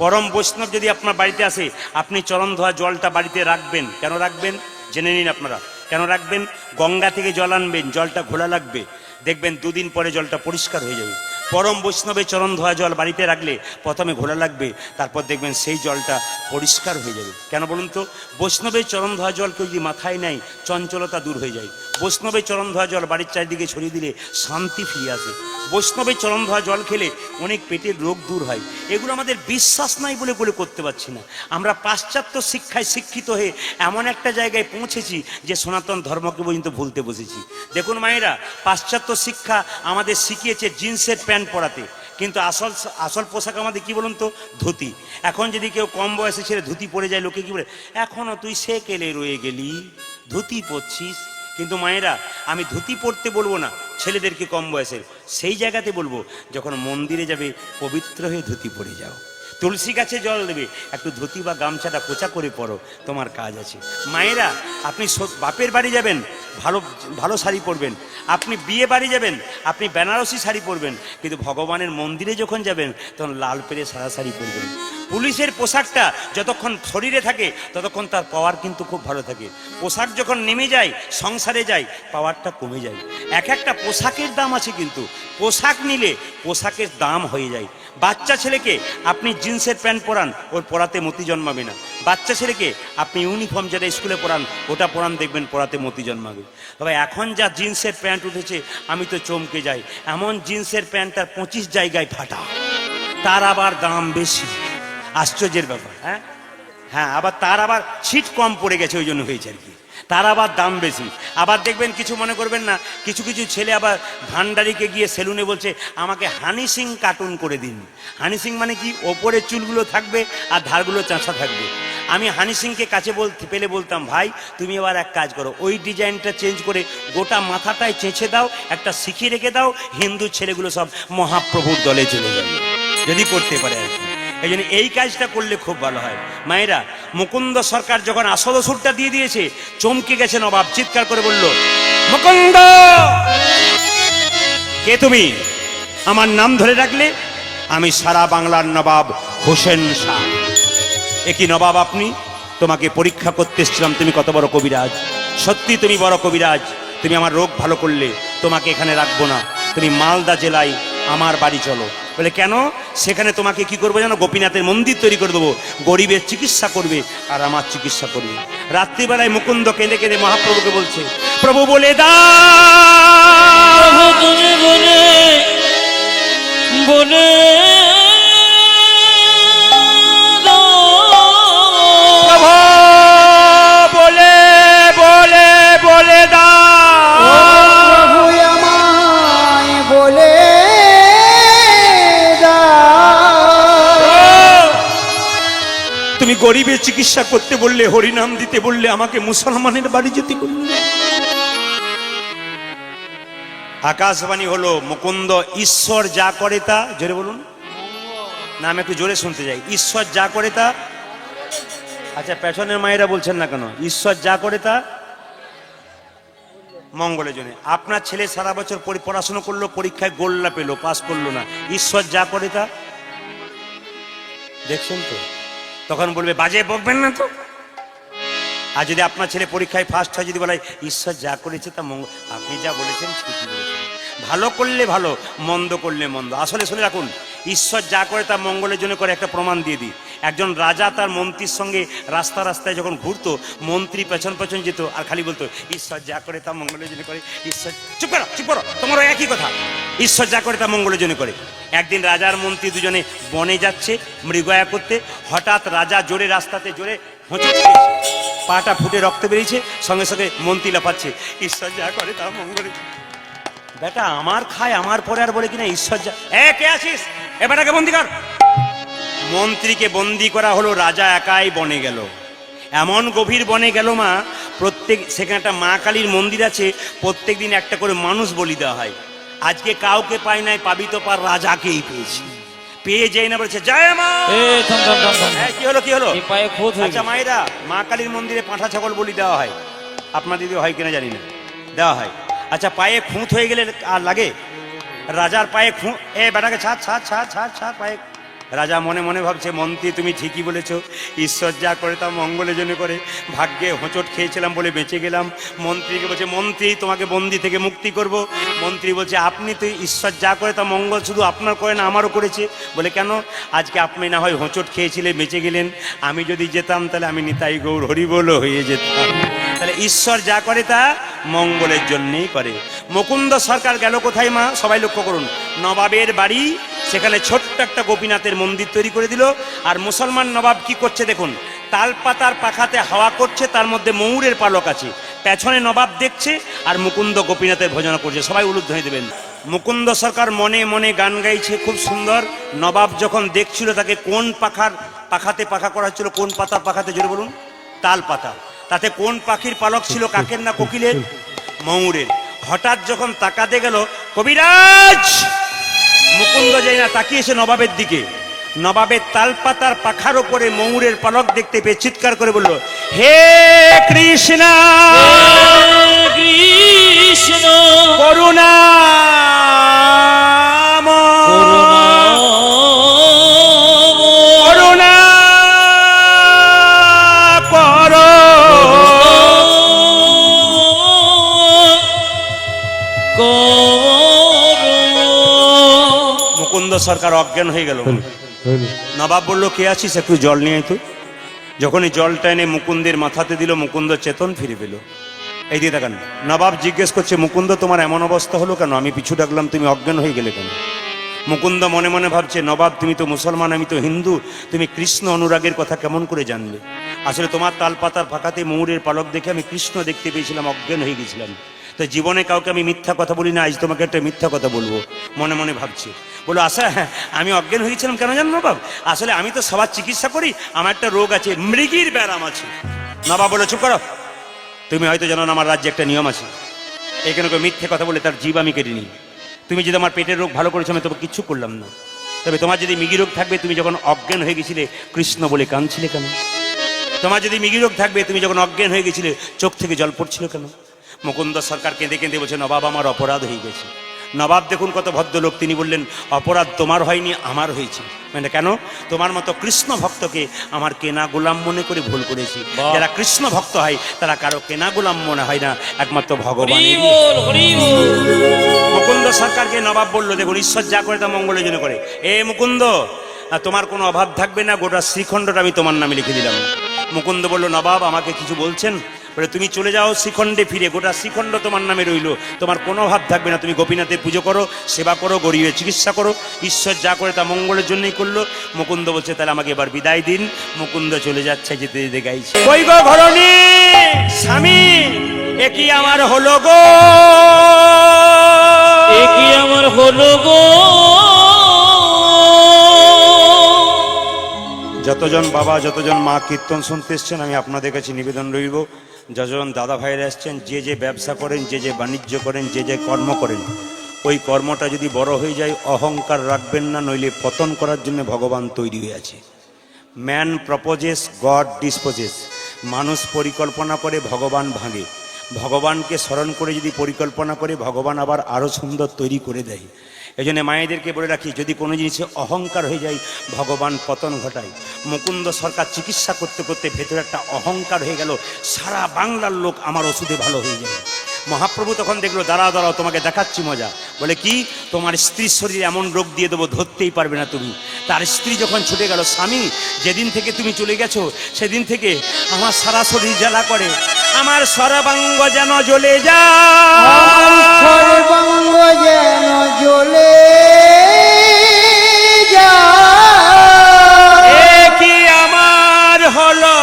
পরম বৈষ্ণব যদি আপনার বাড়িতে আসে, আপনি চরণ ধোয়া জলটা বাড়িতে রাখবেন। কেন রাখবেন জেনে নিন আপনারা। কেন রাখবেন? গঙ্গা থেকে জল আনবেন, জলটা ঘোলা লাগবে, দেখবেন দুদিন পরে জলটা পরিষ্কার হয়ে যাবে। পরম বৈষ্ণবের চরণ ধোয়া জল বাড়িতে রাখলে প্রথমে ঘোলা লাগবে, তারপর দেখবেন সেই জলটা পরিষ্কার হয়ে যাবে। কেন বলুন তো? বৈষ্ণবের চরণ ধোয়া জল কেউ যদি মাথায় নেয়, চঞ্চলতা দূর হয়ে যায়। বৈষ্ণবের চরণ ধোয়া জল বাড়ির চারিদিকে ছড়িয়ে দিলে শান্তি ফিরে আসে। বৈষ্ণবের চরণ ধোয়া জল খেলে অনেক পেটের রোগ দূর হয়। এগুলো আমাদের বিশ্বাস নাই বলে করতে পারছি না। আমরা পাশ্চাত্য শিক্ষায় শিক্ষিত হয়ে এমন একটা জায়গায় পৌঁছেছি যে সনাতন ধর্মকে পর্যন্ত ভুলতে বসেছি। দেখুন মায়েরা, পাশ্চাত্য শিক্ষা আমাদের শিখিয়েছে জিন্সের প্যান্ট পরাতে, কিন্তু আসল পোশাক আমাদের কি বলুন তো? ধুতি। এখন যদি কেউ কম বয়সে ছেড়ে ধুতি পরে যায়, লোকে কি বলে, এখনো তুই সে কেলে রয়ে গেলি, ধুতি পরছিস। কিন্তু মায়েরা, আমি ধুতি পরতে বলবো না ছেলেদেরকে কম বয়সের, সেই জায়গাতে বলবো যখন মন্দিরে যাবে পবিত্র হয়ে ধুতি পরে যাও। তুলসী গাছে জল দেবে, একটু ধুতি বা গামছাটা কোচা করে পরো, তোমার কাজ আছে। মায়েরা, আপনি বাপের বাড়ি যাবেন, ভালো ভালো শাড়ি পরবেন। আপনি বিয়ে বাড়ি যাবেন, আপনি বেনারসি শাড়ি পরবেন। কিন্তু ভগবানের মন্দিরে যখন যাবেন, তখন লাল পেরে সাদা শাড়ি পরবেন। পুলিশের পোশাকটা যতক্ষণ শরীরে থাকে ততক্ষণ তার পাওয়ার কিন্তু খুব ভালো থাকে। পোশাক যখন নেমে যায়, সংসারে যায়, পাওয়ারটা কমে যায়। এক একটা পোশাকের দাম আছে, কিন্তু পোশাক নিলে পোশাকের দাম হয়ে যায়। বাচ্চা ছেলেকে আপনি জিন্সের প্যান্ট পরান, ওর পরাতে মতি জন্মাবে না। বাচ্চা ছেলেকে আপনি ইউনিফর্ম যেটা স্কুলে পরান, ওটা পরান, দেখবেন পরাতে মতি জন্মাবে। তবে এখন যা জিন্সের প্যান্ট উঠেছে, আমি তো চমকে যাই। এমন জিন্সের প্যান্ট তার 25 জায়গায় ফাটা, তার আবার দাম বেশি। আশ্চর্যের ব্যাপার। হ্যাঁ হ্যাঁ, আবার তার আবার ছিট কম পড়ে গেছে, ওই জন্য হয়েছে আর কি, তার আবার দাম বেশি। আবার দেখবেন, কিছু মনে করবেন না, কিছু কিছু ছেলে আবার ভান্ডারিকে গিয়ে সেলুনে বলছে, আমাকে হানি সিং কার্টুন করে দিন। হানি সিং মানে কি? ওপরে চুলগুলো থাকবে আর ধারগুলো চাঁচা থাকবে। আমি হানি সিংকে কাছে পেলে বলতাম, ভাই তুমি এবার এক কাজ করো, ওই ডিজাইনটা চেঞ্জ করে গোটা মাথাটায় চেঁচে দাও, একটা শিখিয়ে রেখে দাও, হিন্দু ছেলেগুলো সব মহাপ্রভুর দলে চলে যাবে, যদি করতে পারে আর কি। এই জন্য এই কাজটা করলে খুব ভালো হয়। মায়েরা, মুকুন্দ সরকার যখন আসল সুরটা দিয়ে দিয়েছে, চমকে গেছে নবাব, চিৎকার করে বলল, মুকুন্দ! কে তুমি? আমার নাম ধরে রাখলে? আমি সারা বাংলার নবাব হোসেন শাহ। একই নবাব আপনি? তোমাকে পরীক্ষা করতে এসেছিলাম, তুমি কত বড় কবিরাজ। সত্যি তুমি বড় কবিরাজ, তুমি আমার রোগ ভালো করলে, তোমাকে এখানে রাখবো না, তুমি মালদা জেলায় আমার বাড়ি চলো। বলে কেন? সেখানে তোমাকে কি করবো জানো? গোপীনাথের মন্দির তৈরি করে দেবো, গরিবের চিকিৎসা করবে আর আমার চিকিৎসা করবে। রাত্রিবেলায় মুকুন্দ কেঁদে কেঁদে মহাপ্রভুকে বলছে, প্রভু বলে দাও, তুমি বলে বলে প্রভু বলে বলে বলে দাও, প্রভু আমায় বলে দাও। তুমি গরিবের চিকিৎসা করতে বললে, হরিনাম দিতে বললে, আমাকে মুসলমানের বাড়ি যেতে বললে। আকাশবাণী হলো, মুকুন্দ ঈশ্বর যা করে তা, জোরে বলুন না, আমি একটু জোরে শুনতে যাই। ঈশ্বর যা করে তা, আচ্ছা পেছনের মায়েরা বলছেন না কেন? ঈশ্বর যা করে তা মঙ্গলের জন্য। আপনার ছেলে সারা বছর পড়াশোনা করলো, পরীক্ষায় গোল্লা পেলো, পাস করলো না, ঈশ্বর যা করে তা, দেখছেন তো? তখন বলবে বাজে বকবেন না তো। আর যদি আপনার ছেলে পরীক্ষায় ফার্স্ট হয়, যদি বলে ঈশ্বর যা করেছে তা মঙ্গল, আপনি যা বলেছেন ঠিকই বলেছেন। ভালো করলে ভালো, মন্দ করলে মন্দ। আসলে শুনে রাখুন, ঈশ্বর যা করে তা মঙ্গলের জন্য করে। একটা প্রমাণ দিয়ে দিই। একজন রাজা তার মন্ত্রীর সঙ্গে রাস্তায় যখন ঘুরতো, মন্ত্রী পেছন পেছন যেত আর খালি বলতো, ঈশ্বর যা করে তা মঙ্গলের জন্য করে। ঈশ্বর, চুপ করো, তোমারও একই কথা, ঈশ্বর যা করে তা মঙ্গলের জন্য করে। একদিন রাজার মন্ত্রী দুজনে বনে যাচ্ছে মৃগয়া করতে। হঠাৎ রাজা জোরে রাস্তাতে জোরে হোঁচট খেয়েছে, পাটা ফুটে রক্ত বেরিয়েছে, সঙ্গে সঙ্গে মন্ত্রী লাফাচ্ছে, ঈশ্বর যা করে তা মঙ্গলে। বেটা আমার খায় আমার পরে আর বলে কিনা ঈশ্বর যা। কে আছিস? এ বেটাকে বন্দি কর। মন্ত্রীকে বন্দি করা হলো, রাজা একাই বনে গেল। এমন গভীর বনে গেল মা, সেখানে একটা মা কালীর মন্দির আছে, প্রত্যেক দিন একটা করে মানুষ বলি দেওয়া হয়। আজকে কাউকে পাই নাই, পাবি তো পার রাজাকেই পেয়েছি। পেয়ে যাই না, বলছে জয় মা। কি হলো কি হলো? পায়ে খোঁজ হয়ে আচ্ছা মায়েরা, মা কালীর মন্দিরে পাঁঠা ছাগল বলি দেওয়া হয়, আপনার দিদি হয় কিনা জানি না, দেওয়া হয়। আচ্ছা পায়ে খুঁত হয়ে গেলে আর লাগে? রাজার পায়ে বেটাকে ছাড় পায়ে। রাজা মনে মনে ভাবছে, মন্ত্রী তুমি ঠিকই বলেছো, ঈশ্বর যা করে তা মঙ্গলের জন্য করে, ভাগ্যে হোঁচট খেয়েছিলাম বলে বেঁচে গেলাম। মন্ত্রীকে বলছে, মন্ত্রী তোমাকে বন্দি থেকে মুক্তি করব। মন্ত্রী বলছে, আপনি তো ঈশ্বর যা করে তা মঙ্গল শুধু আপনার করে না আমারও করেছে। বলে কেন? আজকে আপনি না হয় হোঁচট খেয়েছিলেন বেঁচে গেলেন, আমি যদি যেতাম তাহলে আমি নিতাই গৌর হরিবোল হয়ে যেতাম। তাহলে ঈশ্বর যা করে তা মঙ্গলের জন্যেই করে। মুকুন্দ সরকার গেল কোথায় মা? সবাই লক্ষ্য করুন, নবাবের বাড়ি, সেখানে ছোট্ট একটা গোপীনাথের মন্দির তৈরি করে দিল। আর মুসলমান নবাব কি করছে দেখুন, তালপাতার পাখাতে হাওয়া করছে, তার মধ্যে ময়ূরের পালক আছে, পেছনে নবাব দেখছে আর মুকুন্দ গোপীনাথের ভজনা করছে। সবাই উলুধ্বনি দেবেন। মুকুন্দ সরকার মনে মনে গান গাইছে, খুব সুন্দর। নবাব যখন দেখছিল তাকে কোন পাখাতে পাখা করা হচ্ছিল, কোন পাতার পাখাতে, জোরে বলুন, তাল পাতা। তাতে কোন পাখির পালক ছিল, কাকের না কোকিলের? ময়ূরের। হঠাৎ যখন তাকাতে গেল, কবিরাজ! মুকুন্দ যাই না তাকিয়েছে নবাবের দিকে, নবাবের তালপাতার পাখার ওপরে ময়ূরের পালক দেখতে পেয়ে চিৎকার করে বলল, হে কৃষ্ণ কৃষ্ণ করুণা করুণা কর। মুকুন্দ সরকার অজ্ঞান হয়ে গেল। নবাব বলল, কে আছিস, একটু জল নিয়ে আয় তো। যখনই জলটা এনে মুকুন্দের মাথাতে দিল, মুকুন্দ চেতন ফিরে পেল। এই দিয়ে দেখান, নবাব জিজ্ঞেস করছে, মুকুন্দ তোমার এমন অবস্থা হলো কেন? আমি পিছু ডাকলাম, তুমি অজ্ঞান হয়ে গেলে কেন? মুকুন্দ মনে মনে ভাবছে, নবাব তুমি তো মুসলমান, আমি তো হিন্দু, তুমি কৃষ্ণ অনুরাগের কথা কেমন করে জানলে? আসলে তোমার তালপাতার ফাঁকাতে ময়ূরের পালক দেখে আমি কৃষ্ণ দেখতে পেয়েছিলাম, অজ্ঞান হয়ে গেছিলাম। তো জীবনে কাউকে আমি মিথ্যা কথা বলি না, আজ তোমাকে একটা মিথ্যা কথা বলবো। মনে মনে ভাবছি, বলো আচ্ছা আমি অজ্ঞান হয়েছিলাম কেন জানো নবাব? আসলে আমি তো সবার চিকিৎসা করি, আমার একটা রোগ আছে, মৃগীর ব্যারাম আছে। নবাব বলে, চুপ করো, তুমি হয়তো জানো না আমার রাজ্যে একটা নিয়ম আছে, এখানে কেউ মিথ্যে কথা বলে তার জীব আমি কেটে নিই। তুমি যদি আমার পেটের রোগ ভালো করেছো, আমি তবে কিচ্ছু করলাম না। তবে তোমার যদি মৃগী রোগ থাকবে, তুমি যখন অজ্ঞান হয়ে গেছিলে কৃষ্ণ বলে কাঁদছিলে কেন? তোমার যদি মৃগী রোগ থাকবে, তুমি যখন অজ্ঞান হয়ে গেছিলে চোখ থেকে জল পড়ছিল কেন? মুকুন্দ সরকার কেঁদে কেঁদে বলছে, নবাব আমার অপরাধ হয়ে গেছে। নবাব দেখুন কত ভদ্রলোক, তিনি বললেন, অপরাধ তোমার হয়নি, আমার হয়েছে। মানে কেন? তোমার মতো কৃষ্ণ ভক্তকে আমার কেনা গোলাম মনে করে ভুল করেছি। যারা কৃষ্ণ ভক্ত হয় তারা কারো কেনা গোলাম মনে হয় না, একমাত্র ভগবানের। মুকুন্দ সরকারকে নবাব বলল, দেখুন ঈশ্বর যা করে তা মঙ্গলের জন্য করে। এ মুকুন্দ, তোমার কোনো অভাব থাকবে না, গোটা শ্রীখণ্ডটা আমি তোমার নামে লিখে দিলাম। মুকুন্দ বলল, নবাব আমাকে কিছু বলছেন? বলে, তুমি চলে যাও শ্রীখণ্ডে ফিরে, গোটা শ্রীখণ্ড তোমার নামে রইল, তোমার কোনো অভাব থাকবে না। তুমি গোপীনাথের পুজো করো, সেবা করো, গরিবের চিকিৎসা করো, ঈশ্বর যা করে তা মঙ্গলের জন্যই করলো। মুকুন্দ বলছে, তাহলে আমাকে এবার বিদায় দিন। মুকুন্দ চলে যাচ্ছে, যেতে যেতে গাইছে, কই গো ঘরণী স্বামী, এ কি আমার হলো গো, এ কি আমার হলো গো। যতজন বাবা, যতজন মা কীর্তন শুনতে এসছেন, আমি আপনাদের কাছে নিবেদন রইব, যতজন দাদা ভাইরা এসছেন, যে যে ব্যবসা করেন, যে যে বাণিজ্য করেন, যে যে কর্ম করেন, ওই কর্মটা যদি বড় হয়ে যায় অহংকার রাখবেন না, নইলে পতন করার জন্য ভগবান তৈরি হয়ে আছে। Man proposes, god disposes. মানুষ পরিকল্পনা করে, ভগবান ভাঙে। ভগবানকে স্মরণ করে যদি পরিকল্পনা করে, ভগবান আবার আরও সুন্দর তৈরি করে দেয়। এই জন্য মায়েদেরকে বলে রাখি, যদি কোনো জিনিসে অহংকার হয়ে যায় ভগবান পতন ঘটায়। মুকুন্দ সরকার চিকিৎসা করতে করতে ভেতরে একটা অহংকার হয়ে গেল, সারা বাংলার লোক আমার ওষুধে ভালো হয়ে যাবে। মহাপ্রভু তখন দেখলো, দাঁড়াও দাঁড়াও, তোমাকে দেখাচ্ছি মজা। বলে কি? তোমার স্ত্রীর শরীরে এমন রোগ দিয়ে দেবো, ধরতেই পারবে না তুমি। তার স্ত্রী যখন ছুটে গেল, স্বামী যেদিন থেকে তুমি চলে গেছো সেদিন থেকে আমার সারা শরীর জ্বালা করে, আমার সর্বাঙ্গ যেন জ্বলে যায়, সর্বাঙ্গ যেন জ্বলে যায়। এ কি আমার হলো,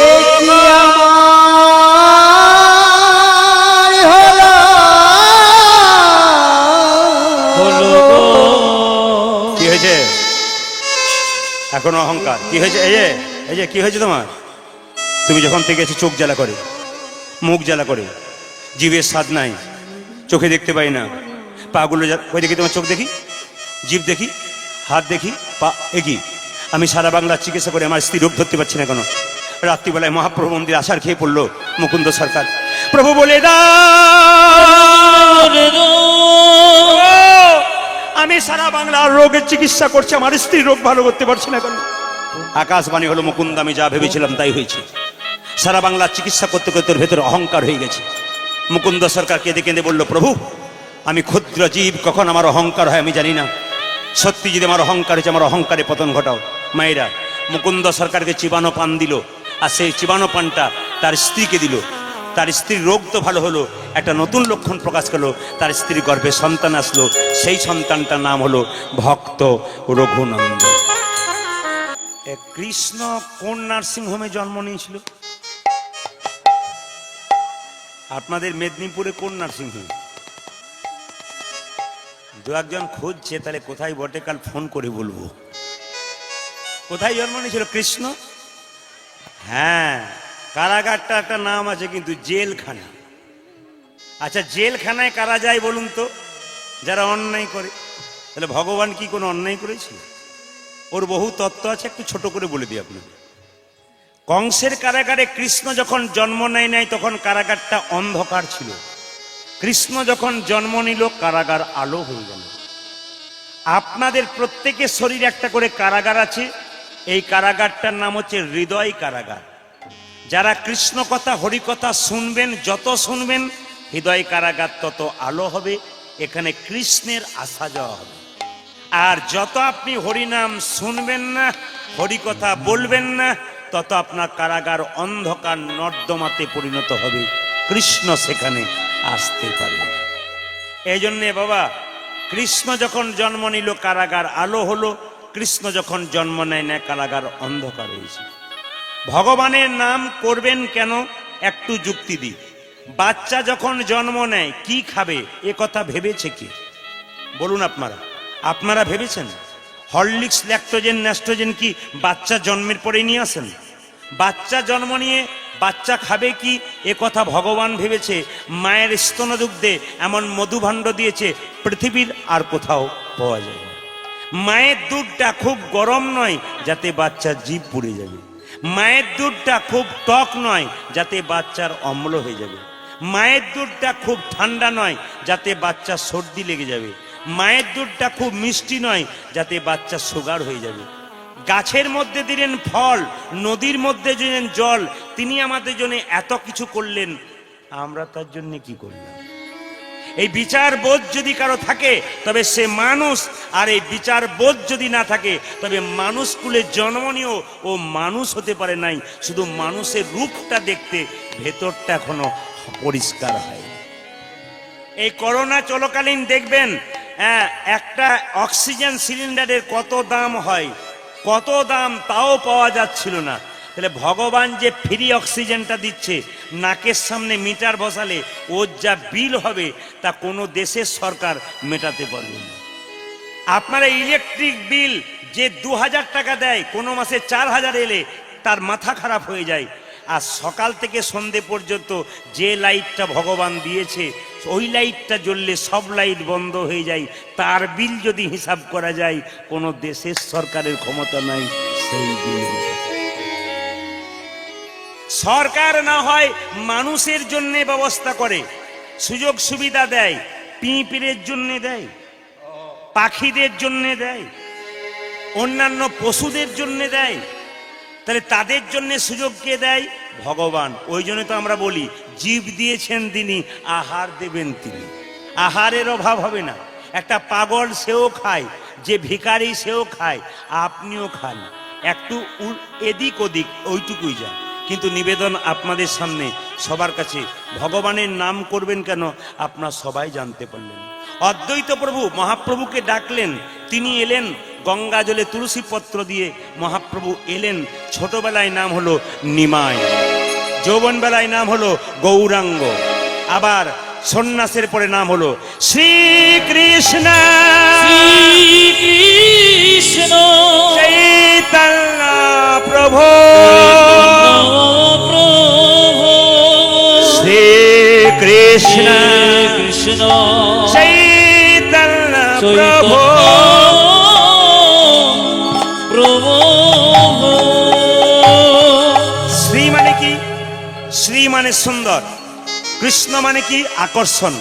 এ কি আমার হলো, হলো গো। কি হয়েছে? এখনো অহংকার? কি হয়েছে? এই যে কি হয়েছে তোমার? তুমি যখন থেকে এসে চোখ জ্বালা করে, মুখ জ্বালা করে, জিভের স্বাদ নাই, চোখে দেখতে পাই না, পাগুলো ওই দেখি, তোমার চোখ দেখি, জিভ দেখি, হাত দেখি, পা একই। আমি সারা বাংলার চিকিৎসা করে আমার স্ত্রী রোগ ধরতে পারছি না কেন? রাত্রিবেলায় মহাপ্রভু মন্দির আসার খেয়ে পড়লো মুকুন্দ সরকার। প্রভু বলে দাও আমি সারা বাংলার রোগের চিকিৎসা করছি, আমার স্ত্রীর রোগ ভালো করতে পারছি না কেন? আকাশবাণী হলো, মুকুন্দ আমি যা ভেবেছিলাম তাই হয়েছে। সারা বাংলার চিকিৎসা করতে করতে ওর ভেতরে অহংকার হয়ে গেছে। মুকুন্দ সরকার কেঁদে কেঁদে বলল, প্রভু আমি ক্ষুদ্র জীব, কখন আমার অহংকার হয় আমি জানি না। সত্যি যদি আমার অহংকার হয়েছে, আমার অহংকারে পতন ঘটাও। মায়েরা, মুকুন্দ সরকারকে চিবানো পান দিল, আর সেই চিবানো পানটা তার স্ত্রীকে দিল। তার স্ত্রীর রোগ তো ভালো হলো, একটা নতুন লক্ষণ প্রকাশ করলো, তার স্ত্রীর গর্ভে সন্তান আসলো। সেই সন্তানটার নাম হলো ভক্ত রঘুনন্দন। কৃষ্ণ কোন নার্সিংহোমে জন্ম নিয়েছিল? আপনাদের মেদিনীপুরে কোন নার্সিংহোম? দু একজন খুঁজছে, তাহলে কোথায় বটে কাল ফোন করে বলবো। কোথায় জন্ম নিয়েছিল কৃষ্ণ? হ্যাঁ, কারাগারটা একটা নাম আছে, কিন্তু জেলখানা। আচ্ছা, জেলখানায় কারা যায় বলুন তো? যারা অন্যায় করে। তাহলে ভগবান কি কোনো অন্যায় করেছিল? ওর বহু তত্ত্ব আছে, একটু ছোট করে বলে দিই আপনাদের। কংসের কারাগারে কৃষ্ণ যখন জন্ম নেয় তখন কারাগারটা অন্ধকার ছিল। কৃষ্ণ যখন জন্ম নিল কারাগার আলো হয়ে গেল। আপনাদের প্রত্যেকের শরীরে একটা করে কারাগার আছে। এই কারাগারটার নাম হচ্ছে হৃদয় কারাগার। যারা কৃষ্ণ কথা হরিকথা শুনবেন, যত শুনবেন হৃদয় কারাগার তত আলো হবে, এখানে কৃষ্ণের আসা যাওয়া হবে। আর যত আপনি হরিনাম শুনবেন না, হরিকথা বলবেন না, তত আপনার কারাগার অন্ধকার নর্দমাতে পরিণত হবে, কৃষ্ণ সেখানে আসতে পারবে। এই জন্যে বাবা, কৃষ্ণ যখন জন্ম নিল কারাগার আলো হলো, কৃষ্ণ যখন জন্ম নেয় না কারাগার অন্ধকার হয়েছে। ভগবানের নাম করবেন কেন? একটু যুক্তি দিই। বাচ্চা যখন জন্ম নেয় কি খাবে এ কথা ভেবেছে কি? বলুন আপনারা ভেবেছেন? হরলিক্স, ল্যাকটোজেন, ন্যাস্ট্রোজেন কি বাচ্চা জন্মের পরে নিয়ে আসেন? বাচ্চা জন্ম নিয়ে বাচ্চা খাবে কি এ কথা ভগবান ভেবেছে। মায়ের স্তনদুগ্ধে এমন মধুভাণ্ড দিয়েছে পৃথিবীর আর কোথাও পাওয়া যায় না। মায়ের দুধটা খুব গরম নয় যাতে বাচ্চার জিভ পুড়ে যাবে। মায়ের দুধটা খুব টক নয় যাতে বাচ্চার অম্ল হয়ে যাবে। মায়ের দুধটা খুব ঠান্ডা নয় যাতে বাচ্চার সর্দি লেগে যাবে। মায়ের দুধটা খুব মিষ্টি নয় যাতে বাচ্চা সুগার হয়ে যাবে। গাছের মধ্যে দিলেন ফল, নদীর মধ্যে দিলেন জল। তিনি আমাদের জন্য এত কিছু করলেন, আমরা তার জন্য কি করলাম? এই বিচার বোধ যদি কারো থাকে তবে সে মানুষ, আর এই বিচার বোধ যদি না থাকে তবে মানুষ কুলে জন্ম নিয়েও ও মানুষ হতে পারে নাই। শুধু মানুষের রূপটা দেখতে, ভেতরটা এখনো পরিষ্কার হয়। এই করোনা চলাকালীন দেখবেন একটা অক্সিজেন সিলিন্ডারের কত দাম হয়, কত দাম তাও পাওয়া যাচ্ছিল না। তাহলে ভগবান যে ফ্রি অক্সিজেনটা দিচ্ছে, নাকের সামনে মিটার বসালে ওর যা বিল হবে তা কোনো দেশের সরকার মেটাতে পারবে না। আপনারা ইলেকট্রিক বিল যে 2000 টাকা দেয়, কোনো মাসে 4000 এলে তার মাথা খারাপ হয়ে যায়। আর সকাল থেকে সন্ধে পর্যন্ত যে লাইটটা ভগবান দিয়েছে, ওই লাইটটা জ্বললে সব লাইট বন্ধ হয়ে যায়। তার বিল যদি হিসাব করা যায়, কোনো দেশের সরকারের ক্ষমতা নাই সেই বিল। সরকার না হয় মানুষের জন্য ব্যবস্থা করে, সুযোগ সুবিধা দেয়, পিঁপড়ের জন্য দেয়, পাখিদের জন্য দেয়, অন্যান্য পশুদের জন্য দেয়। তাহলে তাদের জন্য সুযোগ কে দেয়? ভগবান। ওই জন্য তো আমরা বলি, জীব দিয়েছেন তিনি, আহার দেবেন তিনি। আহারের অভাব হবে না। একটা পাগল সেও খায়, যে ভিখারি সেও খায়, আপনিও খান। একটু এদিক ওদিক ওইটুকুই যান। কিন্তু নিবেদন আপনাদের সামনে সবার কাছে, ভগবানের নাম করবেন কেন আপনারা সবাই জানতে পারলেন। অদ্বৈত প্রভু মহাপ্রভুকে ডাকলেন, তিনি এলেন গঙ্গা জলে তুলসী পত্র দিয়ে। মহাপ্রভু এলেন, ছোটবেলায় নাম হলো নিমাই, যৌবন বেলায় নাম হলো গৌরাঙ্গ, আবার সন্ন্যাসের পরে নাম হলো শ্রীকৃষ্ণ। শ্রীকৃষ্ণ চৈতন্য প্রভু, শ্রীকৃষ্ণ কৃষ্ণ চৈতন্য প্রভু। শ্রী মানে কি? শ্রী মানে সুন্দর, কৃষ্ণ মানে কি? আকর্ষণ,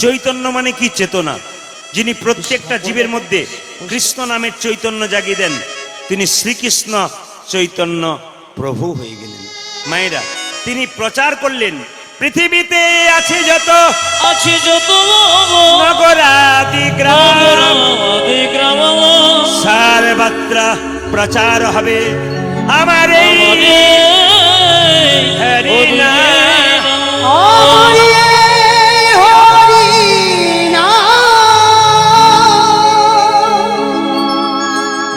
চৈতন্য মানে কি? চেতনা। যিনি প্রত্যেকটা জীবের মধ্যে কৃষ্ণ নামের চৈতন্য জাগিয়ে দেন, তিনি শ্রীকৃষ্ণ চৈতন্য প্রভু হয়ে গেলেন। মায়েরা, তিনি প্রচার করলেন পৃথিবীতে আছে যত আছে যত নগরাদি গ্রাম নগরাদি গ্রাম সর্বত্র প্রচার হবে আমার এই হরি নাম। হরি হরি নাম।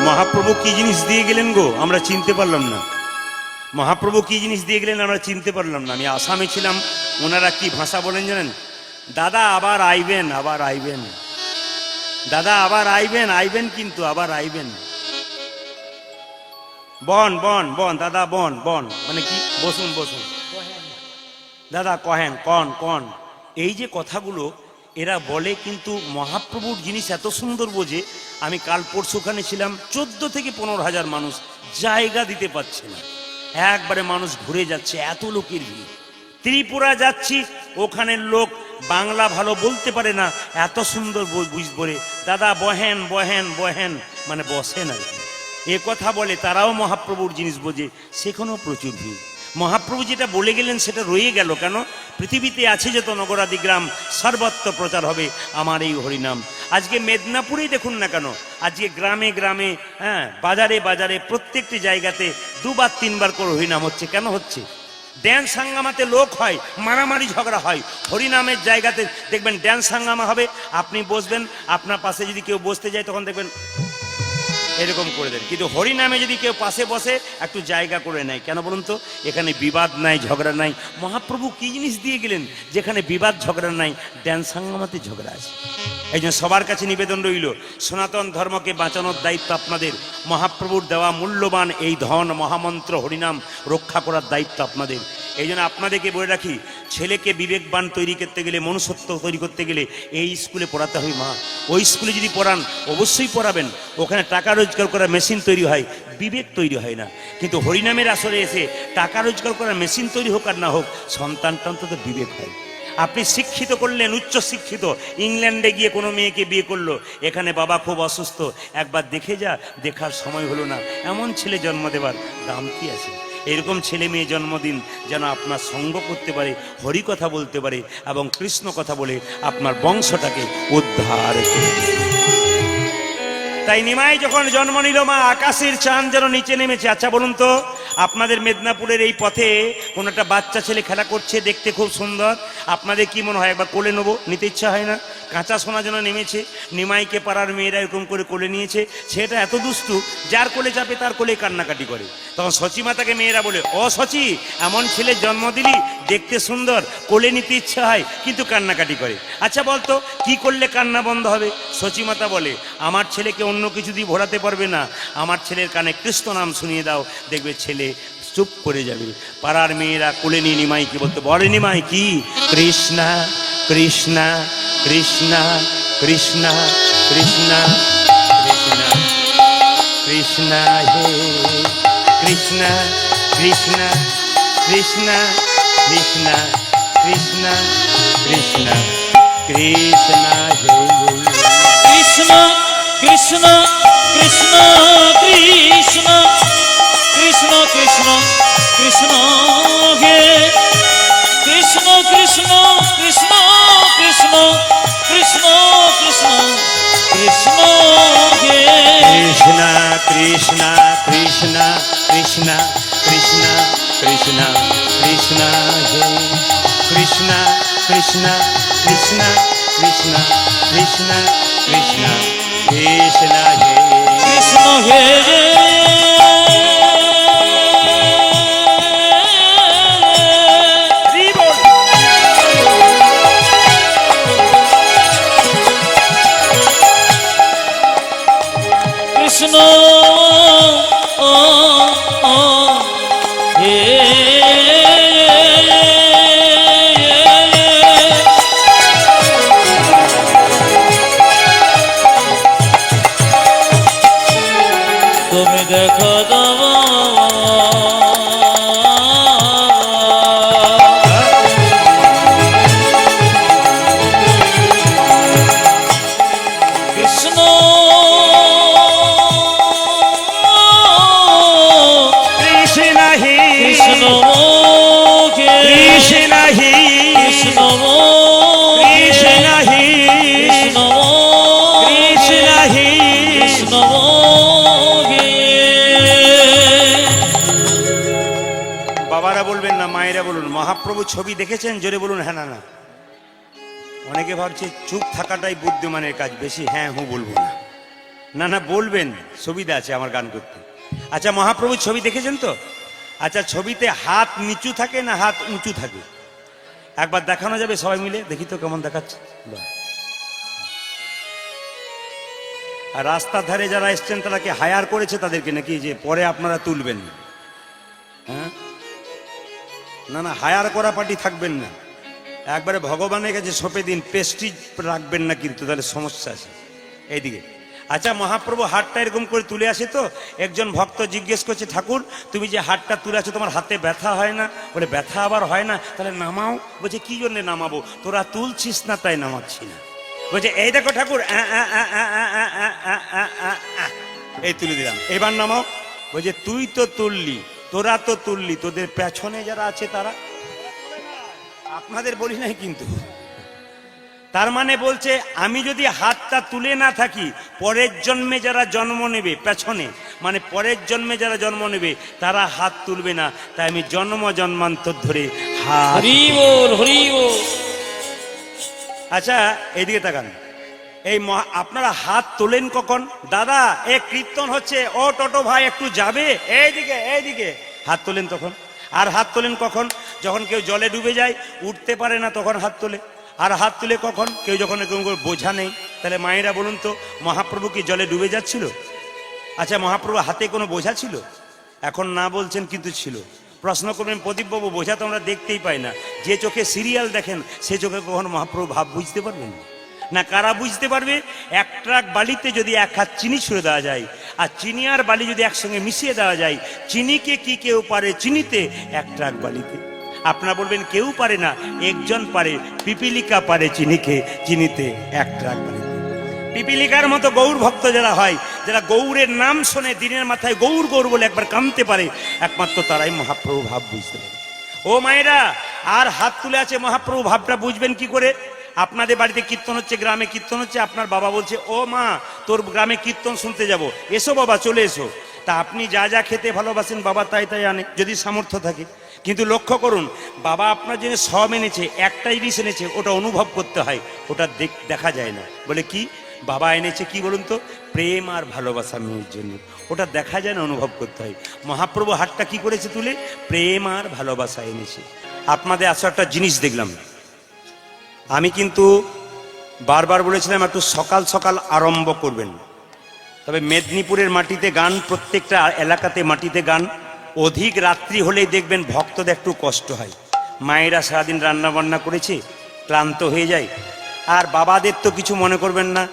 মহাপ্রভু কি জিনিস দিয়ে গেলেন গো, আমরা চিনতে পারলাম না। মহাপ্রভু কি জিনিস দিয়ে গেলেন আমরা চিনতে পারলাম না। আমি আসামে ছিলাম, ওনারা কি ভাষা বলেন জানেন? দাদা আবার আইবেন, আবার আইবেন, দাদা আবার আইবেন, আইবেন কিন্তু আবার আইবেন। বন বন বন, দাদা বন বন মানে কি? বসুন বসুন দাদা, কহেন কন কন। এই যে কথাগুলো এরা বলে, কিন্তু মহাপ্রভুর জিনিস এত সুন্দর বোঝে। আমি কাল পরশুখানে ছিলাম, 14 থেকে 15,000 মানুষ, জায়গা দিতে পারছে না, একবারে মানুষ ঘুরে যাচ্ছে, এত লোকের ভিড়। ত্রিপুরা যাচ্ছি, ওখানের লোক বাংলা ভালো বলতে পারে না, এত সুন্দর বুঝবরে দাদা বহেন বহেন বহেন মানে বসেন আর কি। এ কথা বলে, তারাও মহাপ্রভুর জিনিস বোঝে, সেখানেও প্রচুর ভিড়। মহাপ্রভু যেটা বলে গেলেন সেটা রয়ে গেল কেন? পৃথিবীতে আছে যত নগরাদি গ্রাম সর্বত্র প্রচার হবে আমার এই হরিনাম। আজকে মেদিনীপুরেই দেখুন না কেন, আজকে গ্রামে গ্রামে, হ্যাঁ, বাজারে বাজারে, প্রত্যেকটি জায়গাতে 2বার 3বার করে হরিনাম হচ্ছে। কেন হচ্ছে? ড্যান্স হাঙ্গামাতে লোক হয়, মারামারি ঝগড়া হয়। হরিনামের জায়গাতে দেখবেন ড্যান্স হাঙ্গামা হবে, আপনি বসবেন, আপনার পাশে যদি কেউ বসতে যায় তখন দেখবেন এরকম করে দেন। কিন্তু হরিনামে যদি কেউ পাশে বসে একটু জায়গা করে নেয়, কেন বলুন তো? এখানে বিবাদ নাই, ঝগড়া নাই। মহাপ্রভু কি জিনিস দিয়ে গেলেন যেখানে বিবাদ ঝগড়া নাই? ড্যান্স হাঙ্গামাতে ঝগড়া আছে। এই জন্য সবার কাছে নিবেদন রইল, সনাতন ধর্মকে বাঁচানোর দায়িত্ব আপনাদের। মহাপ্রভুর দেওয়া মূল্যবান এই ধন মহামন্ত্র হরিনাম রক্ষা করার দায়িত্ব আপনাদের। এই জন্য আপনাদেরকে বলে রাখি, ছেলেকে বিবেকবান তৈরি করতে গেলে, মনুষ্যত্ব তৈরি করতে গেলে এই স্কুলে পড়াতে হবে মা। ওই স্কুলে যদি পড়ান, অবশ্যই পড়াবেন, ওখানে টাকা রোজগার করার মেশিন তৈরি হয়, বিবেক তৈরি হয় না। কিন্তু হরিনামের আসরে এসে টাকা রোজগার করার মেশিন তৈরি হোক আর না হোক, সন্তানটা অন্তত বিবেক হয়। আপনি শিক্ষিত করলেন, উচ্চ শিক্ষিত, ইংল্যান্ডে গিয়ে কোনো মেয়েকে বিয়ে করলো, এখানে বাবা খুব অসুস্থ, একবার দেখে যা, দেখার সময় হলো না, এমন ছেলে জন্ম দেবার দাম কি আছে? এরকম ছেলে মেয়ে জন্মদিন যেন আপনার সঙ্গ করতে পারে, হরি কথা বলতে পারে এবং কৃষ্ণ কথা বলে আপনার বংশটাকে উদ্ধার করে। তাই নিমাই যখন জন্ম নিল, মা আকাশের চাঁদ যেন নিচে নেমেছে। আচ্ছা বলুন তো, আপনাদের মেদিনীপুরের এই পথে কোনো একটা বাচ্চা ছেলে খেলা করছে, দেখতে খুব সুন্দর, আপনাদের কি মনে হয়? একবার কোলে নেবো, নিতে ইচ্ছা হয় না? কাঁচা সোনা যেন নেমেছে, নিমাইকে পাড়ার মেয়েরা এরকম করে কোলে নিয়েছে। সেটা এত দুষ্টু, যার কোলে চাপে তার কোলে কান্নাকাটি করে। তখন সচি মাতাকে মেয়েরা বলে, ও সচি, এমন ছেলে জন্ম দিলি, দেখতে সুন্দর, কোলে নিতে ইচ্ছা হয় কিন্তু কান্নাকাটি করে। আচ্ছা বলতো, কি করলে কান্না বন্ধ হবে? সচি মাতা বলে, আমার ছেলেকে অন্য কিছু দিয়ে ভরাতে পারবে না, আমার ছেলের কানে কৃষ্ণ নাম শুনিয়ে দাও, দেখবে ছেলে চুপ করে যাবে। পাড়ার মেয়েরা কোলে নিয়ে নিমাইকে বলতে, বলে নিমাই কি? কৃষ্ণা কৃষ্ণা কৃষ্ণা কৃষ্ণা কৃষ্ণা কৃষ্ণা কৃষ্ণা হে কৃষ্ণা কৃষ্ণা কৃষ্ণা কৃষ্ণা কৃষ্ণা কৃষ্ণা কৃষ্ণা হে কৃষ্ণ কৃষ্ণ কৃষ্ণ কৃষ্ণ কৃষ্ণ কৃষ্ণ কৃষ্ণ হে কৃষ্ণ কৃষ্ণ কৃষ্ণ কৃষ্ণ কৃষ্ণ কৃষ্ণ কৃষ্ণ হে কৃষ্ণা কৃষ্ণা কৃষ্ণা কৃষ্ণা কৃষ্ণা কৃষ্ণা কৃষ্ণা হে কৃষ্ণা কৃষ্ণা কৃষ্ণা কৃষ্ণা কৃষ্ণা কৃষ্ণা কৃষ্ণা হে কৃষ্ণ হে কৃষ্ণ মহাপ্রভু ছবি দেখেছেন? জোরে বলুন হ্যাঁ না না। অনেকে ভাবছে চুপ থাকাটাই বুদ্ধিমানের কাজ, বেশি হ্যাঁ হু বলবো না। না না বলবেন, সুবিধা আছে আমার গান করতে। আচ্ছা মহাপ্রভু ছবি দেখেছেন তো? আচ্ছা ছবিতে হাত নিচু থাকে না হাত উঁচু থাকে? একবার দেখানো যাবে সবাই মিলে? দেখি তো কেমন দেখাচ্ছে। বাহ। আর রাস্তার ধারে যারা এসছেন তারা কি হায়ার করেছে তাদেরকে নাকি যে পরে আপনারা তুলবেন? হ্যাঁ না না, হায়ার করা পার্টি থাকবেন না, একবারে ভগবানের কাছে সঁপে দিন, প্রেস্টিজ রাখবেন না কিন্তু, তাহলে সমস্যা আছে। এইদিকে আচ্ছা মহাপ্রভু হাতটা এরকম করে তুলে আসে তো, একজন ভক্ত জিজ্ঞেস করছে ঠাকুর তুমি যে হাতটা তুলে আছো তোমার হাতে ব্যথা হয় না? বলে ব্যথা আবার হয় না, তাহলে নামাও। বলছে কি জন্য নামাবো? তোরা তুলছিস না তাই নামাচ্ছি না। বলছে এই দেখো ঠাকুর এই তুলে দিলাম, এবার নামাও। বলছে তুই তো তুললি, তোরা তো তুললি, তোদের পেছনে যারা আছে তারা, আপনাদের বলি নাই কিন্তু। তার মানে বলছে আমি যদি হাতটা তুলে না থাকি, পরের জন্মে যারা জন্ম নেবে পেছনে, মানে পরের জন্মে যারা জন্ম নেবে তারা হাত তুলবে না, তাই আমি জন্ম জন্মান্তর ধরে হাত। হরি বল হরি বল। আচ্ছা এইদিকে তাকান, এই আপনারা হাত তোলেন কখন? দাদা এ কীর্তন হচ্ছে, ও টোটো ভাই একটু যাবে, এইদিকে এইদিকে, হাত তোলেন তখন। আর হাত তোলেন কখন? যখন কেউ জলে ডুবে যায়, উঠতে পারে না, তখন হাত তোলে। আর হাত তুলে কখন? কেউ যখন বোঝা নেই। তাহলে মায়েরা বলুন তো, মহাপ্রভু কি জলে ডুবে যাচ্ছিল? আচ্ছা মহাপ্রভু হাতে কোনো বোঝা ছিল? এখন না বলছেন কিন্তু ছিল। প্রশ্ন করবেন প্রদীপবাবু বোঝা তো আমরা দেখতেই পাই না, যে চোখে সিরিয়াল দেখেন সে চোখে কখনো মহাপ্রভু ভাব বুঝতে পারবেন না? কারা বুঝতে পারবে? এক ট্রাক বালিতে যদি এক হাত চিনি ছুঁড়ে দেওয়া যায়, আর চিনি আর বালি যদি একসঙ্গে মিশিয়ে দেওয়া যায়, চিনিকে কি কেউ পারে চিনিতে এক ট্রাক বালিতে? আপনারা বলবেন কেউ পারে না, একজন পারে, পিপিলিকা পারে চিনিকে চিনিতে এক ট্রাক বালিতে। পিপিলিকার মতো গৌর ভক্ত যারা হয়, যারা গৌরের নাম শোনে দিনের মাথায় গৌর গৌর বলে একবার কামতে পারে, একমাত্র তারাই মহাপ্রভু ভাব বুঝতে পারে। ও মায়েরা, আর হাত তুলে আছে মহাপ্রভু ভাবটা বুঝবেন কি করে? আপনাদের বাড়িতে কীর্তন হচ্ছে, গ্রামে কীর্তন হচ্ছে, আপনার বাবা বলছে ও মা তোর গ্রামে কীর্তন শুনতে যাব, এসো বাবা চলে এসো। তা আপনি যা যা খেতে ভালোবাসেন বাবা তাই তাই আনে, যদি সামর্থ্য থাকে। কিন্তু লক্ষ্য করুন, বাবা আপনার জন্য সব এনেছে, একটা জিনিস এনেছে, ওটা অনুভব করতে হয়, ওটা দেখা যায় না। বলে কি? বাবা এনেছে কি বলুন তো? প্রেম আর ভালোবাসা মেয়ের জন্য, ওটা দেখা যায় না, অনুভব করতে হয়। মহাপ্রভু হাতটা কি করেছে তুলে? প্রেম আর ভালোবাসা এনেছে। আপনাদের আসলে একটা জিনিস দেখলাম, আমি কিন্তু বারবার বলেছিলাম একটু সকাল সকাল আরম্ভ করবেন, তবে মেদিনীপুরের মাটিতে গান, প্রত্যেকটা এলাকাতে মাটিতে গান, অধিক রাত্রি হলেই দেখবেন ভক্তদের একটু কষ্ট হয়। মায়েরা সারাদিন রান্না বান্না করেছে, ক্লান্ত হয়ে যায়। আর বাবাদের তো কিছু মনে করবেন না,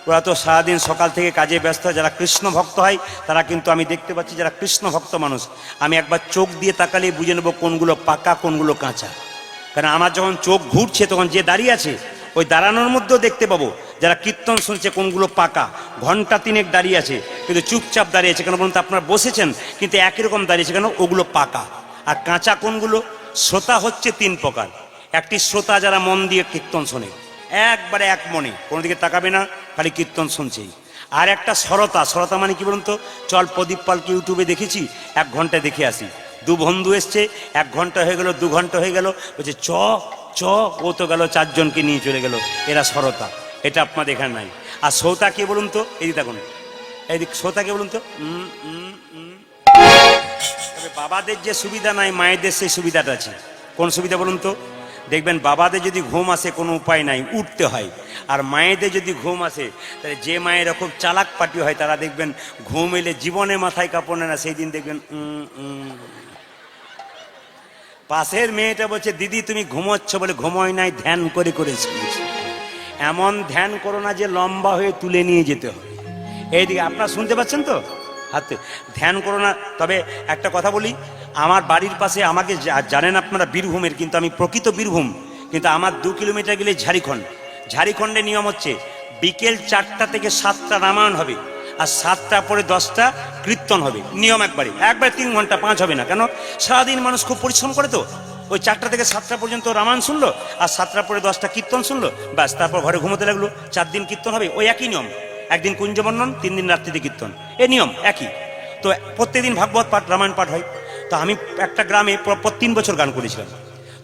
ওরা তো সারাদিন সকাল থেকে কাজে ব্যস্ত। যারা কৃষ্ণ ভক্ত হয় তারা কিন্তু, আমি দেখতে পাচ্ছি যারা কৃষ্ণ ভক্ত মানুষ, আমি একবার চোখ দিয়ে তাকালেই বুঝে নেবো কোনগুলো পাকা কোনগুলো কাঁচা। কারণ আমার যখন চোখ ঘুরছে তখন যে দাঁড়িয়ে আছে ওই দাঁড়ানোর মধ্যেও দেখতে পাবো যারা কীর্তন শুনছে কোনগুলো পাকা। ঘন্টা তিনেক দাঁড়িয়ে আছে কিন্তু চুপচাপ দাঁড়িয়ে আছে কেন বলুন তো? আপনারা বসেছেন কিন্তু একই রকম দাঁড়িয়েছে কেন? ওগুলো পাকা। আর কাঁচা কোনগুলো? শ্রোতা হচ্ছে তিন প্রকার। একটি শ্রোতা যারা মন দিয়ে কীর্তন শোনে, একবারে এক মনে, কোনো দিকে তাকাবে না, খালি কীর্তন শুনছেই। আর একটা সরতা। সরতা মানে কি বলুন তো? চল প্রদীপ পালকে ইউটিউবে দেখেছি, 1 ঘন্টায় দেখে আসি। দু বন্ধু এসছে, 1 ঘন্টা হয়ে গেল, 2 ঘন্টা হয়ে গেল, বলছে চ চ, ও তো গেল 4 জনকে নিয়ে চলে গেল। এরা সরতা, এটা আপনাদের এখানে নাই। আর শ্রোতা কে বলুন তো? এদিকে দেখুন, এইদিক শ্রোতা কে বলুন তো? তবে বাবাদের যে সুবিধা নাই, মায়েদের সেই সুবিধাটা আছে। কোন সুবিধা বলুন তো? দেখবেন বাবাদের যদি ঘুম আসে কোনো উপায় নাই, উঠতে হয়। আর মায়েদের যদি ঘুম আসে, তাহলে যে মায়েরা খুব চালাক পাটি হয় তারা দেখবেন ঘুম এলে জীবনে মাথায় কাপড় নেয় না, সেই দিন দেখবেন পাশের মেয়েটা বলছে দিদি তুমি ঘুমোচ্ছ, বলে ঘুমোয় নাই, ধ্যান করে করে শুনছি। এমন ধ্যান করো না যে লম্বা হয়ে তুলে নিয়ে যেতে হবে। এইদিকে আপনারা শুনতে পাচ্ছেন তো? হাতে ধ্যান করো না। তবে একটা কথা বলি, আমার বাড়ির পাশে, আমাকে জানেন আপনারা বীরভূমের, কিন্তু আমি প্রকৃত বীরভূম, কিন্তু আমার 2 কিলোমিটার গেলে ঝাড়খণ্ড। ঝাড়খণ্ডে নিয়ম হচ্ছে বিকেল 4টা থেকে 7টা রামায়ণ হবে, আর 7টা পরে 10টা কীর্তন হবে। নিয়ম একবারে 3 ঘন্টা, 5 হবে না। কেন? সারাদিন মানুষ খুব পরিশ্রম করে তো, ওই 4টা থেকে 7টা পর্যন্ত রামায়ণ শুনলো, আর 7টার পরে 10টা কীর্তন শুনলো, ব্যাস, তারপর ঘরে ঘুমোতে লাগলো। 4 দিন কীর্তন হবে, ওই একই নিয়ম। 1 দিন কুঞ্জবর্ণন, 3 দিন রাত্রিতে কীর্তন, এই নিয়ম একই। তো প্রত্যেকদিন ভাগবত পাঠ, রামায়ণ পাঠ হয়। তো আমি একটা গ্রামে 3 বছর গান করেছিলাম।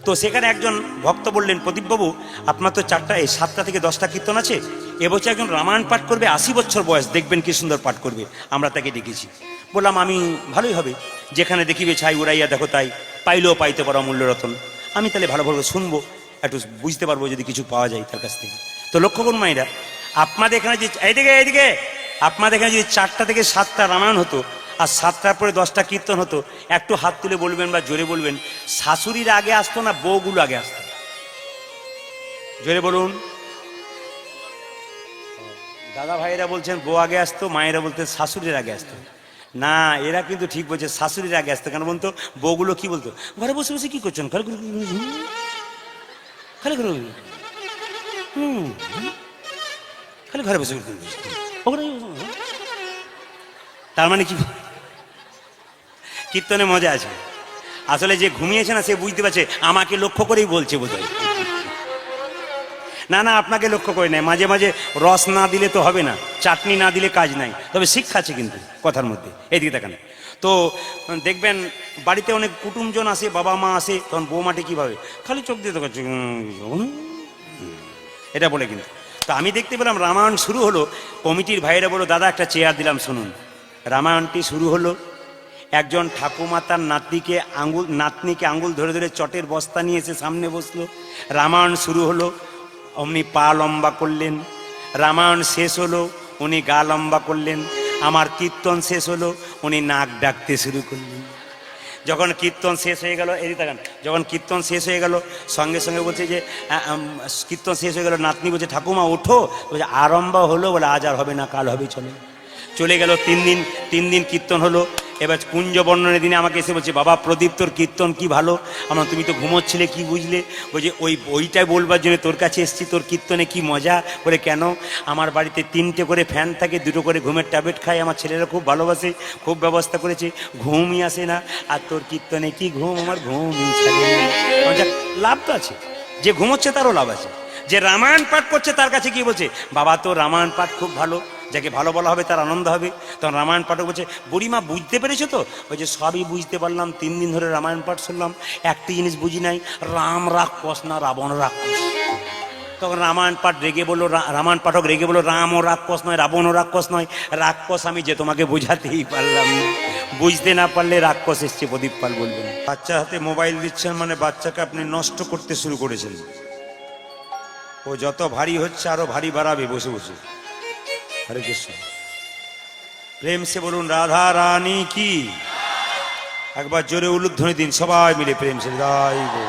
তো সেখানে একজন ভক্ত বললেন, প্রদীপবাবু আপনার তো 7টা থেকে 10টা কীর্তন আছে, এবছর একজন রামায়ণ পাঠ করবে, 80 বছর বয়স, দেখবেন কি সুন্দর পাঠ করবে, আমরা তাকে ডেকেছি। বললাম আমি ভালোই হবে, যেখানে দেখিবে ছাই উড়াইয়া দেখো তাই, পাইলেও পাইতে পারো অমূল্য রতন। আমি তাহলে ভালো ভালো শুনবো, একটু বুঝতে পারবো যদি কিছু পাওয়া যায় তার কাছ থেকে। তো লক্ষ্য করুন মায়েরা, আপনাদের এখানে যে এইদিকে আপনাদের এখানে যদি 4টা থেকে 7টা রামায়ণ হতো আর 7টার পরে 10টা কীর্তন হতো, একটু হাত তুলে বলবেন বা জোরে বলবেন, শাশুড়ির আগে আসতো না বউগুলো আগে আসতো? জোরে বলুন। দাদা ভাইয়েরা বলছেন বউ আগে আসতো, মায়েরা বলতে শাশুড়ির আগে আসতো। না, এরা কিন্তু ঠিক বলছে, শাশুড়ির আগে আসতো। কেন বলতো? বউগুলো কি বলতো, ঘরে বসে বসে কি করছেন, খালি খালি খালি ঘরে বসে। তার মানে কি, কীর্তনে মজা আছে। আসলে যে ঘুমিয়েছে না সে বুঝতে পারছে আমাকে লক্ষ্য করেই বলছে বোধহয়। না আপনাকে লক্ষ্য করে নেয়। মাঝে মাঝে রস না দিলে তো হবে না, চাটনি না দিলে কাজ নাই। তবে শিক্ষা আছে কিন্তু কথার মধ্যে। এইদিকে দেখান। তো দেখবেন বাড়িতে অনেক কুটুমজন আসে, বাবা মা আসে, তখন বৌমাটি কীভাবে খালি চোখ দিয়ে তো এটা বলে কিন্তু। তো আমি দেখতে পেলাম রামায়ণ শুরু হলো, কমিটির ভাইয়েরা বলো দাদা একটা চেয়ার দিলাম শুনুন। রামায়ণটি শুরু হলো, একজন ঠাকুমা তার নাতনিকে আঙ্গুল ধরে ধরে চটের বস্তা নিয়ে এসে সামনে বসলো। রামায়ণ শুরু হলো, অমনি পা লম্বা করলেন। রামায়ণ শেষ হলো, উনি গা লম্বা করলেন। আমার কীর্তন শেষ হলো, উনি নাক ডাকতে শুরু করলেন। যখন কীর্তন শেষ হয়ে গেল, যখন কীর্তন শেষ হয়ে গেল, সঙ্গে সঙ্গে বলছে যে কীর্তন শেষ হয়ে গেল, নাতনি বলছে ঠাকুমা ওঠো, বলছে আরম্ভ হলো, বলে আজ আর হবে না, কাল হবে, চলে গেল। 3 দিন কীর্তন হলো। এবার কুঞ্জ বর্ণনের দিনে আমাকে এসে বলছে বাবা প্রদীপ তোর কীর্তন কি ভালো। আমার তুমি তো ঘুমোচ্ছিলে, কি বুঝলে? বলছে ওইটাই বলবার জন্য তোর কাছে এসেছি, তোর কীর্তনে কি মজা। বলে কেন? আমার বাড়িতে 3টে করে ফ্যান থাকে, 2টো করে ঘুমের ট্যাবলেট খায়, আমার ছেলেরা খুব ভালোবাসে, খুব ব্যবস্থা করেছে, ঘুমই আসে না। আর তোর কীর্তনে কি ঘুম, আমার ঘুমই ছাড়ে না। লাভ তো আছে, যে ঘুমোচ্ছে তারও লাভ আছে। যে রামায়ণ পাঠ করছে তার কাছে কি বলছে, বাবা তো রামায়ণ পাঠ খুব ভালো, যাকে ভালো বলা হবে তার আনন্দ হবে। তখন রামায়ণ পাঠক বলছে বুড়িমা বুঝতে পেরেছো তো? ওই যে সবই বুঝতে পারলাম, 3 দিন ধরে রামায়ণ পাঠ শুনলাম, একটি জিনিস বুঝি নাই, রাম রাক্ষস না রাবণ রাক্ষস। তখন রামায়ণ পাঠক রেগে বললো রাম ও রাক্ষস নয়, রাবণ ও রাক্ষস নয়, রাক্ষস আমি যে তোমাকে বোঝাতেই পারলাম না, বুঝতে না পারলে রাক্ষস এসছে প্রদীপ পাল বলবেন। বাচ্চা হাতে মোবাইল দিচ্ছেন মানে বাচ্চাকে আপনি নষ্ট করতে শুরু করেছেন। ও যত ভারী হচ্ছে আরো ভারী বাড়াবে বসে বসে। হরে কৃষ্ণ। প্রেম সে বলুন রাধা রানী কি। একবার জোরে উলুধ্বনি দিন সবাই মিলে, প্রেম সে জয় গো।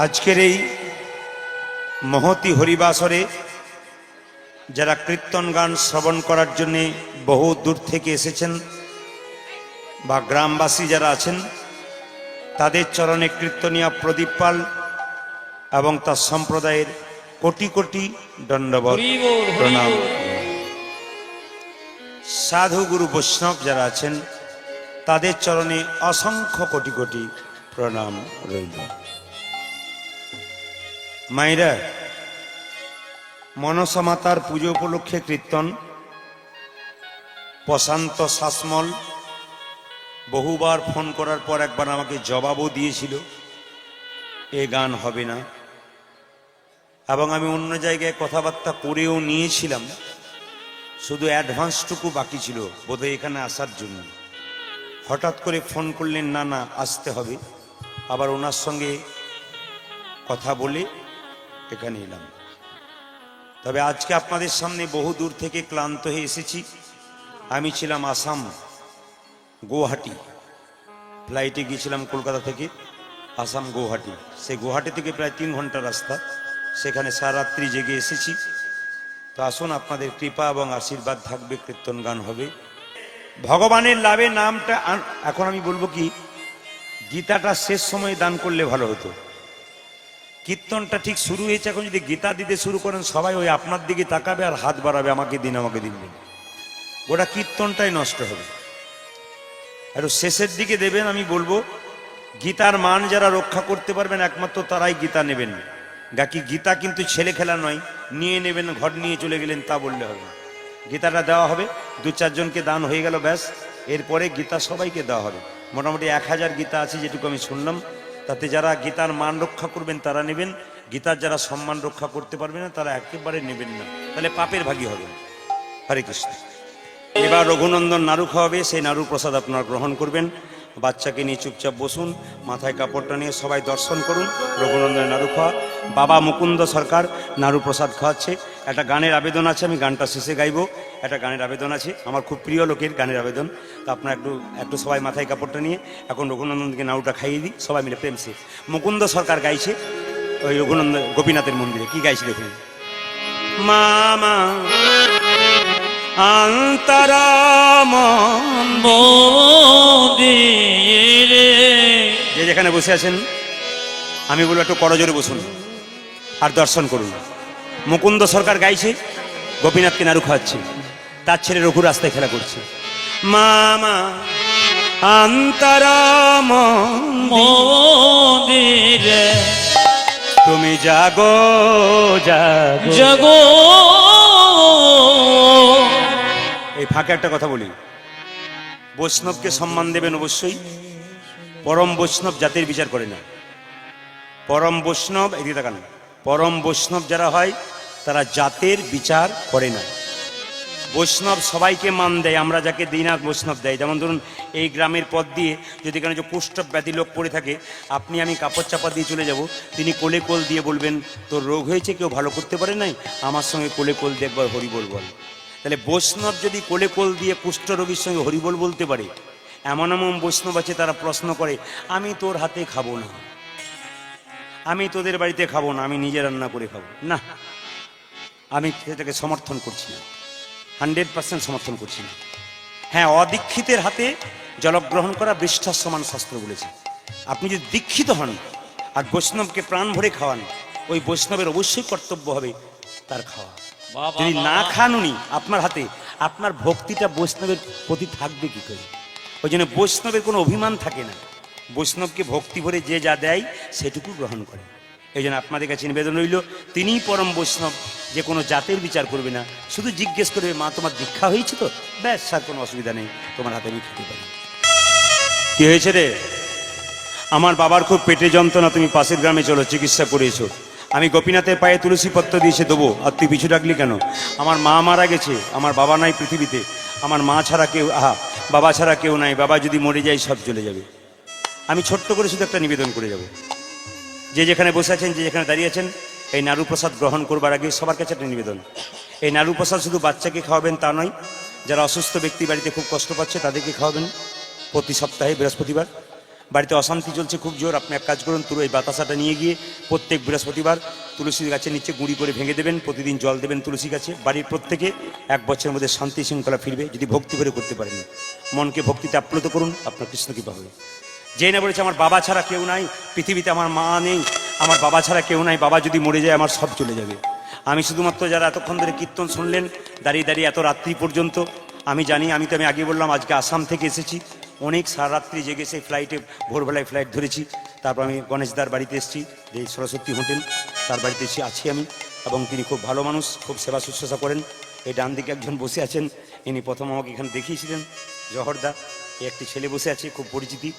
আজকের এই মহতি হরিবাসরে যারা কীর্তন গান শ্রবণ করার জন্য বহু দূর থেকে এসেছেন বা গ্রামবাসী যারা আছেন, তাদের চরণে কীর্তনিয়া প্রদীপ পাল এবং তার সম্প্রদায়ের কোটি কোটি দণ্ডবত প্রণাম। সাধু গুরু বৈষ্ণব যারা আছেন তাদের চরণে অসংখ্য কোটি কোটি প্রণাম রইল। মায়েরা, মনসা মাতার পুজো উপলক্ষে কীর্তন প্রশান্ত শাসমল বহুবার ফোন করার পর একবার আমাকে জবাবও দিয়েছিল এ গান হবে না, এবং আমি অন্য জায়গায় কথাবার্তা করেও নিয়েছিলাম, শুধু অ্যাডভান্সটুকু বাকি ছিল বোধহয় এখানে আসার জন্য। হঠাৎ করে ফোন করলেন, না আসতে হবে। আবার ওনার সঙ্গে কথা বলে এখানে এলাম। তবে আজকে আপনাদের সামনে বহু দূর থেকে ক্লান্ত হয়ে এসেছি। আমি ছিলাম আসাম গুয়াহাটি, ফ্লাইটে গিয়েছিলাম কলকাতা থেকে আসাম গুয়াহাটি। সেই গুয়াহাটি থেকে প্রায় 3 ঘন্টা রাস্তা, সেখানে সারারাত্রি জেগে এসেছি। তো আসুন, আপনাদের কৃপা এবং আশীর্বাদ থাকবে, কীর্তন গান হবে। ভগবানের লাভে নামটা এখন আমি বলবো কি, গীতাটা শেষ সময়ে দান করলে ভালো হতো। কীর্তনটা ঠিক শুরু হয়েছে, এখন যদি গীতা দিতে শুরু করেন সবাই ওই আপনার দিকে তাকাবে আর হাত বাড়াবে, আমাকে দিন আমাকে দিন। ওটা কীর্তনটাই নষ্ট হবে। আর শেষের দিকে দেবেন। আমি বলবো গীতার মান যারা রক্ষা করতে পারবেন একমাত্র তারাই গীতা নেবেন। গীতা কিন্তু ছেলে খেলা নয়, নিয়ে নেবেন ঘর নিয়ে চলে গেলেন তা বললে হবে। গীতাটা দেওয়া হবে, 2-4 জনকে দান হয়ে গেল, ব্যাস। এরপরে গীতা সবাইকে দেওয়া হবে। মোটামুটি 1000 গীতা আছে যেটুকু আমি শুনলাম। তাতে যারা গীতার মান রক্ষা করবেন তারা নেবেন, গীতার যারা সম্মান রক্ষা করতে পারবে না তারা একেবারে নেবেন না, তাহলে পাপের ভাগী হবে। হরে কৃষ্ণ। এবার রঘুনন্দন নাড়ু খাওয়াবে, সেই নাড়ু প্রসাদ আপনারা গ্রহণ করবেন। বাচ্চাকে নিয়ে চুপচাপ বসুন, মাথায় কাপড়টা নিয়ে সবাই দর্শন করুন। রঘুনন্দন নাড়ু খাওয়া, বাবা মুকুন্দ সরকার নাড়ু প্রসাদ খাওয়াচ্ছে। একটা গানের আবেদন আছে, আমি গানটা শেষে গাইবো। একটা গানের আবেদন আছে, আমার খুব প্রিয় লোকের গানের আবেদন। তো আপনারা একটু সবাই মাথায় কাপড়টা নিয়ে এখন রঘুনন্দনকে নাড়ুটা খাইয়ে দিই সবাই মিলে প্রেম সে। মুকুন্দ সরকার গাইছে ওই রঘুনন্দন গোপীনাথের মন্দিরে, কি গাইছে দেখুন। মামা অন্তরাম মন্দিরে। যে যেখানে বসে আছেন আমি বলবো একটু করজোরে বসুন আর দর্শন করুন। মুকুন্দ সরকার গাইছে, গোপীনাথকে নাড়ু খাওয়াচ্ছে, তার ছেলে রঘু রাস্তায় খেলা করছে। মামা অন্তরাম মন্দিরে তুমি জাগো জাগো। জগো। এই ফাঁকে একটা কথা বলি, বৈষ্ণবকে সম্মান দেবেন অবশ্যই। পরম বৈষ্ণব জাতির বিচার করে না। পরম বৈষ্ণব, এদিকে তাকান, পরম বৈষ্ণব যারা হয় তারা জাতের বিচার করে না। বৈষ্ণব সবাইকে মান দেয়, আমরা যাকে দিই না বৈষ্ণব দেয়। যেমন ধরুন এই গ্রামের পথ দিয়ে যদি এখানে যে কুষ্ঠ ব্যাধি লোক পড়ে থাকে, আপনি আমি কাপড় চাপা দিয়ে চলে যাব, তিনি কোলে কোল দিয়ে বলবেন তোর রোগ হয়েছে, কেউ ভালো করতে পারে নাই, আমার সঙ্গে কোলে কোল দিয়ে একবার হরিবোল বল। তাহলে বৈষ্ণব যদি কোলে কোল দিয়ে কুষ্ঠ রোগীর সঙ্গে হরিবোল বলতে পারে, এমন এমন বৈষ্ণব আছে তারা প্রশ্ন করে আমি তোর হাতে খাবো না, আমি তোদের বাড়িতে খাবো না, আমি নিজে রান্না করে খাবো না। আমি সেটাকে সমর্থন করছি না, 100% সমর্থন করছি না। হ্যাঁ, অদীক্ষিতের হাতে জলগ্রহণ করা বৃষ্ঠার সমান শাস্ত্র বলেছে। আপনি যদি দীক্ষিত হন আর বৈষ্ণবকে প্রাণ ভরে খাওয়ান, ওই বৈষ্ণবের অবশ্যই কর্তব্য হবে তার খাওয়া। যদি না খান উনি আপনার হাতে, আপনার ভক্তিটা বৈষ্ণবের প্রতি থাকবে কি করে? ওই জন্য বৈষ্ণবের কোনো অভিমান থাকে না। বৈষ্ণবকে ভক্তি ভরে যে যা দেয় সেটুকু গ্রহণ করে। এই জন্য আপনাদের কাছে নিবেদন রইল, তিনিই পরম বৈষ্ণব, যে কোনো জাতের বিচার করবে না, শুধু জিজ্ঞেস করবে মা তোমার দীক্ষা হয়েছে তো, ব্যাস, আর কোনো অসুবিধা নেই, তোমার হাতে আমি খেতে পারি। কি হয়েছে রে? আমার বাবার খুব পেটে যন্ত্রণা, তুমি পাশের গ্রামে চলো, চিকিৎসা করে এসো। আমি গোপীনাথের পায়ে তুলসী পত্র দিয়ে এসে দেবো, আর তুই পিছু ডাকলি কেন? আমার মা মারা গেছে, আমার বাবা নাই পৃথিবীতে, আমার মা ছাড়া কেউ, বাবা ছাড়া কেউ নাই, বাবা যদি মরে যায় সব চলে যাবে। আমি ছোট্ট করে শুধু একটা নিবেদন করে যাব। যে যেখানে বসে আছেন, যে যেখানে দাঁড়িয়ে আছেন, এই নাড়ু প্রসাদ গ্রহণ করবার আগে সবার কাছে একটা নিবেদন। এই নাড়ু প্রসাদ শুধু বাচ্চাকে খাওয়াবেন তা নয়, যারা অসুস্থ ব্যক্তি বাড়িতে খুব কষ্ট পাচ্ছে তাদেরকে খাওয়াবেন। প্রতি সপ্তাহে বৃহস্পতিবার বাড়িতে অশান্তি চলছে খুব জোর, আপনি এক কাজ করুন, এই বাতাসাটা নিয়ে গিয়ে প্রত্যেক বৃহস্পতিবার তুলসী গাছের নিচে গুঁড়ি করে ভেঙে দেবেন, প্রতিদিন জল দেবেন তুলসী গাছে। বাড়ির প্রত্যেকে 1 বছরের মধ্যে শান্তি শৃঙ্খলা ফিরবে, যদি ভক্তি করে করতে পারেন। মনকে ভক্তিতে আপ্লুত করুন, আপনার কৃষ্ণ কৃপা হবে। যে না বলেছে আমার বাবা ছাড়া কেউ নাই পৃথিবীতে, আমার মা নেই, আমার বাবা ছাড়া কেউ নাই, বাবা যদি মরে যায় আমার সব চলে যাবে। আমি শুধুমাত্র যারা এতক্ষণ ধরে কীর্তন শুনলেন দাঁড়িয়ে দাঁড়িয়ে এত রাত্রি পর্যন্ত, আমি জানি, আমি আগে বললাম আজকে আসাম থেকে এসেছি, অনেক সারা রাত্রি জেগে সেই ফ্লাইটে ভোরবেলায় ফ্লাইট ধরেছি। তারপর আমি গণেশদার বাড়িতে এসেছি, যে সরস্বতী হোটেল, তার বাড়িতে এসে আছি আমি, এবং তিনি খুব ভালো মানুষ, খুব সেবা শুশ্রূষা করেন। এই ডান দিকে একজন বসে আছেন, ইনি প্রথম আমাকে এখানে দেখিয়েছিলেন, জহরদা। এই একটি ছেলে বসে আছে, খুব পরিচিতি,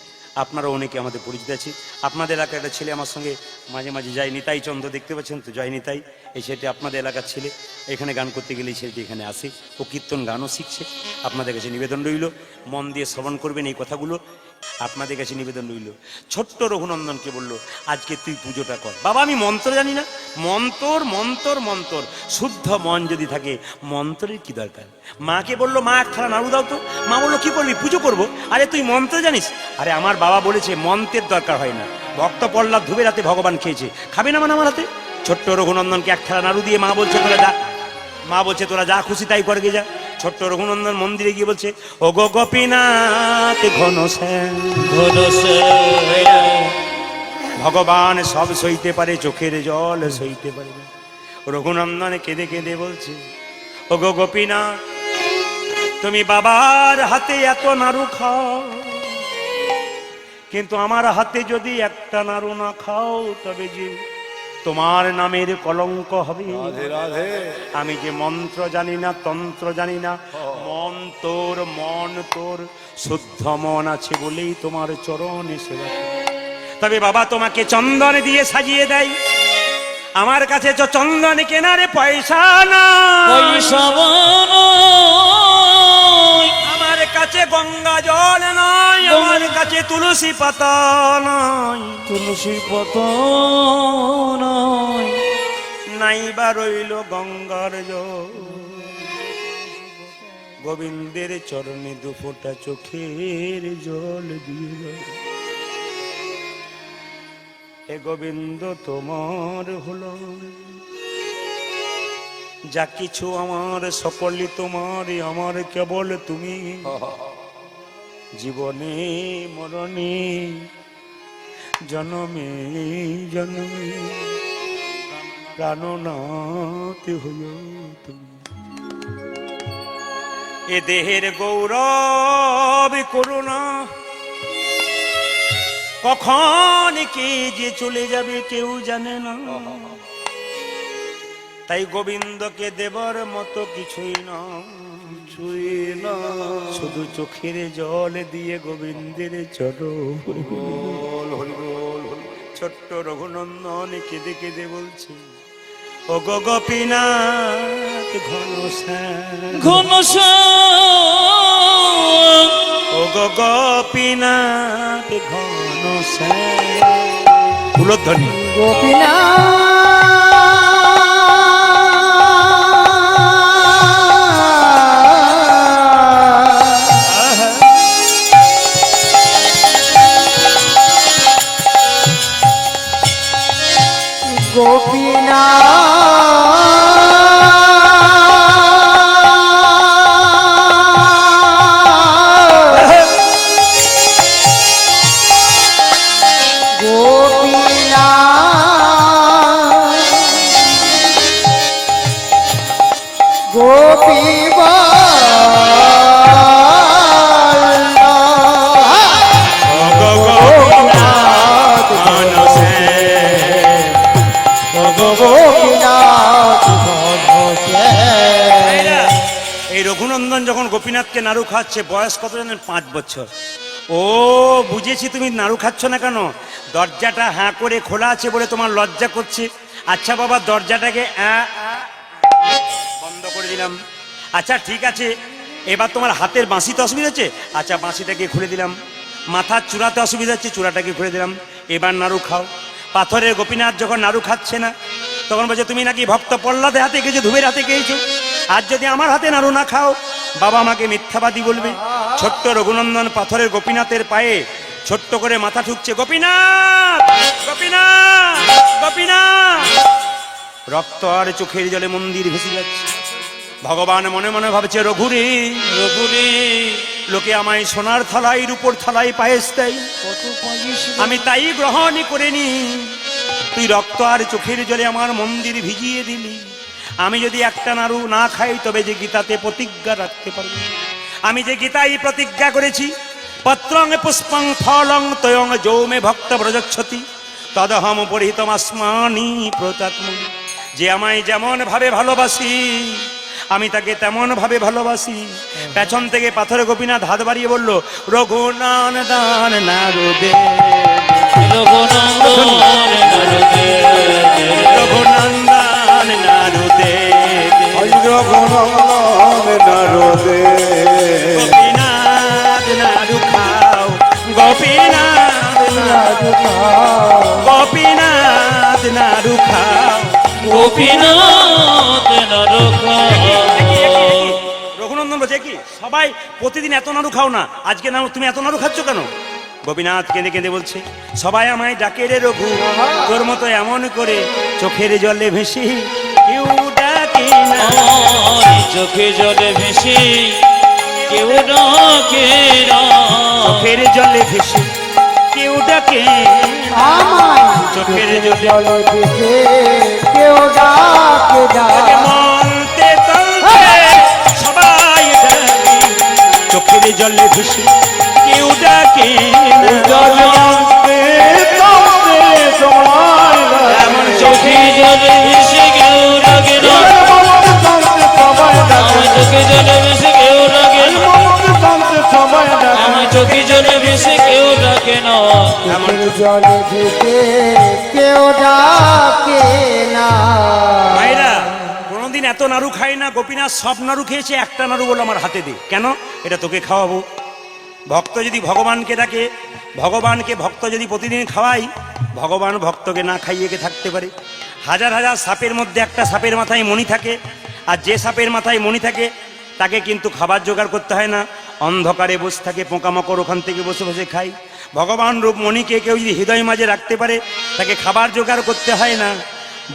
আপনারাও অনেকে আমাদের পরিচিত আছে। আপনাদের এলাকার একটা ছেলে আমার সঙ্গে মাঝে মাঝে যায়, নিতাই চন্দ্র, দেখতে পাচ্ছেন তো, জয় নিতাই। এই ছেলেটি আপনাদের এলাকার ছেলে, এখানে গান করতে গেলে এই ছেলেটি এখানে আসে, ও কীর্তন গানও শিখছে। আপনাদের কাছে নিবেদন রইল, মন দিয়ে শ্রবণ করবেন এই কথাগুলো। আপনাদের কাছে নিবেদন রইল। ছোট্ট রঘুনন্দনকে বলল আজকে তুই পুজোটা কর। বাবা আমি মন্ত্র জানি না। মন্তর মন্তর মন্তর, শুদ্ধ মন যদি থাকে মন্ত্রের কি দরকার? মাকে বললো মা এক থালা নাড়ু দাও তো। মা বললো কি করবি? পুজো করবো। আরে তুই মন্ত্র জানিস? আরে আমার বাবা বলেছে মন্ত্রের দরকার হয় না, ভক্ত প্রহ্লাদ ধুবের হাতে ভগবান খেয়েছে, খাবে না মানে আমার হাতে? ছোট্ট রঘুনন্দনকে এক থালা নাড়ু দিয়ে মা বলছে তোরা যা খুশি তাই করে যা। ছোট্ট রঘুনন্দন মন্দিরে গিয়ে বলছে ও গো গোপীনাথ ঘনশ্যাম, ভগবান সব সইতে পারে, চোখের জল সইতে পারে না। রঘুনন্দন কেঁদে কেঁদে বলছে ও গো গোপীনাথ, তুমি বাবার হাতে এত নাড়ু খাও, কিন্তু আমার হাতে যদি একটা নাড়ু না খাও তবে যে তোমার নামের কলঙ্ক হবে। রাধে রাধে। আমি যে মন্ত্র জানি না, তন্ত্র জানি না, মন তোর শুদ্ধ মন আছে বলেই তোমার চরণে সেবা করি। তবে বাবা তোমাকে চন্দন দিয়ে সাজিয়ে দেয়, আমার কাছে তো চন্দন কেনারে পয়সা না, পয়সা নয়, আমার কাছে গঙ্গা জল নয়, আমার কাছে তুলসী পাতা নয়, তুলসী পাতা নয়, নাই বা রইল গঙ্গার জল। গোবিন্দের চরণে দুফোঁটা চোখের জল দিয়ে দাও। হে গোবিন্দ তোমার হলো, যা কিছু আমার সকলই তোমার, আমার কেবল তুমি। জীবনে মরণে জনমে জনমে প্রাণনাথ হইও তুমি। এ দেহের গৌরব করুণা, কখন কে যে চলে যাবে কেউ জানে না। তাই গোবিন্দকে দেবার মতো কিছুই না, শুধু চোখের জল দিয়ে গোবিন্দের চরণ। ছোট্ট রঘুনন্দন কেঁদে কেঁদে বলছে, ও গো গোপীনাথ ঘনশ্যাম, ঘনশ্যাম, ও গো গোপীনাথ ঘনশ্যাম। উলধ্বনি। এই রঘুনন্দন যখন গোপীনাথকে নাড়ু খাচ্ছে, বয়স কত জানেন? 5 বছর। ও বুঝেছি তুমি নাড়ু খাচ্ছ না কেন, দরজাটা হ্যাঁ করে খোলা আছে বলে তোমার লজ্জা করছে। আচ্ছা বাবা, দরজাটাকে বন্ধ করে দিলাম। আচ্ছা ঠিক আছে, এবার তোমার হাতের বাঁশিতে অসুবিধা হচ্ছে, আচ্ছা বাঁশিটাকে খুলে দিলাম। মাথার চূড়াতে অসুবিধা হচ্ছে, চূড়াটাকে খুলে দিলাম। এবার নাড়ু খাও। পাথরের গোপীনাথ যখন নাড়ু খাচ্ছে না, তখন বলছে তুমি নাকি ভক্ত প্রহ্লাদের হাতে গেছো, ধুবের হাতে গিয়েছো, আজ যদি আমার হাতে নাড়ু না খাও বাবা আমাকে মিথ্যাবাদী বলবে। ছোট্ট রঘুনন্দন পাথরের গোপীনাথের পায়ে ছোট্ট করে মাথা ঠুকছে, গোপীনাথ গোপীনাথ গোপীনাথ। রক্ত আর চোখের জলে মন্দির ভেসে যাচ্ছে। ভগবান মনে মনে ভাবছে, রঘুরে রঘুরে, লোকে আমায় সোনার থালায় রূপোর থালায় পায়েস দেয়, কত পাইস আমি তাই গ্রহণ করে নি। তুই রক্ত আর চোখের জলে আমার মন্দির ভিজিয়ে দিলি। আমি যদি একটা নাড়ু না খাই তবে যে গীতাতে প্রতিজ্ঞা রাখতে পারবো। আমি যে গীতায় প্রতিজ্ঞা করেছি, পত্রং পুষ্পং ফলং তয়ং যৌমে ভক্ত ব্রজচ্ছতি তদহম পরিহিতমাস্মানি প্রতাত্মনি। যে আমায় যেমন ভাবে ভালোবাসি আমি তাকে তেমন ভাবে ভালোবাসি। পেছন থেকে পাথরে গোপীনাথ হাত বাড়িয়ে বলল, রঘুনন্দন নারদে রঘুনন্দন নারদে, রঘুনন্দন নারদে রঘুনন্দন নারদে। গোপীনাথ নাড়ু খাও, গোপীনাথ নাড়ু খাও, গোপীনাথ নাড়ু খাও, গোপীনাথ নাড়ু খাও। রঘুনন্দন বলছে, কি সবাই প্রতিদিন এত নাড়ু খাও না, আজকে নাড়ু তুমি এত নাড়ু খাচ্ছ কেন? গোপীনাথ কেঁদে কেঁদে বলছে, সবাই আমায় ডাকে রে রঘু, তোর মতো এমন করে চোখের জলে ভেসে কেউ ডাকে না। চোখে জলে ভেসে কেউ ডাকে না, চোখের জলে ভেসে কেউ ডাকে আমায় চোখের জলে জলে ভেসে কেউ ডাকে ডাকে। মনতে তলতে সবাই ডাকে, চোখের জলে ভেসে কেউ ডাকে জলে মনতে তলতে সবাই ডাকে। এমন চোখের জলে ভেসে কেউ ডাকে না মমকে টানতে সবাই ডাকে আমার চোখে জলে ভেসে কেউ ডাকে না মমকে টানতে সবাই ডাকে আমার চোখে জলে ভেসে কেউ ডাকে না চোখের জলে ভেসে কেউ ডাকে না। মায়েরা কোনোদিন এত নাড়ু খাই না, গোপীনাথ সব নাড়ু খেয়েছে, একটা নাড়ু বলে আমার হাতে দে। কেন? এটা তোকে খাওয়াবো। ভক্ত যদি ভগবানকে ডাকে, ভগবানকে ভক্ত যদি প্রতিদিন খাওয়াই, ভগবান ভক্তকে না খাইয়ে কে থাকতে পারে? হাজার হাজার সাপের মধ্যে একটা সাপের মাথায় মণি থাকে, আর যে সাপের মাথায় মণি থাকে তাকে কিন্তু খাবার জোগাড় করতে হয় না, অন্ধকারে বসে থাকে, পোকামাকড় ওখান থেকে বসে বসে খাই। ভগবান রূপ মণিকে কেউ যদি হৃদয় মাঝে রাখতে পারে, তাকে খাবার জোগাড় করতে হয় না,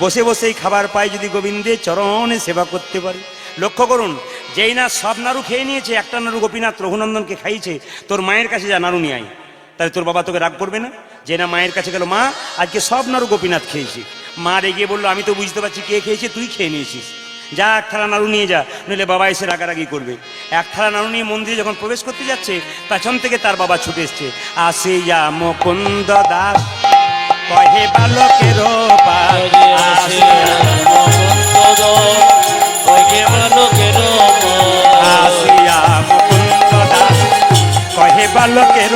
বসে বসেই খাবার পায় যদি গোবিন্দের চরণে সেবা করতে পারে। লক্ষ্য করুন, যেই না সব নাড়ু খেয়ে নিয়েছে, একটা নাড়ু গোপীনাথ রঘুনন্দনকে খাইয়েছে, তোর মায়ের কাছে যা নাড়ু নিয়ে আয়, তাহলে তোর বাবা তোকে রাগ করবে না? যে না মায়ের কাছে গেল, মা আজকে সব নাড়ু গোপীনাথ খেয়েছি, মা রেগে বললো আমি তো বুঝতে পারছি কে খেয়েছে, তুই খেয়ে নিয়েছিস, যা এক থালা নাড়ু নিয়ে যা, নইলে বাবা এসে রাগারাগি করবে। এক থালা নাড়ু নিয়ে মন্দিরে যখন প্রবেশ করতে যাচ্ছে, পেছন থেকে তার বাবা ছুটে এসছে, আসিয়া মুকুন্দ দাস কহে বালকের পাশ, আসিয়া মুকুন্দ দাস কহে বালকের পাশ, আসিয়া মুকুন্দ দাস কহে বালকের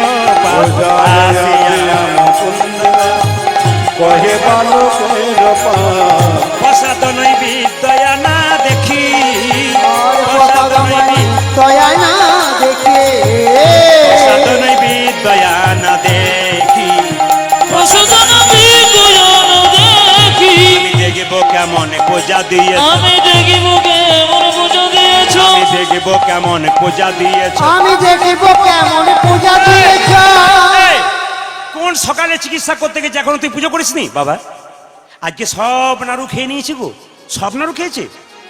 পাশ প্রসাদ নই বিদ্যা না দেখি, আর প্রসাদ নই দয়া না দেখে প্রসাদ নই বিদ্যা না দেখি, আমি দেখব কেমন পূজা দিয়েছ, আমি দেখিব কেমন পুজো দিয়েছ, আমি দেখব কেমন পূজা দিয়েছ। আমি দেখিব কেমন পূজা দিয়েছ। এই, কোন সকালে চিকিৎসা করতে গেছে এখনো তুই পুজো করিসনি? বাবা আজকে সব নাড়ু খেয়ে নিয়েছি গো, সব নাড়ু খেয়েছে।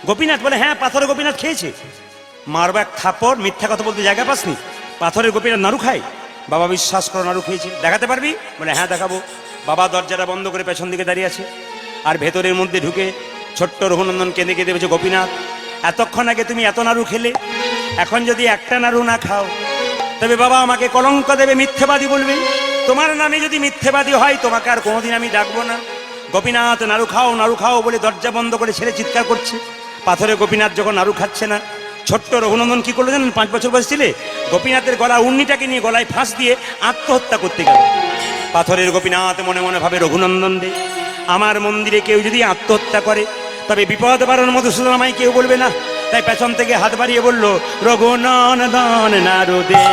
গোপীনাথ বলে হ্যাঁ, পাথরের গোপীনাথ খেয়েছে। মারব এক থাপড়, মিথ্যা কথা বলতে জায়গা পাসনি? পাথরের গোপীনাথ নাড়ু খায়? বাবা বিশ্বাস করো নাড়ু খেয়েছে, দেখাতে পারবি? বলে হ্যাঁ দেখাবো। বাবা দরজাটা বন্ধ করে পেছন দিকে দাঁড়িয়ে আছে, আর ভেতরের মধ্যে ঢুকে ছোট্ট রঘুনন্দন কেঁদে কেঁদে বলছে, গোপীনাথ এতক্ষণ আগে তুমি এত নাড়ু খেলে, এখন যদি একটা নাড়ু না খাও তবে বাবা আমাকে কলঙ্ক দেবে, মিথ্যেবাদী বলবে। তোমার নামে যদি মিথ্যেবাদী হয়, তোমাকে আর কোনোদিন আমি ডাকবো না। গোপীনাথ নাড়ু খাও বলে দরজা বন্ধ করে ছেলে চিৎকার করছে। পাথরে গোপীনাথ যখন নাড়ু খাচ্ছে না, ছোট্ট রঘুনন্দন কি করলো জানেন? 5 বছর বয়স ছেলে গোপীনাথের গলা উন্নিটাকে নিয়ে গলায় ফাঁস দিয়ে আত্মহত্যা করতে গেল। পাথরের গোপীনাথ মনে মনে ভাবে, রঘুনন্দন রে, আমার মন্দিরে কেউ যদি আত্মহত্যা করে তবে বিপদ বারণ মধুসূদন আমায় কেউ বলবে না। তাই পেছন থেকে হাত বাড়িয়ে বলল, রঘুনন্দন নাড়ু দে,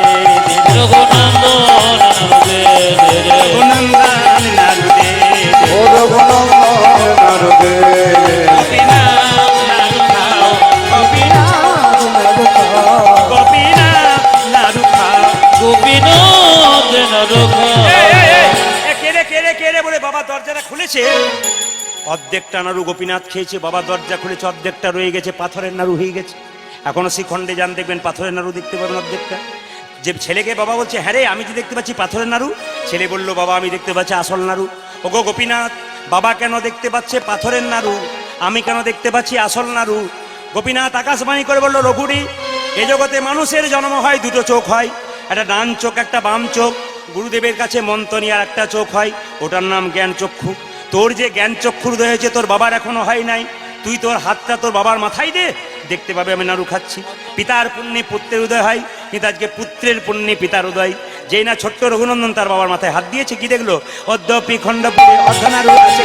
রঘুনন্দন নাড়ু দে, ও রঘুনন্দন নাড়ু দে গোপীনাথ নাড়ু খাও, গোপীনাথ নাড়ু খাও। গোপীনাথ কেড়ে বলে বাবা দরজাটা খুলেছে, অর্ধেকটা নাড়ু গোপীনাথ খেয়েছে। বাবা দরজা খুলেছে, অর্ধেকটা রয়ে গেছে, পাথরের নাড়ু হয়ে গেছে। এখনো শিখণ্ডে যান, দেখবেন পাথরের নাড়ু দেখতে পাবেন অর্ধেকটা। যে ছেলেকে বাবা বলছে, হ্যাঁ রে আমি যে দেখতে পাচ্ছি পাথরের নাড়ু, ছেলে বলল, বাবা আমি দেখতে পাচ্ছি আসল নাড়ু। ওগো গোপীনাথ, বাবা কেন দেখতে পাচ্ছে পাথরের নাড়ু, আমি কেন দেখতে পাচ্ছি আসল নাড়ু? গোপীনাথ আকাশবাণী করে বলল, রঘুরি, এ জগতে মানুষের জন্ম হয় দুটো চোখ হয়, একটা ডান চোখ একটা বাম চোখ। গুরুদেবের কাছে মন্ত্রণী আর একটা চোখ হয়, ওটার নাম জ্ঞান চক্ষু। তোর যে জ্ঞান চক্ষুর উদয় হয়েছে, তোর বাবার এখনো হয় নাই। তুই তোর হাতটা তোর বাবার মাথায় দে, দেখতে পাবে আমি নাড়ু খাচ্ছি। পিতার পুণ্যে পুত্রের উদয় হয়, কিন্তু আজকে পুত্রের পুণ্যে পিতার উদয়। যেই না ছোট্ট রঘুনন্দন তার বাবার মাথায় হাত দিয়েছে, কি দেখলো? অদ্যপি খণ্ডপুরে অর্ধনাড়ু আছে।